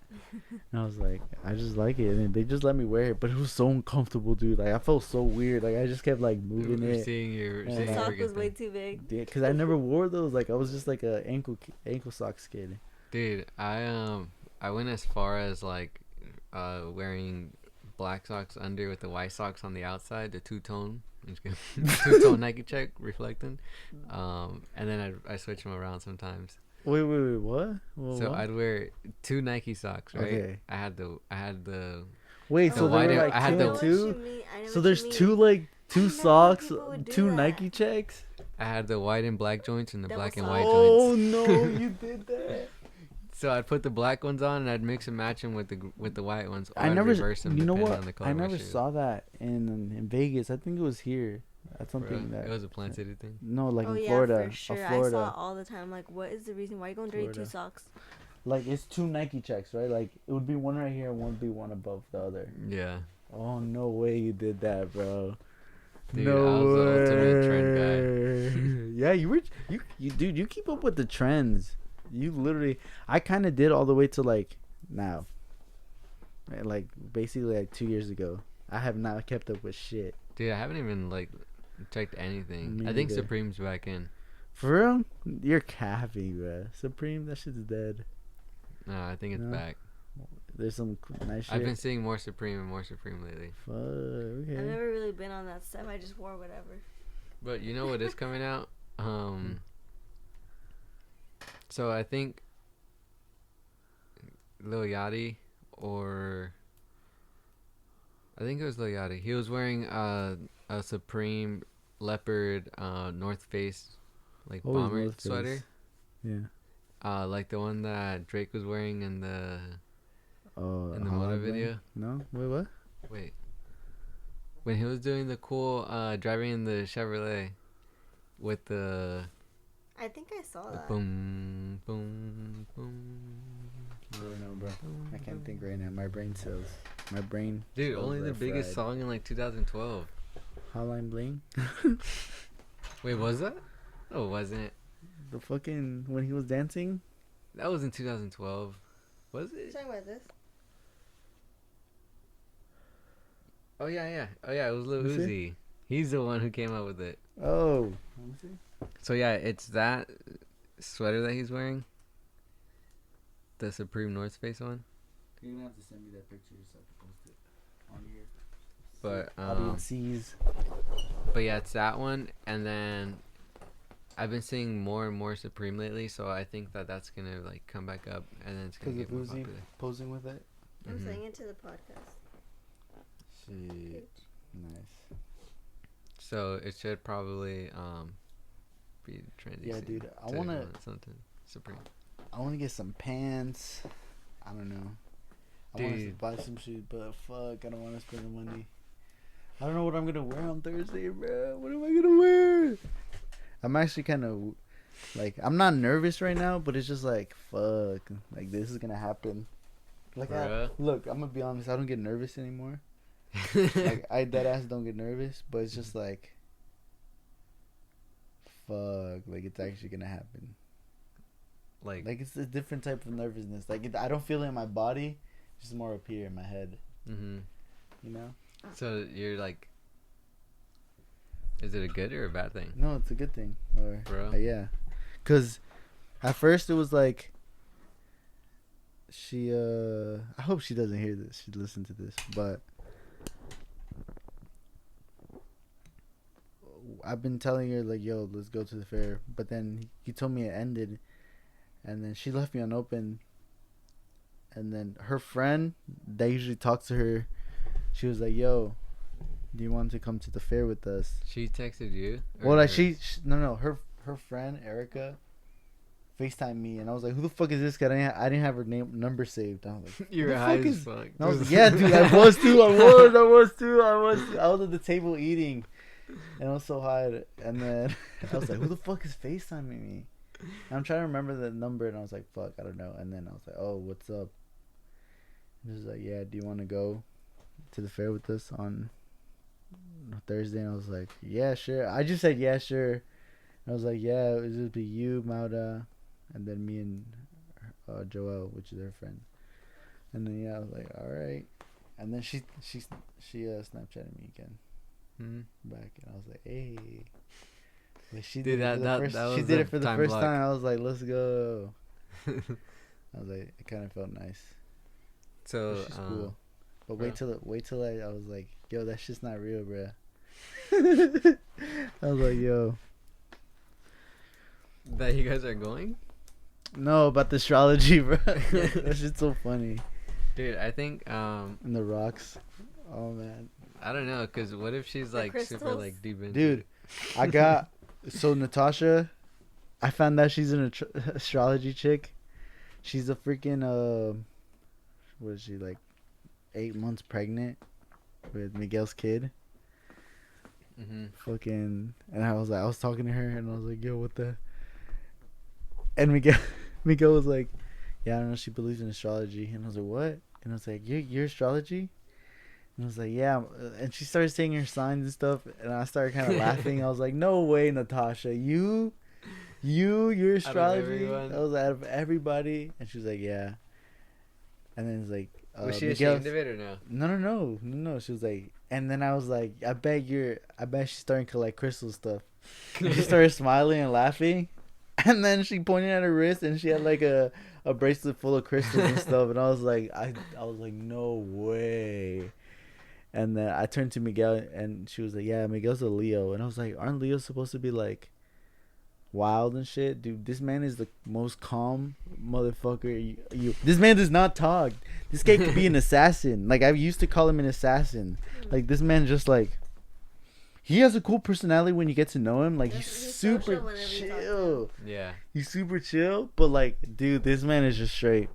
[SPEAKER 1] And I was like, "I just like it." And they just let me wear it, but it was so uncomfortable, dude. Like I felt so weird. Like I just kept like moving
[SPEAKER 2] We're
[SPEAKER 1] it.
[SPEAKER 2] seeing your
[SPEAKER 1] Yeah.
[SPEAKER 2] seeing
[SPEAKER 3] The
[SPEAKER 2] your
[SPEAKER 3] sock
[SPEAKER 2] freaking
[SPEAKER 3] was way
[SPEAKER 2] thing.
[SPEAKER 3] too big.
[SPEAKER 1] Yeah, cause I never wore those. Like I was just like a ankle socks kid.
[SPEAKER 2] Dude, I went as far as like wearing black socks under with the white socks on the outside, the two-tone. I'm just kidding. Two-tone Nike check reflecting. And then I switch them around sometimes.
[SPEAKER 1] Wait, what?
[SPEAKER 2] So
[SPEAKER 1] what?
[SPEAKER 2] I'd wear two Nike socks, right?
[SPEAKER 1] Okay.
[SPEAKER 2] I had the
[SPEAKER 1] Wait,
[SPEAKER 2] the
[SPEAKER 1] so
[SPEAKER 2] white
[SPEAKER 1] there were
[SPEAKER 2] and-
[SPEAKER 1] like
[SPEAKER 2] I had
[SPEAKER 1] two
[SPEAKER 2] the-
[SPEAKER 1] and two.
[SPEAKER 3] I know
[SPEAKER 1] So
[SPEAKER 3] what
[SPEAKER 1] there's
[SPEAKER 3] you mean.
[SPEAKER 1] two like
[SPEAKER 3] I
[SPEAKER 1] two
[SPEAKER 3] know why
[SPEAKER 1] socks,
[SPEAKER 3] people would do
[SPEAKER 1] two
[SPEAKER 3] that.
[SPEAKER 1] Nike checks.
[SPEAKER 2] I had the white and black joints and the
[SPEAKER 3] Double
[SPEAKER 2] black and
[SPEAKER 3] sock.
[SPEAKER 2] white
[SPEAKER 1] Oh
[SPEAKER 2] joints.
[SPEAKER 1] no, you did that.
[SPEAKER 2] So I'd put the black ones on and I'd mix and match them with the white ones. Or
[SPEAKER 1] I
[SPEAKER 2] I'd
[SPEAKER 1] never.
[SPEAKER 2] reverse them
[SPEAKER 1] You know
[SPEAKER 2] depending
[SPEAKER 1] what?
[SPEAKER 2] on the color
[SPEAKER 1] I
[SPEAKER 2] of my
[SPEAKER 1] never
[SPEAKER 2] shoe.
[SPEAKER 1] saw that in Vegas. I think it was here. That's something
[SPEAKER 2] Bro,
[SPEAKER 1] that
[SPEAKER 2] it was a Plant City thing.
[SPEAKER 1] no, like
[SPEAKER 3] Oh
[SPEAKER 1] in
[SPEAKER 3] yeah,
[SPEAKER 1] Florida.
[SPEAKER 3] for sure.
[SPEAKER 1] Florida.
[SPEAKER 3] I saw it all the time. Like, what is the reason? Why are you going dirty two
[SPEAKER 1] Florida.
[SPEAKER 3] socks?
[SPEAKER 1] Like it's two Nike checks, right? Like it would be one right here and one would be one above the other.
[SPEAKER 2] Yeah.
[SPEAKER 1] Oh no way you did that, bro.
[SPEAKER 2] Dude,
[SPEAKER 1] no
[SPEAKER 2] I was the ultimate
[SPEAKER 1] way.
[SPEAKER 2] trend
[SPEAKER 1] Yeah, you dude, you keep up with the trends. You literally, I kind of did all the way to like now. Right, like basically like 2 years ago. I have not kept up with shit.
[SPEAKER 2] Dude, I haven't even like checked anything.
[SPEAKER 1] Me
[SPEAKER 2] I think
[SPEAKER 1] neither.
[SPEAKER 2] Supreme's back in.
[SPEAKER 1] For real? You're capping, bro. Supreme, that shit's dead.
[SPEAKER 2] No, I think it's
[SPEAKER 1] No?
[SPEAKER 2] back.
[SPEAKER 1] There's some nice shit.
[SPEAKER 2] I've been seeing more Supreme and more Supreme lately.
[SPEAKER 1] Fuck,
[SPEAKER 3] I've
[SPEAKER 1] okay.
[SPEAKER 3] never really been on that stuff. I just wore whatever.
[SPEAKER 2] But you know what is coming out? So I think Lil Yachty I think it was Lil Yachty. He was wearing a Supreme leopard North Face like
[SPEAKER 1] Always
[SPEAKER 2] bomber
[SPEAKER 1] North Face.
[SPEAKER 2] sweater.
[SPEAKER 1] Yeah.
[SPEAKER 2] Like the one that Drake was wearing in the
[SPEAKER 1] In
[SPEAKER 2] the moto video.
[SPEAKER 1] No? Wait, what?
[SPEAKER 2] Wait. When he was doing the cool driving in the Chevrolet with the
[SPEAKER 3] I think I saw that.
[SPEAKER 2] boom boom boom.
[SPEAKER 1] I don't know, bro. I can't think right now. My brain cells. My brain.
[SPEAKER 2] Dude,
[SPEAKER 1] cells
[SPEAKER 2] only the
[SPEAKER 1] are
[SPEAKER 2] biggest
[SPEAKER 1] fried.
[SPEAKER 2] song in like 2012.
[SPEAKER 1] Hotline Bling.
[SPEAKER 2] Wait, was that? Oh, wasn't it?
[SPEAKER 1] The fucking when he was dancing.
[SPEAKER 2] That was in 2012. Was it?
[SPEAKER 3] Talking about this?
[SPEAKER 2] Oh yeah. Oh yeah, it was Lil
[SPEAKER 1] Was it?
[SPEAKER 2] Uzi. He's the one who came up with it.
[SPEAKER 1] Oh. Let me see.
[SPEAKER 2] So yeah, it's that sweater that he's wearing. The Supreme North Face one.
[SPEAKER 1] You're gonna have to send me that picture so I can post it on here.
[SPEAKER 2] But
[SPEAKER 1] Audience sees.
[SPEAKER 2] but yeah, it's that one, and then I've been seeing more and more Supreme lately, so I think that that's gonna like come back up, and then it's gonna
[SPEAKER 1] Because
[SPEAKER 2] get
[SPEAKER 1] of
[SPEAKER 2] more
[SPEAKER 1] Uzi
[SPEAKER 2] popular.
[SPEAKER 1] posing with it.
[SPEAKER 3] I'm
[SPEAKER 2] Mhm.
[SPEAKER 3] saying it to the podcast.
[SPEAKER 1] Shit. Nice.
[SPEAKER 2] So it should probably be trendy.
[SPEAKER 1] Yeah,
[SPEAKER 2] soon
[SPEAKER 1] dude. I
[SPEAKER 2] to
[SPEAKER 1] wanna.
[SPEAKER 2] want something Supreme.
[SPEAKER 1] I wanna get some pants. I don't know. I want to
[SPEAKER 2] Dude.
[SPEAKER 1] buy some shit, but fuck, I don't want to spend the money. I don't know what I'm gonna wear on Thursday, bro. What am I gonna wear? I'm actually kind of like I'm not nervous right now, but it's just like fuck, like this is gonna happen. Like
[SPEAKER 2] Bruh.
[SPEAKER 1] look, I'm gonna be honest. I don't get nervous anymore. Like I dead ass don't get nervous, but it's just like fuck, like it's actually gonna happen.
[SPEAKER 2] like
[SPEAKER 1] Like it's a different type of nervousness. Like I don't feel it in my body, it's just more up here in my head.
[SPEAKER 2] mhm.
[SPEAKER 1] You know?
[SPEAKER 2] So you're like, is it a good or a bad thing?
[SPEAKER 1] No, it's a good thing. Or
[SPEAKER 2] Bro.
[SPEAKER 1] yeah, cause at first it was like she. I hope she doesn't hear this. She'd listen to this, but I've been telling her like, "Yo, let's go to the fair." But then he told me it ended, and then she left me unopened. And then her friend that usually talks to her, she was like, "Yo, do you want to come to the fair with us?"
[SPEAKER 2] She texted you? Or
[SPEAKER 1] Well, like
[SPEAKER 2] her-
[SPEAKER 1] no, her friend Erica FaceTime me, and I was like, "Who the fuck is this guy?" I didn't have her number saved. I was like,
[SPEAKER 2] You
[SPEAKER 1] "Who
[SPEAKER 2] were
[SPEAKER 1] the
[SPEAKER 2] high
[SPEAKER 1] fuck
[SPEAKER 2] as
[SPEAKER 1] is-"
[SPEAKER 2] fuck.
[SPEAKER 1] And I was like, "Yeah, dude, I was too. I was at the table eating, and I was so high." And then I was like, "Who the fuck is FaceTiming me?" And I'm trying to remember the number, and I was like, "Fuck, I don't know." And then I was like, "Oh, what's up?" And he was like, "Yeah, do you want to go to the fair with us on Thursday?" And I was like, "Yeah, sure." I just said, "Yeah, sure." And I was like, "Yeah, it would just be you, Mauda, and then me and Joelle, which is her friend." And then yeah, I was like, "All right." And then she Snapchatted me again
[SPEAKER 2] Mhm.
[SPEAKER 1] back, and I was like, "Hey." Like she
[SPEAKER 2] Dude,
[SPEAKER 1] did it for the
[SPEAKER 2] that
[SPEAKER 1] first.
[SPEAKER 2] was
[SPEAKER 1] She did
[SPEAKER 2] a
[SPEAKER 1] it for the
[SPEAKER 2] time
[SPEAKER 1] first
[SPEAKER 2] block.
[SPEAKER 1] time. I was like, "Let's go." I was like, it kind of felt nice.
[SPEAKER 2] So
[SPEAKER 1] She's cool. But
[SPEAKER 2] bro.
[SPEAKER 1] wait till I was like, "Yo, that shit's not real, bruh." I was like, "Yo."
[SPEAKER 2] That you guys are going?
[SPEAKER 1] No, about the astrology, bro. That shit's so funny.
[SPEAKER 2] Dude, I think
[SPEAKER 1] And the rocks. Oh man,
[SPEAKER 2] I don't know, cause what if she's
[SPEAKER 3] The
[SPEAKER 2] like super
[SPEAKER 3] crystals?
[SPEAKER 2] like deep into
[SPEAKER 1] dude,
[SPEAKER 2] it?
[SPEAKER 1] I got so Natasha. I found out she's an astrology chick. She's a freaking what is she like? 8 months pregnant with Miguel's kid.
[SPEAKER 2] Mhm.
[SPEAKER 1] Fucking, and I was talking to her, and I was like, "Yo, what the?" And Miguel was like, "Yeah, I don't know. She believes in astrology." And I was like, "What?" And I was like, "You're astrology?" And I was like, "Yeah." And she started saying her signs and stuff, and I started kind of laughing. I was like, "No way, Natasha, you're astrology."
[SPEAKER 2] everyone?
[SPEAKER 1] I was out of everybody, and she was like, "Yeah." And then it's like,
[SPEAKER 2] Was she
[SPEAKER 1] Miguel's-
[SPEAKER 2] ashamed of it or no?
[SPEAKER 1] No. She was like, and then I was like, I bet she's starting to collect crystal stuff. And she started smiling and laughing, and then she pointed at her wrist, and she had like a bracelet full of crystals and stuff. And I was like, I was like, no way. And then I turned to Miguel, and she was like, "Yeah, Miguel's a Leo." And I was like, "Aren't Leos supposed to be like wild and shit?" Dude, this man is the most calm motherfucker. This man does not talk. This guy could be an assassin. Like I used to call him an assassin. Like this man just like he has a cool personality when you get to know him. Like he's
[SPEAKER 3] He's
[SPEAKER 1] super
[SPEAKER 3] social whenever you talk to
[SPEAKER 1] chill.
[SPEAKER 2] Yeah.
[SPEAKER 1] He's super chill, but like, dude, this man is just straight.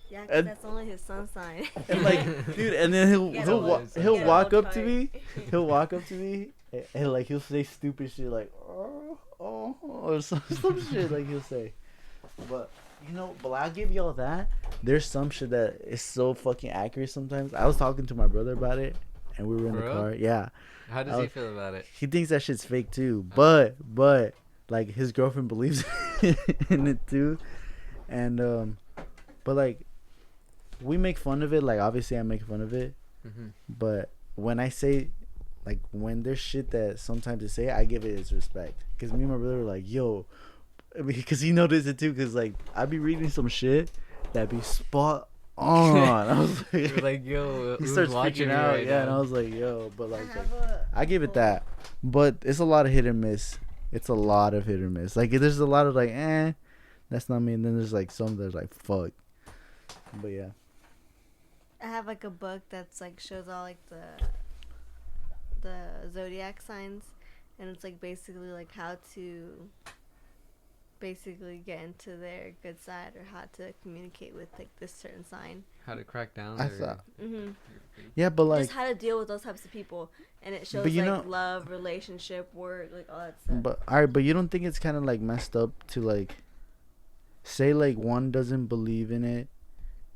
[SPEAKER 3] Yeah, 'cause
[SPEAKER 1] And-
[SPEAKER 3] that's only his sun sign.
[SPEAKER 1] And like, dude, and then he'll
[SPEAKER 3] Get
[SPEAKER 1] he'll
[SPEAKER 3] all
[SPEAKER 1] wa-
[SPEAKER 2] this-
[SPEAKER 1] he'll
[SPEAKER 3] get
[SPEAKER 1] walk
[SPEAKER 3] all
[SPEAKER 1] up to me.
[SPEAKER 3] tight.
[SPEAKER 1] He'll walk up to me and like he'll say stupid shit like or some shit like he'll say. But but I'll give y'all that. there's some shit that is so fucking accurate sometimes. I was talking to my brother about it, and we were in
[SPEAKER 2] For
[SPEAKER 1] the
[SPEAKER 2] real?
[SPEAKER 1] car. Yeah,
[SPEAKER 2] How does he feel about it?
[SPEAKER 1] he thinks that shit's fake too, but like his girlfriend believes in it too, and but like we make fun of it. Like obviously I make fun of it, but when I say like when there's shit that sometimes I say, I give it its respect. Cause me and my brother were like, yo, because he noticed it too. Cause like I be reading some shit that be spot on. I was
[SPEAKER 2] You're
[SPEAKER 1] like,
[SPEAKER 2] like, yo,
[SPEAKER 1] he
[SPEAKER 2] who's
[SPEAKER 1] starts
[SPEAKER 2] watching
[SPEAKER 1] freaking
[SPEAKER 2] me
[SPEAKER 1] out.
[SPEAKER 2] right
[SPEAKER 1] Yeah, and I
[SPEAKER 2] now?
[SPEAKER 1] was like, yo, but like,
[SPEAKER 3] have a
[SPEAKER 1] I give it that. But it's a lot of hit and miss. It's a lot of hit or miss. Like there's a lot of like, that's not me. And then there's like some that's like, fuck. But yeah.
[SPEAKER 3] I have like a book that's like shows all like the zodiac signs, and it's like basically like how to basically get into their good side or how to communicate with like this certain sign.
[SPEAKER 2] How to crack down?
[SPEAKER 1] I thought.
[SPEAKER 3] Mm-hmm.
[SPEAKER 1] Yeah, but like.
[SPEAKER 3] Just how to deal with those types of people, and it shows
[SPEAKER 1] But you
[SPEAKER 3] like
[SPEAKER 1] know-
[SPEAKER 3] love, relationship, work, like all that stuff.
[SPEAKER 1] But alright, but you don't think it's kind of like messed up to like say like one doesn't believe in it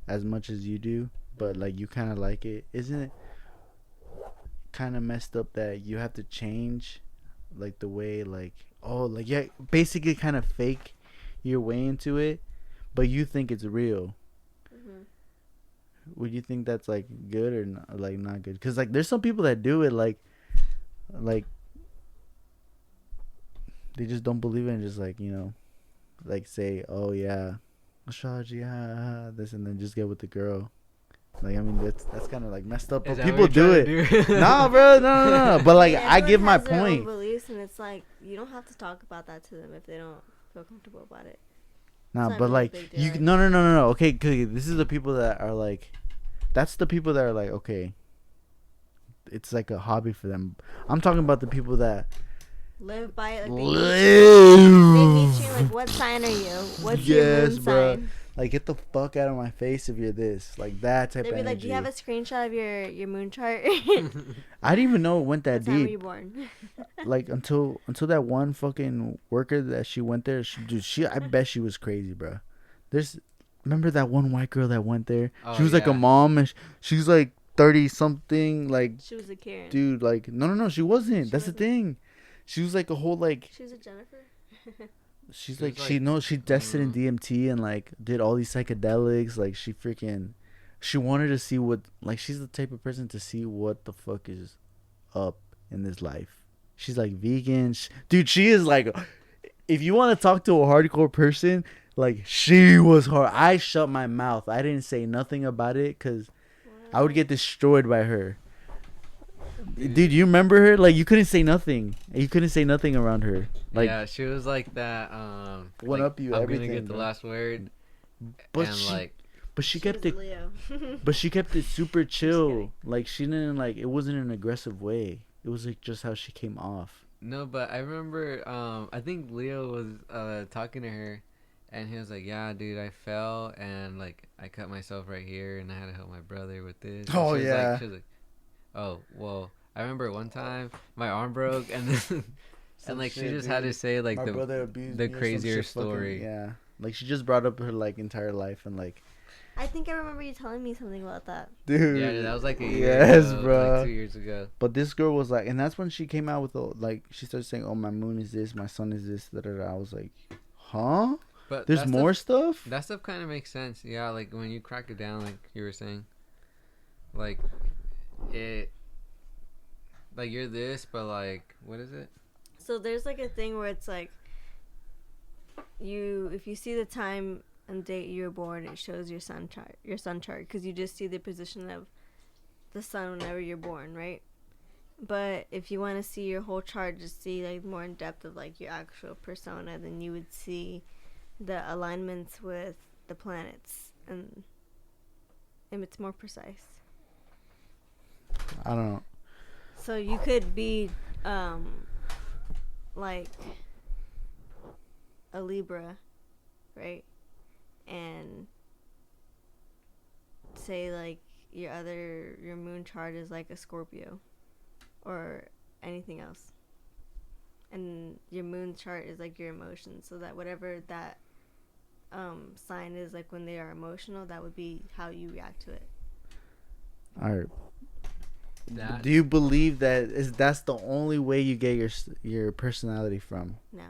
[SPEAKER 1] as much as you do, but like you kind of like it? Isn't it kind of messed up that you have to change like the way like yeah, basically kind of fake your way into it, but you think it's real?
[SPEAKER 3] Mm-hmm.
[SPEAKER 1] Would you think that's like good or not, like not good? Because like there's some people that do it like they just don't believe it and just like like say, oh yeah, astrology, this, and then just get with the girl. Like I mean that's kind of like messed up,
[SPEAKER 2] Is
[SPEAKER 1] but
[SPEAKER 2] that
[SPEAKER 1] people
[SPEAKER 2] what you're
[SPEAKER 1] do
[SPEAKER 2] trying
[SPEAKER 1] it.
[SPEAKER 2] to do?
[SPEAKER 1] Nah, bro, no. But like
[SPEAKER 3] Yeah,
[SPEAKER 1] I give
[SPEAKER 3] everyone
[SPEAKER 1] my
[SPEAKER 3] has their own
[SPEAKER 1] point.
[SPEAKER 3] beliefs, and it's like you don't have to talk about that to them if they don't feel comfortable about it.
[SPEAKER 1] Nah,
[SPEAKER 3] not
[SPEAKER 1] but
[SPEAKER 3] really a
[SPEAKER 1] like
[SPEAKER 3] big deal,
[SPEAKER 1] you
[SPEAKER 3] right?
[SPEAKER 1] no. Okay, this is the people that are like, that's the people that are like, okay, it's like a hobby for them. I'm talking about the people that
[SPEAKER 3] Live by it. Like they meet you
[SPEAKER 1] live.
[SPEAKER 3] like, what sign are you? What's your moon
[SPEAKER 1] bruh.
[SPEAKER 3] sign?
[SPEAKER 1] Like get the fuck out of my face if you're this, like that type
[SPEAKER 3] They'd
[SPEAKER 1] of
[SPEAKER 3] be like,
[SPEAKER 1] energy.
[SPEAKER 3] do you have a screenshot of your moon chart?
[SPEAKER 1] I didn't even know it went that
[SPEAKER 3] What time were
[SPEAKER 1] deep.
[SPEAKER 3] you born?
[SPEAKER 1] Like until that one fucking worker that she went there. I bet she was crazy, bro. Remember that one white girl that went there?
[SPEAKER 2] Oh,
[SPEAKER 1] She was like a
[SPEAKER 2] yeah.
[SPEAKER 1] mom, and she's like 30 something. Like,
[SPEAKER 3] She was a Karen.
[SPEAKER 1] dude, like no, she wasn't.
[SPEAKER 3] She
[SPEAKER 1] That's
[SPEAKER 3] wasn't.
[SPEAKER 1] the thing. She was like a whole like.
[SPEAKER 3] She was a Jennifer.
[SPEAKER 1] She's
[SPEAKER 2] She
[SPEAKER 1] like
[SPEAKER 2] was
[SPEAKER 1] she
[SPEAKER 2] like-
[SPEAKER 1] knows she tested in DMT and like did all these psychedelics. Like she wanted to see what, like, she's the type of person to see what the fuck is up in this life. She's like vegan. Dude, she is like, if you want to talk to a hardcore person, like she was hard. I shut my mouth. I didn't say nothing about it because I would get destroyed by her. Dude, you remember her? Like you couldn't say nothing. You couldn't say nothing around her. Like,
[SPEAKER 2] yeah, she was like that.
[SPEAKER 1] One
[SPEAKER 2] like,
[SPEAKER 1] up you,
[SPEAKER 2] I'm
[SPEAKER 1] everything,
[SPEAKER 2] gonna get the
[SPEAKER 1] bro.
[SPEAKER 2] last word,
[SPEAKER 1] but
[SPEAKER 2] and
[SPEAKER 1] she,
[SPEAKER 2] like
[SPEAKER 1] but she
[SPEAKER 3] She
[SPEAKER 1] kept
[SPEAKER 3] was
[SPEAKER 1] it.
[SPEAKER 3] a Leo.
[SPEAKER 1] But she kept it super
[SPEAKER 3] kidding.
[SPEAKER 1] chill. Like she didn't like. It wasn't an aggressive way. It was like just how she came off.
[SPEAKER 2] no, but I remember. I think Leo was talking to her, and he was like, "Yeah, dude, I fell and like I cut myself right here, and I had to help my brother with this." And
[SPEAKER 1] Oh,
[SPEAKER 2] she was
[SPEAKER 1] yeah.
[SPEAKER 2] she was like, "Oh, well." I remember one time my arm broke, and then and like she
[SPEAKER 1] shit,
[SPEAKER 2] just had to
[SPEAKER 1] dude.
[SPEAKER 2] say like
[SPEAKER 1] My brother abused
[SPEAKER 2] the
[SPEAKER 1] me or some
[SPEAKER 2] crazier
[SPEAKER 1] shit fucking-
[SPEAKER 2] story.
[SPEAKER 1] yeah, like she just brought up her like entire life and like,
[SPEAKER 3] I think I remember you telling me something about that.
[SPEAKER 1] dude.
[SPEAKER 2] Yeah, dude, that was like a year
[SPEAKER 1] Yes,
[SPEAKER 2] ago,
[SPEAKER 1] bro.
[SPEAKER 2] like 2 years ago.
[SPEAKER 1] But this girl was like, and that's when she came out with the like. She started saying, "Oh, my moon is this, my sun is this." Da, da, da. I was like, "Huh?
[SPEAKER 2] But
[SPEAKER 1] There's
[SPEAKER 2] that
[SPEAKER 1] more stuff."
[SPEAKER 2] That stuff kind of makes sense. Yeah, like when you crack it down, like you were saying, like it, like you're this, but like what is it?
[SPEAKER 3] So there's like a thing where it's like if you see the time and date you were born, it shows your sun chart because you just see the position of the sun whenever you're born, right? But if you want to see your whole chart, just see like more in depth of like your actual persona, then you would see the alignments with the planets, and it's more precise.
[SPEAKER 1] I don't know.
[SPEAKER 3] So you could be like a Libra, right? And say like your moon chart is like a Scorpio or anything else. And your moon chart is like your emotions, so that whatever that sign is like when they are emotional, that would be how you react to it.
[SPEAKER 1] All right.
[SPEAKER 2] That
[SPEAKER 1] Do you believe that's the only way you get your personality from?
[SPEAKER 3] No.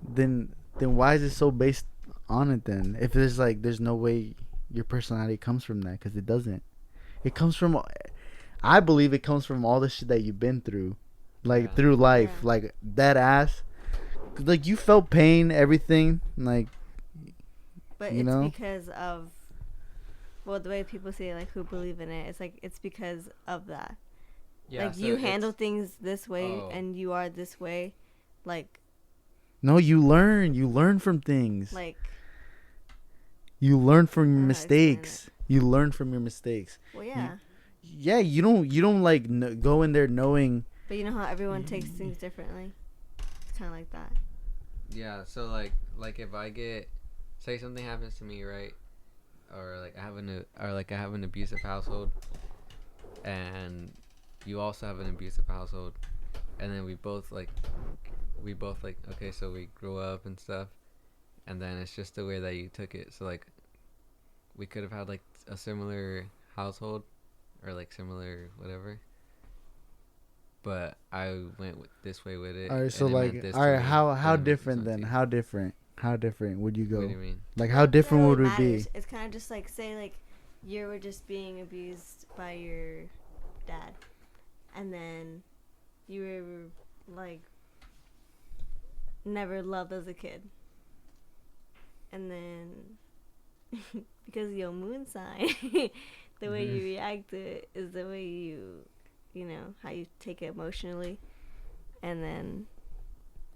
[SPEAKER 1] Then why is it so based on it then? If there's no way your personality comes from that, because it doesn't. It comes from, I believe it comes from all the shit that you've been through, like through life, like that ass. Like you felt pain, everything, like.
[SPEAKER 3] But
[SPEAKER 1] you
[SPEAKER 3] it's
[SPEAKER 1] know?
[SPEAKER 3] because of, well, the way people say like who believe in it, it's like it's because of that.
[SPEAKER 2] yeah,
[SPEAKER 3] Like
[SPEAKER 2] so
[SPEAKER 3] you handle things this way
[SPEAKER 2] Oh.
[SPEAKER 3] and you are this way, like
[SPEAKER 1] No, you learn from things.
[SPEAKER 3] like.
[SPEAKER 1] You learn from
[SPEAKER 3] I
[SPEAKER 1] your
[SPEAKER 3] don't know how to explain
[SPEAKER 1] mistakes. You learn from your mistakes.
[SPEAKER 3] Well, yeah.
[SPEAKER 1] Yeah, you don't like go in there knowing.
[SPEAKER 3] But you know how everyone takes things differently. It's kind of like that.
[SPEAKER 2] Yeah, so like if I get, say something happens to me, right, or like I have an abusive household, and you also have an abusive household, and then we both like okay, so we grew up and stuff, and then it's just the way that you took it. So like we could have had like a similar household, or like similar whatever, but I went this way with it.
[SPEAKER 1] All right, so
[SPEAKER 2] and it meant
[SPEAKER 1] like,
[SPEAKER 2] this
[SPEAKER 1] all
[SPEAKER 2] to
[SPEAKER 1] right,
[SPEAKER 2] me,
[SPEAKER 1] how
[SPEAKER 2] and it meant
[SPEAKER 1] different
[SPEAKER 2] this
[SPEAKER 1] then?
[SPEAKER 2] to you.
[SPEAKER 1] How different would you go?
[SPEAKER 2] What do you mean?
[SPEAKER 1] Like, how different would it be?
[SPEAKER 3] It's kind of just like, say like you were just being abused by your dad, and then you were like never loved as a kid, and then because your moon sign, the way you react to it is the way you know how you take it emotionally, and then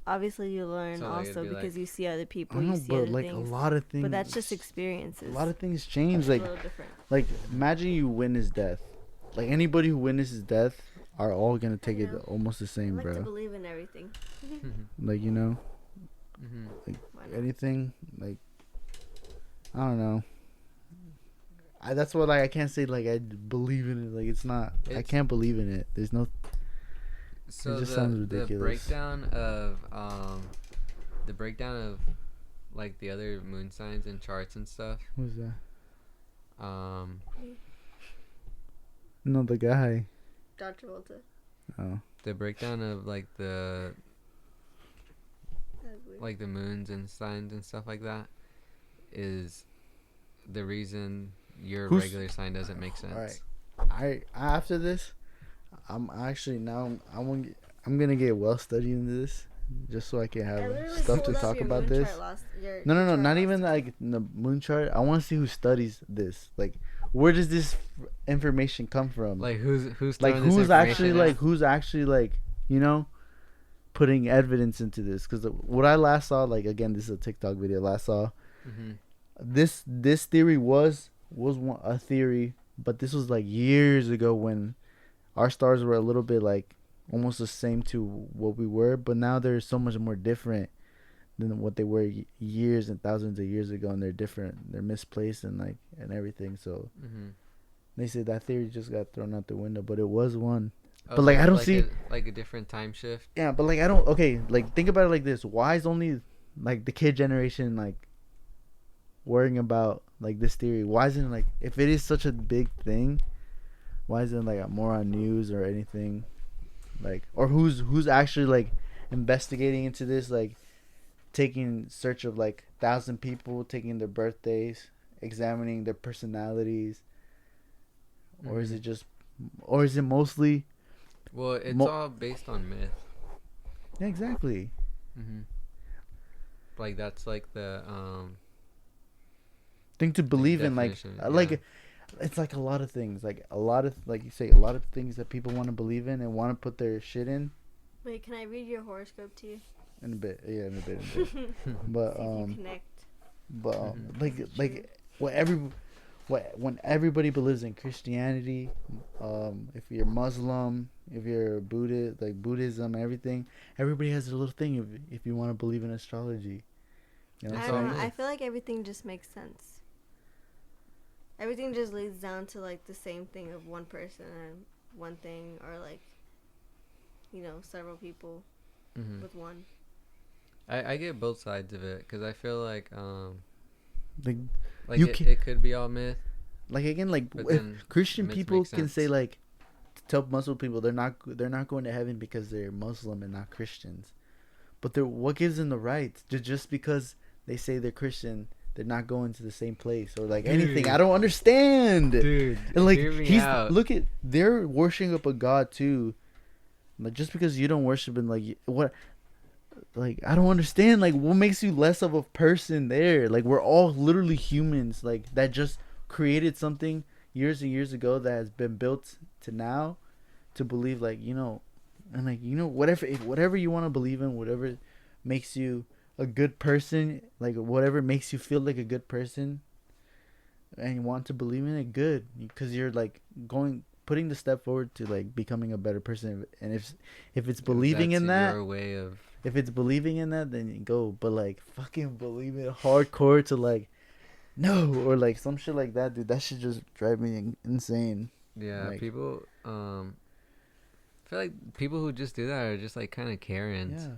[SPEAKER 3] obviously you learn
[SPEAKER 2] So, like, it'd
[SPEAKER 3] also
[SPEAKER 2] be
[SPEAKER 3] because
[SPEAKER 2] like-
[SPEAKER 3] you see other people,
[SPEAKER 1] I
[SPEAKER 3] you
[SPEAKER 1] know,
[SPEAKER 3] see
[SPEAKER 1] but
[SPEAKER 3] other
[SPEAKER 1] like
[SPEAKER 3] things.
[SPEAKER 1] a lot of things.
[SPEAKER 3] But that's just experiences.
[SPEAKER 1] A lot of things change.
[SPEAKER 3] It's
[SPEAKER 1] Like,
[SPEAKER 3] a little different.
[SPEAKER 1] like imagine you witness death. Like anybody who witnesses death are all gonna take it
[SPEAKER 3] know.
[SPEAKER 1] almost the
[SPEAKER 3] I
[SPEAKER 1] same,
[SPEAKER 3] like to
[SPEAKER 1] bro.
[SPEAKER 3] believe in everything.
[SPEAKER 1] Like you know,
[SPEAKER 3] Why not?
[SPEAKER 1] anything. Like I don't know. That's what I can't say. Like I believe in it. Like it's not. I
[SPEAKER 2] It's-
[SPEAKER 1] can't believe in it. There's no.
[SPEAKER 2] So
[SPEAKER 1] just
[SPEAKER 2] the
[SPEAKER 1] sounds ridiculous.
[SPEAKER 2] the breakdown of like the other moon signs and charts and stuff.
[SPEAKER 1] Who's that?
[SPEAKER 2] Um,
[SPEAKER 1] No, the guy.
[SPEAKER 3] Dr. Volta.
[SPEAKER 1] Oh.
[SPEAKER 2] the breakdown of like the
[SPEAKER 3] That's weird.
[SPEAKER 2] like the moons and signs and stuff like that is the reason your
[SPEAKER 1] Who's-
[SPEAKER 2] regular sign doesn't make sense.
[SPEAKER 1] Alright. After this, I'm actually now I'm gonna get well studied into this, just so I can
[SPEAKER 3] I
[SPEAKER 1] have
[SPEAKER 3] literally
[SPEAKER 1] stuff to
[SPEAKER 3] pulled up
[SPEAKER 1] talk
[SPEAKER 3] your
[SPEAKER 1] about
[SPEAKER 3] moon
[SPEAKER 1] this.
[SPEAKER 3] chart
[SPEAKER 1] No,
[SPEAKER 3] your chart
[SPEAKER 1] not
[SPEAKER 3] last
[SPEAKER 1] even
[SPEAKER 3] time.
[SPEAKER 1] like the moon chart. I want to see who studies this. Like, where does this information come from?
[SPEAKER 2] Like who's
[SPEAKER 1] Like,
[SPEAKER 2] throwing this
[SPEAKER 1] who's actually
[SPEAKER 2] information
[SPEAKER 1] like
[SPEAKER 2] out?
[SPEAKER 1] who's actually like you know putting evidence into this? Because what I last saw, like again, this is a TikTok video. Last saw
[SPEAKER 2] Mhm.
[SPEAKER 1] this theory was a theory, but this was like years ago when our stars were a little bit like almost the same to what we were, but now they're so much more different than what they were years and thousands of years ago, and they're different, they're misplaced and like and everything. So
[SPEAKER 2] Mhm.
[SPEAKER 1] they say that theory just got thrown out the window, but it was one.
[SPEAKER 2] Oh,
[SPEAKER 1] But, like, I don't
[SPEAKER 2] like
[SPEAKER 1] see-
[SPEAKER 2] like a different time shift.
[SPEAKER 1] Yeah, but like I don't, okay, like think about it like this: why is only like the kid generation like worrying about like this theory? Why isn't it, like, if it is such a big thing, why isn't it like more on news or anything? Like, or who's actually like investigating into this, like taking search of like 1,000 people, taking their birthdays, examining their personalities, or is
[SPEAKER 2] Mhm.
[SPEAKER 1] it just, or is it mostly?
[SPEAKER 2] Well, it's
[SPEAKER 1] Mo-
[SPEAKER 2] all based on myth.
[SPEAKER 1] Yeah, exactly.
[SPEAKER 2] Mhm. Like that's like the
[SPEAKER 1] Thing to believe in, like
[SPEAKER 2] definition,
[SPEAKER 1] like
[SPEAKER 2] yeah.
[SPEAKER 1] it's like a lot of things, like a lot of, like you say, a lot of things that people want to believe in and want to put their shit in.
[SPEAKER 3] Wait, can I read your horoscope to you?
[SPEAKER 1] In a bit, yeah, in a bit.
[SPEAKER 3] See
[SPEAKER 1] But
[SPEAKER 3] if you connect.
[SPEAKER 2] Mhm.
[SPEAKER 1] like when everybody believes in Christianity, if you're Muslim, if you're Buddhist, like Buddhism, everything, everybody has a little thing if you want to believe in astrology. You know what
[SPEAKER 3] I
[SPEAKER 1] I'm
[SPEAKER 3] don't
[SPEAKER 1] saying?
[SPEAKER 3] know. I feel like everything just makes sense. Everything just leads down to like the same thing of one person and one thing, or like, you know, several people
[SPEAKER 2] Mhm.
[SPEAKER 3] with one.
[SPEAKER 2] I get both sides of it because I feel like
[SPEAKER 1] Like
[SPEAKER 2] like
[SPEAKER 1] you
[SPEAKER 2] it could be all myth,
[SPEAKER 1] like again, like
[SPEAKER 2] but then
[SPEAKER 1] Christian
[SPEAKER 2] myth
[SPEAKER 1] people
[SPEAKER 2] makes
[SPEAKER 1] can say
[SPEAKER 2] sense.
[SPEAKER 1] like, tell Muslim people they're not going to heaven because they're Muslim and not Christians. But they're, what gives them the right to just because they say they're Christian, they're not going to the same place or like anything. I
[SPEAKER 2] Dude.
[SPEAKER 1] don't understand.
[SPEAKER 2] Dude,
[SPEAKER 1] And like
[SPEAKER 2] hear me
[SPEAKER 1] he's
[SPEAKER 2] out.
[SPEAKER 1] look at they're worshiping up a god too. Like just because you don't worship him, like what? Like I don't understand. Like what makes you less of a person there? Like we're all literally humans. Like that just created something years and years ago that has been built to now to believe like and like whatever you want to believe in, whatever makes you a good person, like whatever makes you feel like a good person and you want to believe in it, good, because you're like putting the step forward to like becoming a better person. And if it's believing
[SPEAKER 2] That's
[SPEAKER 1] in that,
[SPEAKER 2] your way of.
[SPEAKER 1] if it's believing in that, then you go. But like fucking believe it hardcore to like no or like some shit like that, dude, that should just drive me insane.
[SPEAKER 2] Yeah,
[SPEAKER 1] Like
[SPEAKER 2] people. I feel like people who just do that are just like kind of Karens.
[SPEAKER 1] yeah.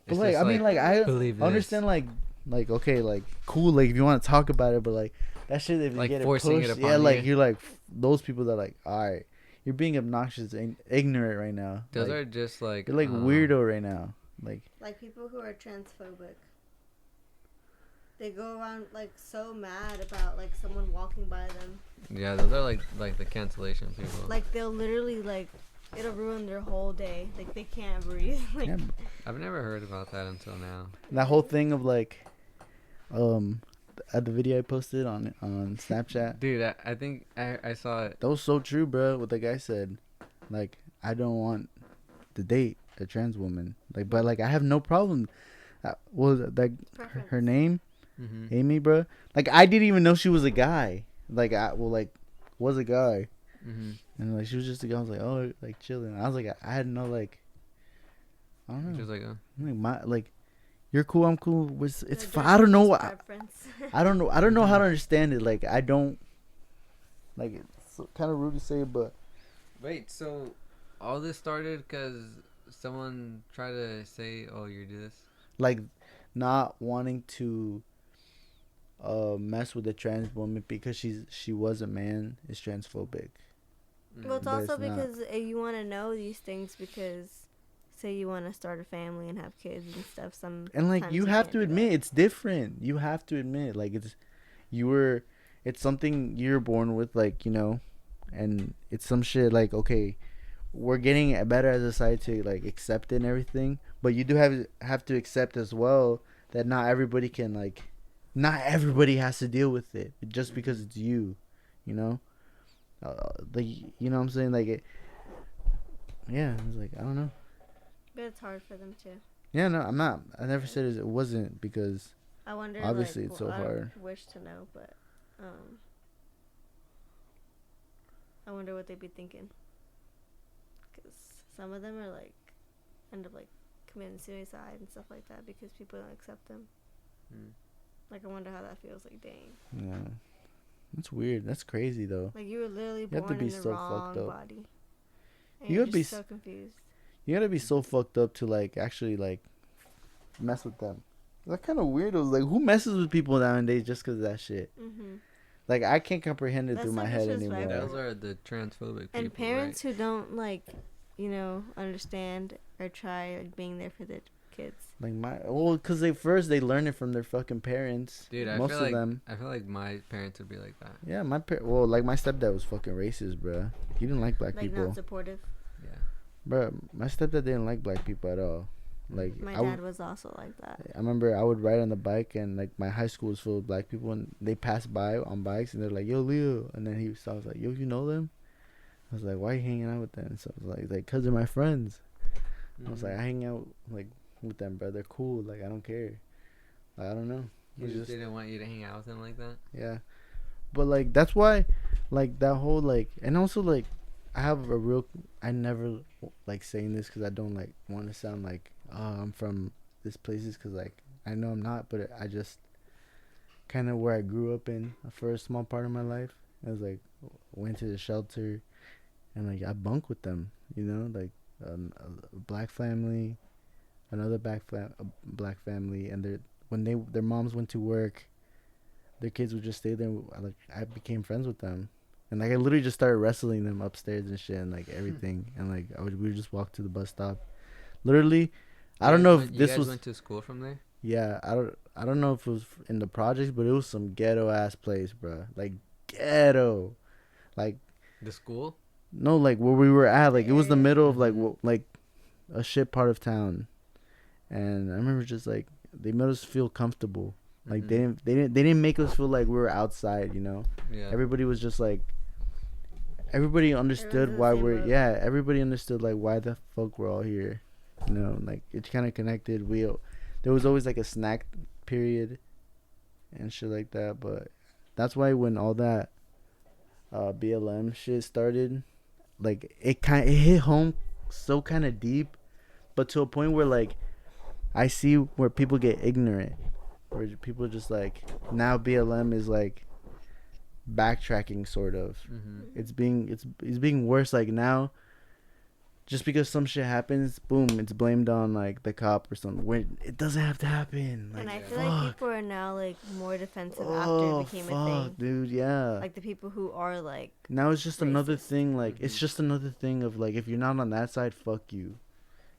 [SPEAKER 1] But
[SPEAKER 2] It's
[SPEAKER 1] like
[SPEAKER 2] just
[SPEAKER 1] I mean like I
[SPEAKER 2] believe
[SPEAKER 1] understand
[SPEAKER 2] this.
[SPEAKER 1] like okay, like cool, like if you want to talk about it, but like that shit, if you
[SPEAKER 2] Like
[SPEAKER 1] get
[SPEAKER 2] forcing
[SPEAKER 1] it
[SPEAKER 2] it
[SPEAKER 1] pushed,
[SPEAKER 2] upon
[SPEAKER 1] yeah, like
[SPEAKER 2] you.
[SPEAKER 1] you're like those people that like, all right, you're being obnoxious and ignorant right now.
[SPEAKER 2] Those
[SPEAKER 1] Like,
[SPEAKER 2] are just like
[SPEAKER 1] you're like weirdo right now.
[SPEAKER 3] Like people who are transphobic. They go around like so mad about like someone walking by them.
[SPEAKER 2] Yeah, those are like the cancellation people.
[SPEAKER 3] Like they'll literally like it'll ruin their whole day. Like they can't breathe. Like
[SPEAKER 1] Yeah,
[SPEAKER 2] I've never heard about that until now.
[SPEAKER 1] that whole thing of like, at the video I posted on Snapchat,
[SPEAKER 2] Dude, I think I saw it.
[SPEAKER 1] that was so true, bro. What the guy said, like I don't want to date a trans woman, like, but like I have no problem. What was that
[SPEAKER 3] preference.
[SPEAKER 1] her name?
[SPEAKER 2] Mm-hmm.
[SPEAKER 1] Amy, bro. Like I didn't even know she was a guy. Like was a guy,
[SPEAKER 2] Mm-hmm.
[SPEAKER 1] and like she was just a guy. I was like, oh, like chilling. I was like, I had no like, I don't know.
[SPEAKER 2] Just like
[SPEAKER 1] Like you're cool, I'm cool. It's
[SPEAKER 3] Like,
[SPEAKER 1] fine.
[SPEAKER 3] that's
[SPEAKER 1] I don't know.
[SPEAKER 3] just preference.
[SPEAKER 1] I don't know. I don't know how
[SPEAKER 2] Mhm.
[SPEAKER 1] to understand it. Like I don't. Like it's kind of rude to say, but
[SPEAKER 2] Wait, so all this started because someone tried to say, "Oh, you do this."
[SPEAKER 1] like not wanting to mess with a trans woman because she was a man is transphobic.
[SPEAKER 3] Well, it's
[SPEAKER 2] Mhm.
[SPEAKER 1] But
[SPEAKER 3] also
[SPEAKER 1] it's not.
[SPEAKER 3] because you want to know these things because, say, you want to start a family and have kids and stuff.
[SPEAKER 1] And like you have to admit it's different. You have to admit like it's something you're born with, like and it's some shit like okay, we're getting better as a society to like accept it and everything, but you do have to accept as well that not everybody has to deal with it just because it's you, you know, like you know what I'm saying, like yeah, it's like I don't know.
[SPEAKER 3] But it's hard for them too.
[SPEAKER 1] Yeah, no, I never said it wasn't because
[SPEAKER 3] I wonder.
[SPEAKER 1] obviously
[SPEAKER 3] like,
[SPEAKER 1] it's so
[SPEAKER 3] I
[SPEAKER 1] hard.
[SPEAKER 3] wish to know, but I wonder what they'd be thinking. Because some of them are like end up like committing suicide and stuff like that because people don't accept them.
[SPEAKER 2] Mm.
[SPEAKER 3] Like I wonder how that feels. Like dang.
[SPEAKER 1] Yeah, that's weird. That's crazy though.
[SPEAKER 3] Like you were literally
[SPEAKER 1] You have to
[SPEAKER 3] born
[SPEAKER 1] be
[SPEAKER 3] in the
[SPEAKER 1] so
[SPEAKER 3] wrong
[SPEAKER 1] fucked up.
[SPEAKER 3] body. And
[SPEAKER 1] You
[SPEAKER 3] you're
[SPEAKER 1] gotta be
[SPEAKER 3] just so confused.
[SPEAKER 1] You gotta be so fucked up to like actually like mess with them. That kind of weirdos. Like who messes with people nowadays just because of that shit?
[SPEAKER 3] Mm-hmm.
[SPEAKER 1] Like I can't comprehend it
[SPEAKER 3] That's
[SPEAKER 1] through
[SPEAKER 3] so
[SPEAKER 1] my head
[SPEAKER 3] disrespectful.
[SPEAKER 1] anymore.
[SPEAKER 2] Those are the transphobic people,
[SPEAKER 3] And parents
[SPEAKER 2] right?
[SPEAKER 3] who don't like, understand or try like being there for their kids.
[SPEAKER 1] Like because they learn it from their fucking parents.
[SPEAKER 2] Dude, I
[SPEAKER 1] Most
[SPEAKER 2] feel
[SPEAKER 1] of
[SPEAKER 2] like
[SPEAKER 1] them.
[SPEAKER 2] I feel like my parents would be like that.
[SPEAKER 1] Yeah, like my stepdad was fucking racist, bro. He didn't like black
[SPEAKER 3] Like
[SPEAKER 1] people,
[SPEAKER 3] not supportive.
[SPEAKER 2] Yeah.
[SPEAKER 1] bro. My stepdad didn't like black people at all. Like
[SPEAKER 3] My
[SPEAKER 1] I
[SPEAKER 3] dad was also like that.
[SPEAKER 1] remember I would ride on the bike and like my high school was full of black people and they passed by on bikes and they're like, "Yo, Leo," and then I was like, "Yo, you know them?" I was like, "Why are you hanging out with them?" So I was like, "Cause they're my friends." I was like, "I hang out like with them, bro. They're cool. Like I don't care. Like, I don't know."
[SPEAKER 2] He just didn't want you to hang out with him like that.
[SPEAKER 1] Yeah, but like that's why, like that whole like, and also like, I never like saying this because I don't like want to sound like I'm from this places because like I know I'm not, but I just kind of where I grew up in for a small part of my life. I was like went to the shelter, and like I bunk with them, like a black family, another black family, and their moms went to work, their kids would just stay there. Like I became friends with them, and like I literally just started wrestling them upstairs and shit and like everything, and like we would just walk to the bus stop. Literally, I don't know if
[SPEAKER 2] You
[SPEAKER 1] this
[SPEAKER 2] guys
[SPEAKER 1] was.
[SPEAKER 2] went to school from there?
[SPEAKER 1] Yeah, I don't know if it was in the projects, but it was some ghetto ass place, bro. Like ghetto, like
[SPEAKER 2] The school?
[SPEAKER 1] no, like where we were at. Like it was the
[SPEAKER 3] area.
[SPEAKER 1] middle of like
[SPEAKER 2] Mhm.
[SPEAKER 1] like a shit part of town, and I remember just like they made us feel comfortable. Like
[SPEAKER 2] Mhm.
[SPEAKER 1] they didn't make us feel like we were outside. You know,
[SPEAKER 2] Yeah.
[SPEAKER 1] everybody was just like everybody understood
[SPEAKER 3] in the
[SPEAKER 1] why
[SPEAKER 3] same
[SPEAKER 1] we're
[SPEAKER 3] boat.
[SPEAKER 1] yeah. Everybody understood like why the fuck we're all here. You know, like it kind of connected. There was always like a snack period and shit like that. But that's why when all that BLM shit started, like it hit home so kind of deep, but to a point where like I see where people get ignorant, where people just like now BLM is like backtracking sort of.
[SPEAKER 2] Mhm.
[SPEAKER 1] It's being worse. Like now, just because some shit happens, boom, it's blamed on like the cop or something. Where it doesn't have to happen. Like
[SPEAKER 3] And I
[SPEAKER 2] Yeah.
[SPEAKER 3] feel like
[SPEAKER 1] fuck.
[SPEAKER 3] people are now like more defensive after it
[SPEAKER 1] Oh
[SPEAKER 3] became a
[SPEAKER 1] fuck,
[SPEAKER 3] thing.
[SPEAKER 1] dude. Yeah.
[SPEAKER 3] Like the people who are like
[SPEAKER 1] Now it's just another
[SPEAKER 3] racist.
[SPEAKER 1] thing. Like it's
[SPEAKER 2] Mhm.
[SPEAKER 1] just another thing of like if you're not on that side, fuck you.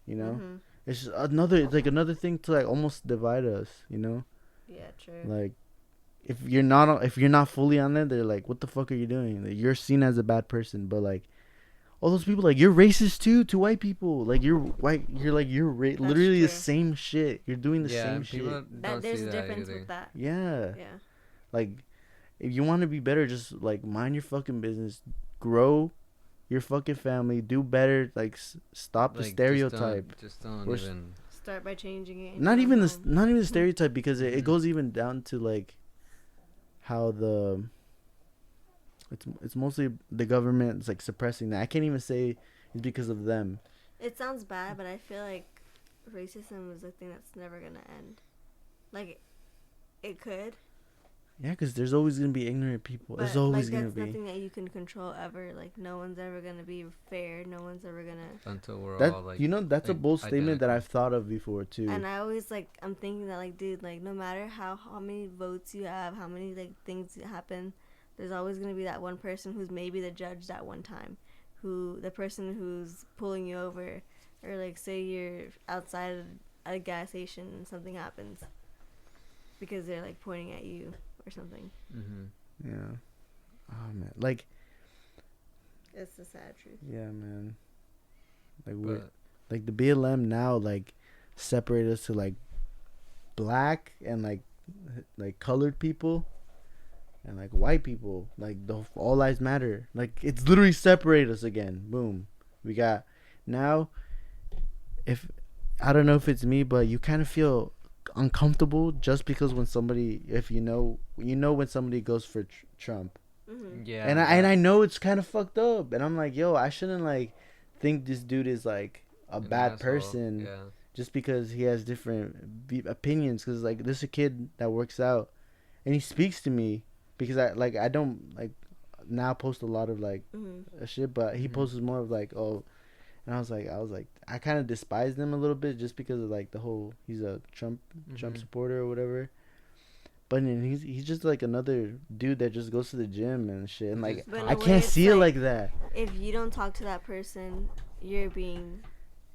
[SPEAKER 1] You know.
[SPEAKER 3] Mm-hmm.
[SPEAKER 1] It's just another. It's like another thing to like almost divide us. You know.
[SPEAKER 3] Yeah, true.
[SPEAKER 1] Like if you're not fully on it, they're like, what the fuck are you doing? Like, you're seen as a bad person, but like all those people, like you're racist too to white people. Like you're white. You're like literally the
[SPEAKER 3] true.
[SPEAKER 1] same shit. You're doing the
[SPEAKER 2] Yeah,
[SPEAKER 1] same
[SPEAKER 2] people
[SPEAKER 1] shit.
[SPEAKER 3] That
[SPEAKER 2] don't
[SPEAKER 3] there's
[SPEAKER 2] see
[SPEAKER 3] a
[SPEAKER 2] that
[SPEAKER 3] difference
[SPEAKER 2] either.
[SPEAKER 3] with that.
[SPEAKER 1] Yeah.
[SPEAKER 3] Yeah.
[SPEAKER 1] Like if you want to be better, just like mind your fucking business. Grow your fucking family. Do better. Like stop the
[SPEAKER 2] Like,
[SPEAKER 1] stereotype.
[SPEAKER 2] Just don't
[SPEAKER 1] We're
[SPEAKER 2] even.
[SPEAKER 3] Start by changing it. in
[SPEAKER 1] Not
[SPEAKER 3] your
[SPEAKER 1] even
[SPEAKER 3] own
[SPEAKER 1] the
[SPEAKER 3] home.
[SPEAKER 1] not even the stereotype because it
[SPEAKER 2] Mhm.
[SPEAKER 1] goes even down to like how it's mostly the government is like suppressing that. I can't even say it's because of them.
[SPEAKER 3] It sounds bad, but I feel like racism is a thing that's never gonna end. Like, it could,
[SPEAKER 1] Yeah, because there's always gonna be ignorant people. There's
[SPEAKER 3] but
[SPEAKER 1] always
[SPEAKER 3] like
[SPEAKER 1] gonna
[SPEAKER 3] that's
[SPEAKER 1] be.
[SPEAKER 3] nothing that you can control ever. Like, no one's ever gonna be fair. No one's ever gonna.
[SPEAKER 2] Until we're
[SPEAKER 1] That
[SPEAKER 2] all like.
[SPEAKER 1] you know that's a bold statement that
[SPEAKER 2] identical.
[SPEAKER 1] I've thought of before too.
[SPEAKER 3] And I always like I'm thinking that like, dude, like no matter how many votes you have, how many like things happen, there's always gonna be that one person who's maybe the judge that one time, who the person who's pulling you over, or like say you're outside at a gas station and something happens, because they're like pointing at you or something.
[SPEAKER 2] Mhm.
[SPEAKER 1] Yeah. Oh man, like
[SPEAKER 3] It's the sad truth.
[SPEAKER 1] yeah, man. Like we're
[SPEAKER 2] But
[SPEAKER 1] like the BLM now like separate us to like black and like colored people and like white people. Like the all lives matter. Like it's literally separate us again. Boom. We got now. If I don't know if it's me, but you kind of feel uncomfortable just because when somebody, if when somebody goes for Trump,
[SPEAKER 3] Mm-hmm.
[SPEAKER 2] yeah.
[SPEAKER 1] and I know it's kind of fucked up, and I'm like, yo, I shouldn't like think this dude is like a
[SPEAKER 2] an
[SPEAKER 1] bad
[SPEAKER 2] asshole.
[SPEAKER 1] person
[SPEAKER 2] Yeah.
[SPEAKER 1] just because he has different opinions. Because like there's a kid that works out, and he speaks to me because I don't like now post a lot of like
[SPEAKER 3] Mm-hmm.
[SPEAKER 1] shit, but he
[SPEAKER 2] Mhm.
[SPEAKER 1] posts more of like and I was like I kind of despised him a little bit just because of like the whole he's a Trump
[SPEAKER 2] Mhm.
[SPEAKER 1] supporter or whatever. But then he's just like another dude that just goes to the gym and shit, and like
[SPEAKER 3] But in
[SPEAKER 1] I
[SPEAKER 3] a way,
[SPEAKER 1] can't
[SPEAKER 3] it's
[SPEAKER 1] see it
[SPEAKER 3] like-
[SPEAKER 1] like that.
[SPEAKER 3] If you don't talk to that person, you're being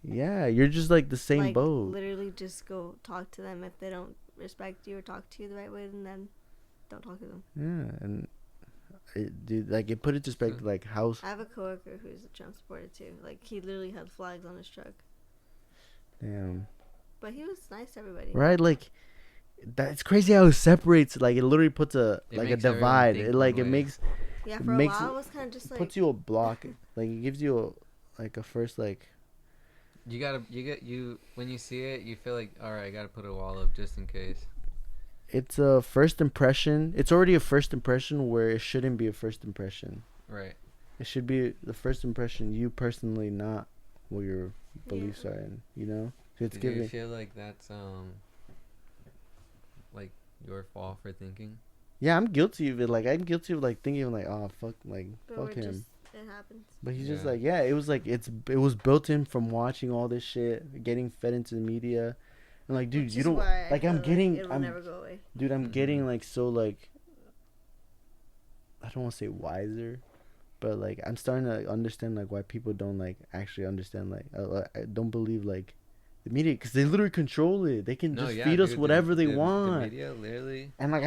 [SPEAKER 1] Yeah, you're just like the same
[SPEAKER 3] like
[SPEAKER 1] boat.
[SPEAKER 3] literally just go talk to them. If they don't respect you or talk to you the right way, then don't talk to them.
[SPEAKER 1] Yeah, and dude, like it put it to perspective, like how.
[SPEAKER 3] I have a coworker who's a Trump supporter too. Like he literally had flags on his truck,
[SPEAKER 1] Damn.
[SPEAKER 3] but he was nice to everybody.
[SPEAKER 1] Right, like that's crazy how it separates. Like it literally puts a
[SPEAKER 2] It
[SPEAKER 1] like a
[SPEAKER 2] makes everyone
[SPEAKER 1] divide.
[SPEAKER 2] think
[SPEAKER 1] It like
[SPEAKER 2] one
[SPEAKER 1] it
[SPEAKER 2] way.
[SPEAKER 1] makes
[SPEAKER 3] Yeah,
[SPEAKER 1] It
[SPEAKER 3] for a
[SPEAKER 1] makes
[SPEAKER 3] while
[SPEAKER 1] it-
[SPEAKER 3] it was kind of just like
[SPEAKER 1] puts you a block. Like it gives you a first like.
[SPEAKER 2] You gotta. When you see it, you feel like, all right, I gotta put a wall up just in case.
[SPEAKER 1] It's a first impression. It's already a first impression where it shouldn't be a first impression.
[SPEAKER 2] Right.
[SPEAKER 1] It should be the first impression you personally, not what your beliefs
[SPEAKER 3] Yeah.
[SPEAKER 1] are in. You know, so it's
[SPEAKER 2] Did you
[SPEAKER 1] giving.
[SPEAKER 2] feel like that's like your fault for thinking?
[SPEAKER 1] Yeah, I'm guilty of it. Like I'm guilty of like thinking like, oh fuck, like
[SPEAKER 3] but
[SPEAKER 1] fuck
[SPEAKER 3] we're
[SPEAKER 1] him.
[SPEAKER 3] just it happens.
[SPEAKER 1] But he's just like, yeah, it was like it was built in from watching all this shit, getting fed into the media, and like, dude,
[SPEAKER 3] Which
[SPEAKER 1] you
[SPEAKER 3] is
[SPEAKER 1] don't
[SPEAKER 3] why I
[SPEAKER 1] like.
[SPEAKER 3] feel
[SPEAKER 1] I'm getting,
[SPEAKER 3] it'll never go away.
[SPEAKER 1] dude, I'm getting like so like. I don't want to say wiser, but like I'm starting to understand like why people don't like actually understand like I don't believe like the media, because they literally control it. They can just feed us whatever they want.
[SPEAKER 2] The media literally.
[SPEAKER 1] And like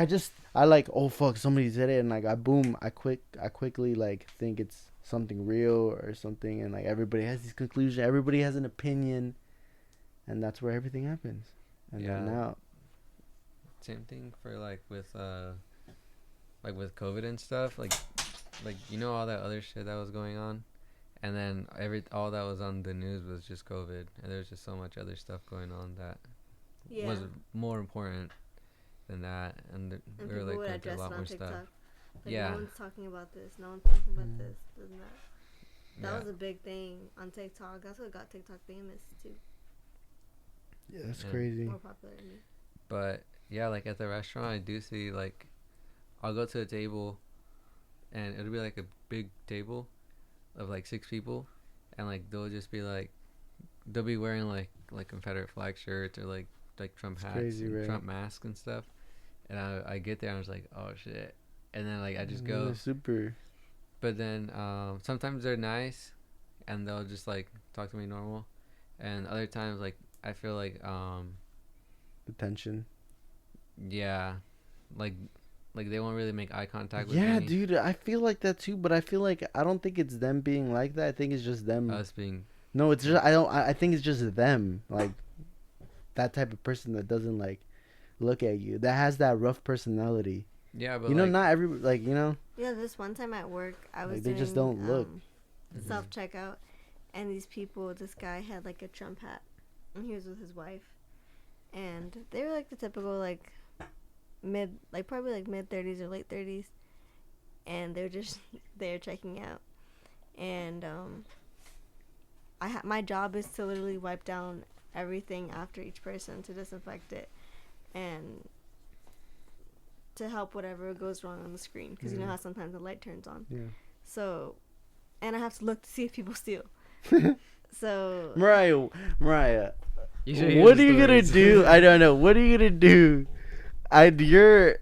[SPEAKER 1] I like, oh fuck, somebody said it, and like I quickly like think it's something real or something, and like everybody has these conclusions, everybody has an opinion, and that's where everything happens. And then now,
[SPEAKER 2] same thing for like with COVID and stuff, like you know all that other shit that was going on, and then all that was on the news was just COVID, and there's just so much other stuff going on that was more important than that, and we were like going through a lot more stuff.
[SPEAKER 3] Like, no one's talking about this, no one's talking about this and that. That was a big thing on TikTok. That's what got TikTok famous too.
[SPEAKER 1] Yeah, that's crazy.
[SPEAKER 3] More popular than me.
[SPEAKER 2] But yeah, like at the restaurant, I do see like I'll go to a table, and it'll be like a big table of like 6 people, and like they'll just be like, they'll be wearing like Confederate flag shirts or like Trump hats,
[SPEAKER 1] crazy,
[SPEAKER 2] and
[SPEAKER 1] right?
[SPEAKER 2] Trump masks and stuff. And I get there and I was like, oh shit, and then like I just go
[SPEAKER 1] super.
[SPEAKER 2] But then sometimes they're nice, and they'll just like talk to me normal, and other times like I feel like
[SPEAKER 1] the tension.
[SPEAKER 2] Yeah, like they won't really make eye contact with me.
[SPEAKER 1] Yeah, dude, I feel like that too, but I feel like I don't think it's them being like that. I think it's just them.
[SPEAKER 2] Us being.
[SPEAKER 1] No, it's just I think it's just them, like that type of person that doesn't like look at you, that has that rough personality.
[SPEAKER 2] Yeah, but
[SPEAKER 1] you know, not every like, you know.
[SPEAKER 3] Yeah, this one time at work, I was
[SPEAKER 1] like, they
[SPEAKER 3] doing,
[SPEAKER 1] just don't look.
[SPEAKER 3] Self checkout, and this guy had like a Trump hat, and he was with his wife, and they were like the typical like probably like mid 30s or late 30s, and they're just there checking out, and my job is to literally wipe down everything after each person to disinfect it, and to help whatever goes wrong on the screen, because you know how sometimes the light turns on.
[SPEAKER 1] Yeah.
[SPEAKER 3] So, and I have to look to see if people steal. So
[SPEAKER 1] Mariah,
[SPEAKER 2] what
[SPEAKER 1] are you gonna do? I don't know. What are you gonna do? You're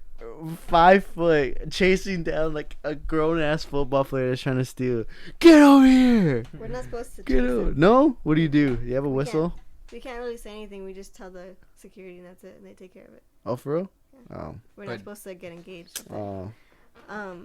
[SPEAKER 1] 5 foot chasing down like a grown ass football player that's trying to steal. Get over here!
[SPEAKER 3] We're not supposed to
[SPEAKER 1] get over. No? What do? You have a whistle?
[SPEAKER 3] We can't really say anything. We just tell the security and that's it, and they take care of it.
[SPEAKER 1] Oh, for real?
[SPEAKER 3] Yeah.
[SPEAKER 1] Oh.
[SPEAKER 3] We're not supposed to get engaged.
[SPEAKER 1] Oh.
[SPEAKER 3] But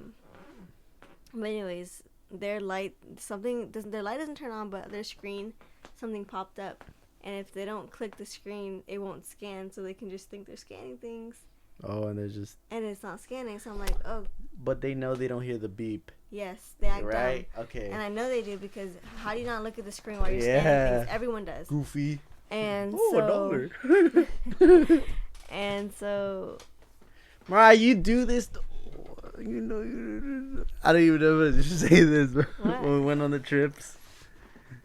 [SPEAKER 3] anyways, their light doesn't turn on, but their screen, something popped up, and if they don't click the screen, it won't scan, so they can just think they're scanning things.
[SPEAKER 1] Oh, and they're just.
[SPEAKER 3] And it's not scanning, so I'm like, oh.
[SPEAKER 1] But they know they don't hear the beep.
[SPEAKER 3] Yes, they act
[SPEAKER 1] right.
[SPEAKER 3] dumb.
[SPEAKER 1] Okay.
[SPEAKER 3] And I know they do, because how do you not look at the screen while you're scanning things? Everyone does.
[SPEAKER 1] Goofy.
[SPEAKER 3] And
[SPEAKER 1] so.
[SPEAKER 3] $1. And so.
[SPEAKER 1] Mariah, you do this. You know, I don't even know if I should say this, but when we went on the trips.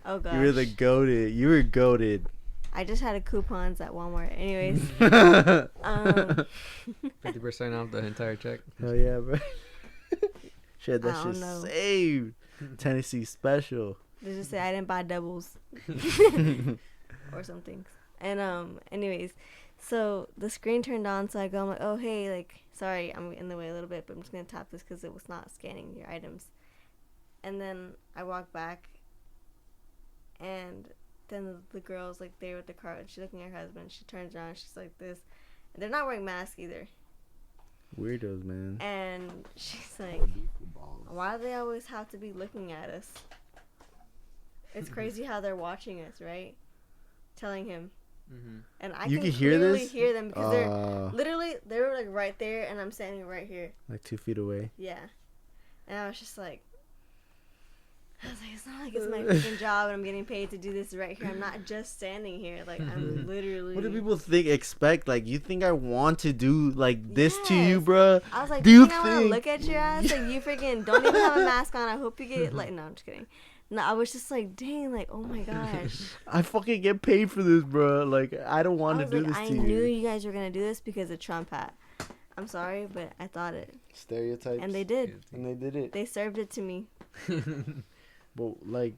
[SPEAKER 1] Oh gosh. You were the goated. You were goated.
[SPEAKER 3] I just had a coupons at Walmart. Anyways.
[SPEAKER 2] 50% off the entire check.
[SPEAKER 1] Oh yeah, bro. Shit, that shit saved. Tennessee special.
[SPEAKER 3] Let's just say I didn't buy doubles. Or something. And anyways, so the screen turned on, so I go, I'm like, oh hey, like, sorry, I'm in the way a little bit, but I'm just gonna tap this because it was not scanning your items. And then I walk back, and then the girl's like there with the cart, and she's looking at her husband. She turns around, and she's like this, and they're not wearing masks either.
[SPEAKER 1] Weirdos, man.
[SPEAKER 3] And she's like, why do they always have to be looking at us? It's crazy how they're watching us, right? Telling him.
[SPEAKER 2] Mm-hmm.
[SPEAKER 3] And I
[SPEAKER 1] can
[SPEAKER 3] hear
[SPEAKER 1] this?
[SPEAKER 3] Hear them because they were like right there, and I'm standing right here,
[SPEAKER 1] like 2 feet away.
[SPEAKER 3] Yeah, and I was just like, it's not like it's my freaking job, and I'm getting paid to do this right here. I'm not just standing here, like I'm literally.
[SPEAKER 1] What do people expect? Like, you think I want to do like this to you, bruh?
[SPEAKER 3] I was like, do you think I want to look at your ass? Like, you freaking don't even have a mask on. I hope you get like. No, I'm just kidding. No, I was just like, dang, like, oh my gosh.
[SPEAKER 1] I fucking get paid for this, bro. Like, I don't want to do this to you.
[SPEAKER 3] I knew you guys were going to do this because of Trump hat. I'm sorry, but I thought it.
[SPEAKER 1] Stereotypes.
[SPEAKER 3] And they did.
[SPEAKER 1] And they did it.
[SPEAKER 3] They served it to me.
[SPEAKER 1] But like,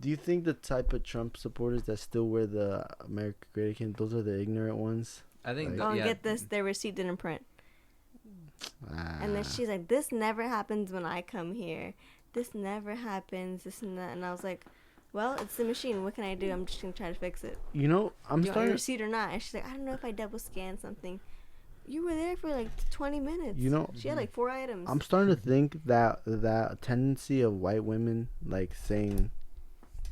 [SPEAKER 1] do you think the type of Trump supporters that still wear the America Great Again, those are the ignorant ones?
[SPEAKER 2] I think.
[SPEAKER 1] Like-
[SPEAKER 3] Oh, and
[SPEAKER 2] Yeah.
[SPEAKER 3] get this, their receipt didn't print. And then
[SPEAKER 1] Ah.
[SPEAKER 3] she's like, "This never happens when I come here. This never happens. This and that." And I was like, "Well, it's the machine. What can I do? I'm just gonna try to fix it.
[SPEAKER 1] You know, I'm
[SPEAKER 3] Do you want your
[SPEAKER 1] starting.
[SPEAKER 3] receipt or not?" And she's like, "I don't know if I double scanned something." You were there for like 20 minutes.
[SPEAKER 1] You know,
[SPEAKER 3] She had like 4 items.
[SPEAKER 1] I'm starting to think that that tendency of white women like saying,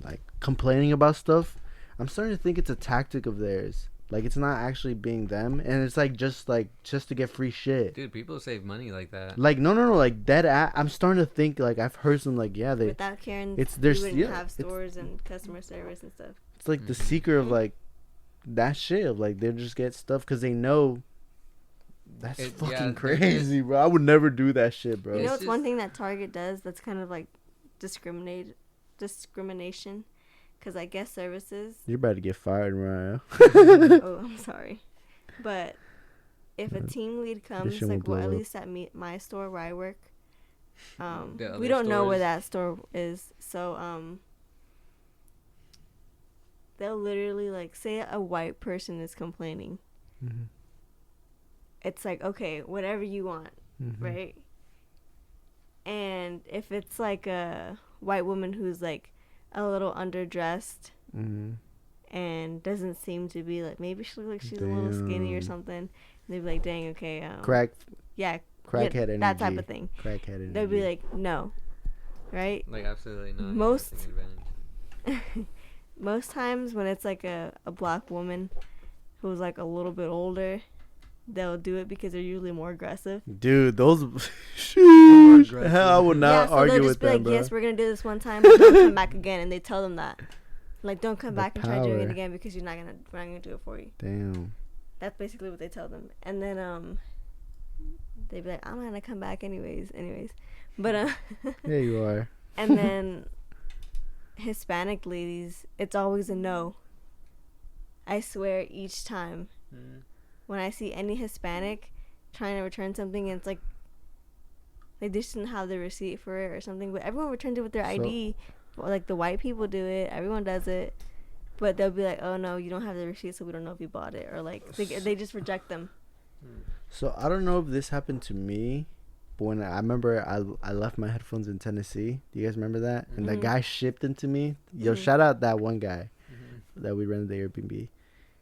[SPEAKER 1] like complaining about stuff. I'm starting to think it's a tactic of theirs. Like it's not actually being them, and it's like just to get free shit.
[SPEAKER 2] Dude, people save money like that.
[SPEAKER 1] Like no, like dead. I'm starting to think like I've heard some like yeah they.
[SPEAKER 3] Without Karen,
[SPEAKER 1] It's
[SPEAKER 3] we
[SPEAKER 1] there's
[SPEAKER 3] wouldn't
[SPEAKER 1] yeah.
[SPEAKER 3] have stores and customer service and stuff.
[SPEAKER 1] It's like the secret of like that shit of like they just get stuff because they know. That's
[SPEAKER 2] Yeah,
[SPEAKER 1] fucking
[SPEAKER 2] they're
[SPEAKER 1] crazy, bro. I would never do that shit, bro.
[SPEAKER 3] You know
[SPEAKER 2] It's
[SPEAKER 3] what's one
[SPEAKER 2] just-
[SPEAKER 3] thing that Target does that's kind of like discrimination? Because I guess services.
[SPEAKER 1] You're about to get fired, Mariah.
[SPEAKER 3] Oh, I'm sorry. But if a team lead comes,
[SPEAKER 1] shit
[SPEAKER 3] like,
[SPEAKER 1] will
[SPEAKER 3] well, at
[SPEAKER 1] blow up.
[SPEAKER 3] least at my store where I work,
[SPEAKER 2] The
[SPEAKER 3] we
[SPEAKER 2] other
[SPEAKER 3] don't know where
[SPEAKER 2] stores.
[SPEAKER 3] that store is. So, they'll literally, like, say a white person is complaining.
[SPEAKER 1] Mm-hmm.
[SPEAKER 3] It's like, okay, whatever you want,
[SPEAKER 1] Mm-hmm.
[SPEAKER 3] right? And if it's like a white woman who's like a little underdressed
[SPEAKER 1] Mm-hmm.
[SPEAKER 3] and doesn't seem to be like, maybe she looks like she's a little skinny or
[SPEAKER 1] Damn.
[SPEAKER 3] something, they'd be like, dang, okay,
[SPEAKER 1] Crackhead energy.
[SPEAKER 3] that type of thing.
[SPEAKER 1] Crackhead energy.
[SPEAKER 3] They'd be like, no, right?
[SPEAKER 2] Like absolutely not.
[SPEAKER 3] Most-
[SPEAKER 2] Taking advantage.
[SPEAKER 3] Most times when it's like a black woman who's like a little bit older, they'll do it because they're usually more aggressive.
[SPEAKER 1] dude, those. Sheesh.
[SPEAKER 2] aggressive.
[SPEAKER 1] Hell, I would
[SPEAKER 3] Yeah,
[SPEAKER 1] not
[SPEAKER 3] so
[SPEAKER 1] argue
[SPEAKER 3] they'll
[SPEAKER 1] with
[SPEAKER 3] just be
[SPEAKER 1] them,
[SPEAKER 3] like,
[SPEAKER 1] bro.
[SPEAKER 3] yes, we're gonna do this one time, but don't come back again, and they tell them that. Like, don't come
[SPEAKER 1] The
[SPEAKER 3] back and try doing it
[SPEAKER 1] power.
[SPEAKER 3] again because we're not gonna do it for you.
[SPEAKER 1] Damn.
[SPEAKER 3] That's basically what they tell them. And then they'd be like, I'm gonna come back anyways. But
[SPEAKER 1] Yeah, you are.
[SPEAKER 3] and then Hispanic ladies, it's always a no. I swear each time when I see any Hispanic trying to return something, and it's like they just didn't have the receipt for it or something, but everyone returns it with their
[SPEAKER 1] So-
[SPEAKER 3] ID. Well, like the white people do it, everyone does it, but they'll be like, oh no, you don't have the receipt, so we don't know if you bought it, or like they just reject them.
[SPEAKER 1] So I don't know if this happened to me, but when I remember I left my headphones in Tennessee. Do you guys remember that? And that
[SPEAKER 3] Mhm.
[SPEAKER 1] guy shipped them to me. Yo,
[SPEAKER 3] Mhm.
[SPEAKER 1] shout out that one guy that we rented the Airbnb.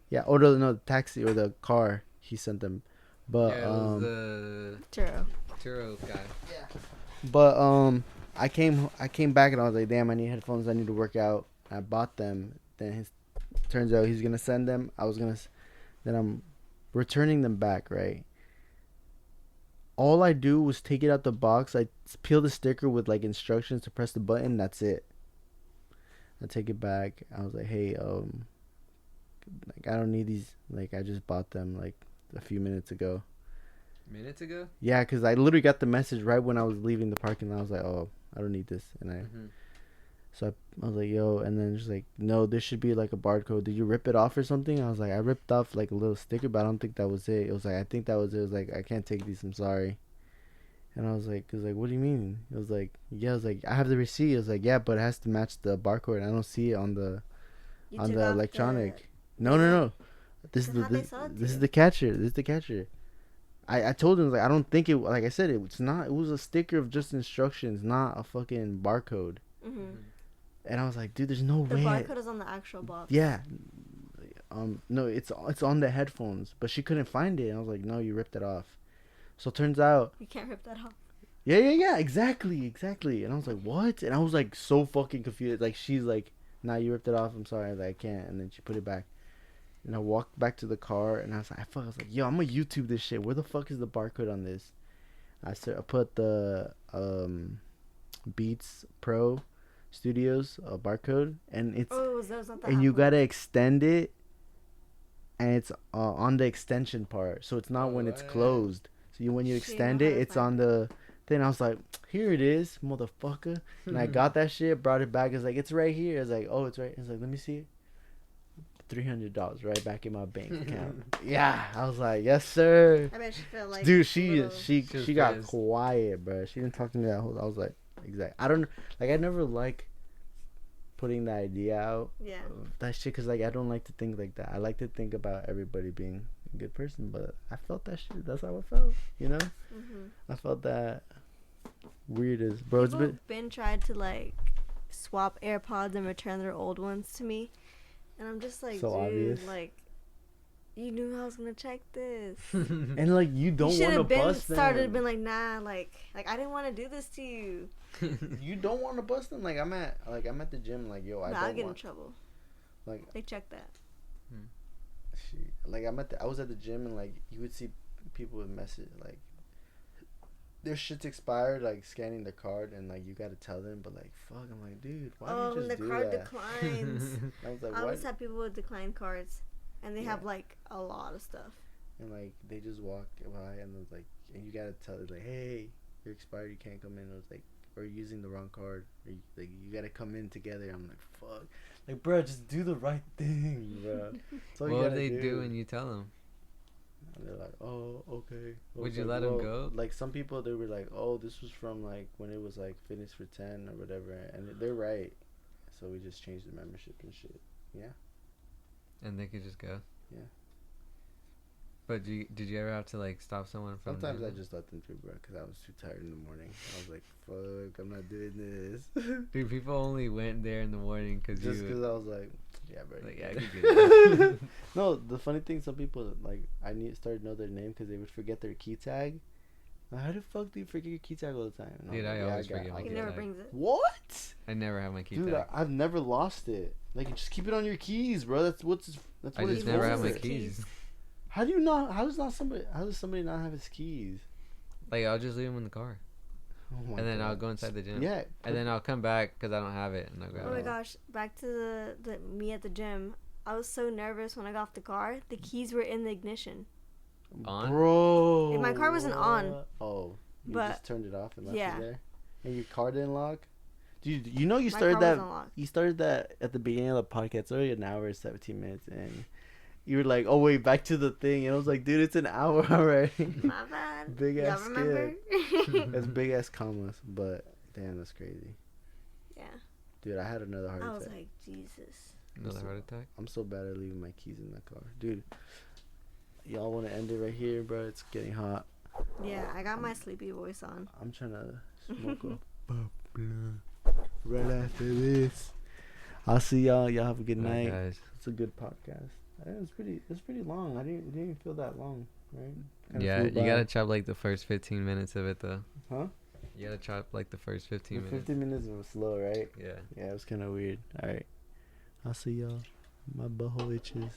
[SPEAKER 1] Yeah, or the taxi or the car. He sent them, but
[SPEAKER 2] Yeah, it was the
[SPEAKER 3] Churro.
[SPEAKER 2] churro guy.
[SPEAKER 1] But I came back and I was like, damn, I need headphones. I need to work out. I bought them. Then turns out he's gonna send them. Then I'm returning them back. Right. All I do was take it out the box. I peel the sticker with like instructions to press the button. That's it. I take it back. I was like, hey, like I don't need these. Like I just bought them like a few minutes ago.
[SPEAKER 2] Minutes ago.
[SPEAKER 1] Yeah, because I literally got the message right when I was leaving the parking lot. I was like, oh, I don't need this. And so I was like, yo, and then just like, no, there should be like a barcode. Did you rip it off or something? I was like, I ripped off like a little sticker, but I don't think that was it. It was like, I think that was it. It was like, I can't take these. I'm sorry. And I was like, what do you mean? It was like, yeah, I was like, I have the receipt. It was like, yeah, but it has to match the barcode. I don't see it on the
[SPEAKER 3] You
[SPEAKER 1] on
[SPEAKER 3] took
[SPEAKER 1] the
[SPEAKER 3] off
[SPEAKER 1] electronic. No. This is
[SPEAKER 3] Then how'd they
[SPEAKER 1] the
[SPEAKER 3] sell it to
[SPEAKER 1] this is
[SPEAKER 3] you?
[SPEAKER 1] the catcher. This is the catcher. I told him like I don't think it like I said it's not. It was a sticker of just instructions, not a fucking barcode.
[SPEAKER 3] Mhm.
[SPEAKER 1] And I was like, dude, there's no
[SPEAKER 3] The
[SPEAKER 1] way.
[SPEAKER 3] barcode is on the actual box.
[SPEAKER 1] Yeah. No, it's on the headphones, but she couldn't find it. And I was like, no, you ripped it off. So it turns out,
[SPEAKER 3] You can't rip that off.
[SPEAKER 1] yeah, exactly. And I was like, what? And I was like so fucking confused. Like she's like, nah, you ripped it off. I'm sorry, like I can't. And then she put it back. And I walked back to the car, and I was like, yo, I'm gonna YouTube this shit. Where the fuck is the barcode on this? I put the Beats Pro Studios barcode, and it's
[SPEAKER 3] Oh, that was not the
[SPEAKER 1] and you
[SPEAKER 3] Apple.
[SPEAKER 1] gotta extend it, and it's on the extension part, so it's not when it's
[SPEAKER 2] What?
[SPEAKER 1] closed. So when you
[SPEAKER 3] She
[SPEAKER 1] extend
[SPEAKER 3] know how
[SPEAKER 1] it,
[SPEAKER 3] to
[SPEAKER 1] it's
[SPEAKER 3] find
[SPEAKER 1] on the thing. I was like, here it is, motherfucker. And I got that shit, brought it back. It's like, it's right here. It's like, oh, it's right. It's like, let me see it. $300 right back in my bank account. Yeah, I was like, yes, sir.
[SPEAKER 3] I bet she felt like
[SPEAKER 1] Dude,
[SPEAKER 3] a
[SPEAKER 1] she
[SPEAKER 3] little-
[SPEAKER 1] she
[SPEAKER 2] was
[SPEAKER 1] got
[SPEAKER 2] pissed.
[SPEAKER 1] quiet, bro. She didn't talk to me that whole. I was like, exact. I don't like. I never like putting the idea out.
[SPEAKER 3] Yeah.
[SPEAKER 1] Of that shit, cause like I don't like to think like that. I like to think about everybody being a good person, but I felt that shit. That's how I felt. You know, I felt that weird as bro. It's
[SPEAKER 3] People
[SPEAKER 1] been
[SPEAKER 3] been tried to like swap AirPods and return their old ones to me, and I'm just like,
[SPEAKER 1] So
[SPEAKER 3] dude,
[SPEAKER 1] obvious.
[SPEAKER 3] like, you knew I was gonna check this.
[SPEAKER 1] and like you don't
[SPEAKER 3] You should
[SPEAKER 1] want to
[SPEAKER 3] have been
[SPEAKER 1] bust
[SPEAKER 3] started
[SPEAKER 1] them.
[SPEAKER 3] been like, nah, like I didn't want to do this to you.
[SPEAKER 1] You don't want to bust them. Like I'm at the gym. Like yo, I
[SPEAKER 3] Nah,
[SPEAKER 1] don't
[SPEAKER 3] I'll get in
[SPEAKER 1] want.
[SPEAKER 3] trouble.
[SPEAKER 1] Like
[SPEAKER 3] They check that.
[SPEAKER 1] shit. Like I was at the gym and like you would see people with message like their shit's expired, like scanning the card, and like you gotta tell them, but like fuck, I'm like, dude, why
[SPEAKER 3] Oh,
[SPEAKER 1] do you
[SPEAKER 3] when
[SPEAKER 1] just
[SPEAKER 3] the
[SPEAKER 1] do
[SPEAKER 3] card
[SPEAKER 1] that?
[SPEAKER 3] declines.
[SPEAKER 1] I was like,
[SPEAKER 3] I
[SPEAKER 1] what?
[SPEAKER 3] always have people with declined cards, and they
[SPEAKER 1] Yeah.
[SPEAKER 3] have like a lot of stuff.
[SPEAKER 1] And like they just walk by, and it's like, and you gotta tell it like, hey, you're expired, you can't come in. It was like, or you're using the wrong card, or you gotta come in together. I'm like, fuck, like bro, just do the right thing, bro. That's all you
[SPEAKER 2] What would
[SPEAKER 1] gotta
[SPEAKER 2] they do when you tell them?
[SPEAKER 1] And they're like, oh, okay. I
[SPEAKER 2] Would
[SPEAKER 1] was
[SPEAKER 2] you
[SPEAKER 1] like,
[SPEAKER 2] let 'em
[SPEAKER 1] well,
[SPEAKER 2] go?
[SPEAKER 1] Like some people, they were like, oh, this was from like when it was like Fitness for 10 or whatever, and they're right. So we just changed the membership and shit. Yeah.
[SPEAKER 2] And they could just go.
[SPEAKER 1] Yeah.
[SPEAKER 2] But did you ever have to like stop someone from?
[SPEAKER 1] Sometimes
[SPEAKER 2] doing
[SPEAKER 1] I
[SPEAKER 2] that?
[SPEAKER 1] just let them through, bro, because I was too tired in the morning. I was like, fuck, I'm not doing this.
[SPEAKER 2] Dude, people only went there in the morning because
[SPEAKER 1] Just
[SPEAKER 2] you.
[SPEAKER 1] because I was like, yeah, bro.
[SPEAKER 2] Like,
[SPEAKER 1] you
[SPEAKER 2] yeah, I
[SPEAKER 1] got
[SPEAKER 2] could
[SPEAKER 1] it.
[SPEAKER 2] do that.
[SPEAKER 1] No, the funny thing, some people like started to know their name because they would forget their key tag. Like, how the fuck do you forget your key tag all the time? And
[SPEAKER 2] Dude,
[SPEAKER 1] was
[SPEAKER 2] I
[SPEAKER 1] like,
[SPEAKER 2] always
[SPEAKER 1] got-
[SPEAKER 2] forget my
[SPEAKER 1] I'll
[SPEAKER 3] He
[SPEAKER 2] key
[SPEAKER 1] get
[SPEAKER 3] never
[SPEAKER 1] it.
[SPEAKER 2] tag.
[SPEAKER 3] brings it.
[SPEAKER 1] What?
[SPEAKER 2] I never have my key
[SPEAKER 1] Dude,
[SPEAKER 2] tag.
[SPEAKER 1] I've never lost it. Like, just keep it on your keys, bro. That's what
[SPEAKER 2] I
[SPEAKER 1] it's
[SPEAKER 2] just never have my
[SPEAKER 1] for.
[SPEAKER 2] keys.
[SPEAKER 1] How do you not? How does somebody not have his keys?
[SPEAKER 2] Like I'll just leave them in the car,
[SPEAKER 1] Oh my
[SPEAKER 2] and then I'll
[SPEAKER 1] God.
[SPEAKER 2] go inside the gym.
[SPEAKER 1] Yeah.
[SPEAKER 2] And then I'll come back because I don't have it, and I'll grab
[SPEAKER 3] Oh my
[SPEAKER 2] it.
[SPEAKER 3] gosh, back to the me at the gym. I was so nervous when I got off the car. The keys were in the ignition.
[SPEAKER 2] On?
[SPEAKER 1] Bro.
[SPEAKER 3] My car wasn't on.
[SPEAKER 1] what? Oh, you
[SPEAKER 3] But-
[SPEAKER 1] just turned it off and left
[SPEAKER 3] yeah.
[SPEAKER 1] it there, and your car didn't lock. Dude, you know you
[SPEAKER 3] My
[SPEAKER 1] started
[SPEAKER 3] car
[SPEAKER 1] that.
[SPEAKER 3] wasn't locked.
[SPEAKER 1] You started that at the beginning of the podcast. It's already an hour and 17 minutes, and you were like, "Oh wait, back to the thing." And I was like, "Dude, it's an hour already."
[SPEAKER 3] My bad.
[SPEAKER 1] Big
[SPEAKER 3] Y'all
[SPEAKER 1] ass
[SPEAKER 3] remember?
[SPEAKER 1] That's big ass commas, but damn, that's crazy.
[SPEAKER 3] Yeah.
[SPEAKER 1] Dude, I had another heart
[SPEAKER 3] I
[SPEAKER 1] attack.
[SPEAKER 3] was like, Jesus.
[SPEAKER 2] Another heart attack.
[SPEAKER 1] I'm so bad at leaving my keys in the car, dude. Y'all want to end it right here, bro? It's getting hot.
[SPEAKER 3] Yeah, I got my sleepy voice on.
[SPEAKER 1] I'm trying to smoke a blunt right after this. I'll see y'all. Y'all have a good
[SPEAKER 2] Alright,
[SPEAKER 1] night.
[SPEAKER 2] guys.
[SPEAKER 1] It's a good podcast. It's pretty long. It didn't even feel that long, right? Kinda
[SPEAKER 2] Yeah,
[SPEAKER 1] flew
[SPEAKER 2] you
[SPEAKER 1] by.
[SPEAKER 2] gotta chop like the first 15 minutes of it though.
[SPEAKER 1] Huh?
[SPEAKER 2] You gotta chop like the first 15
[SPEAKER 1] The
[SPEAKER 2] minutes.
[SPEAKER 1] 15 minutes was slow, right?
[SPEAKER 2] Yeah.
[SPEAKER 1] Yeah, it was kind of weird. All right. I'll see y'all. My butthole itches.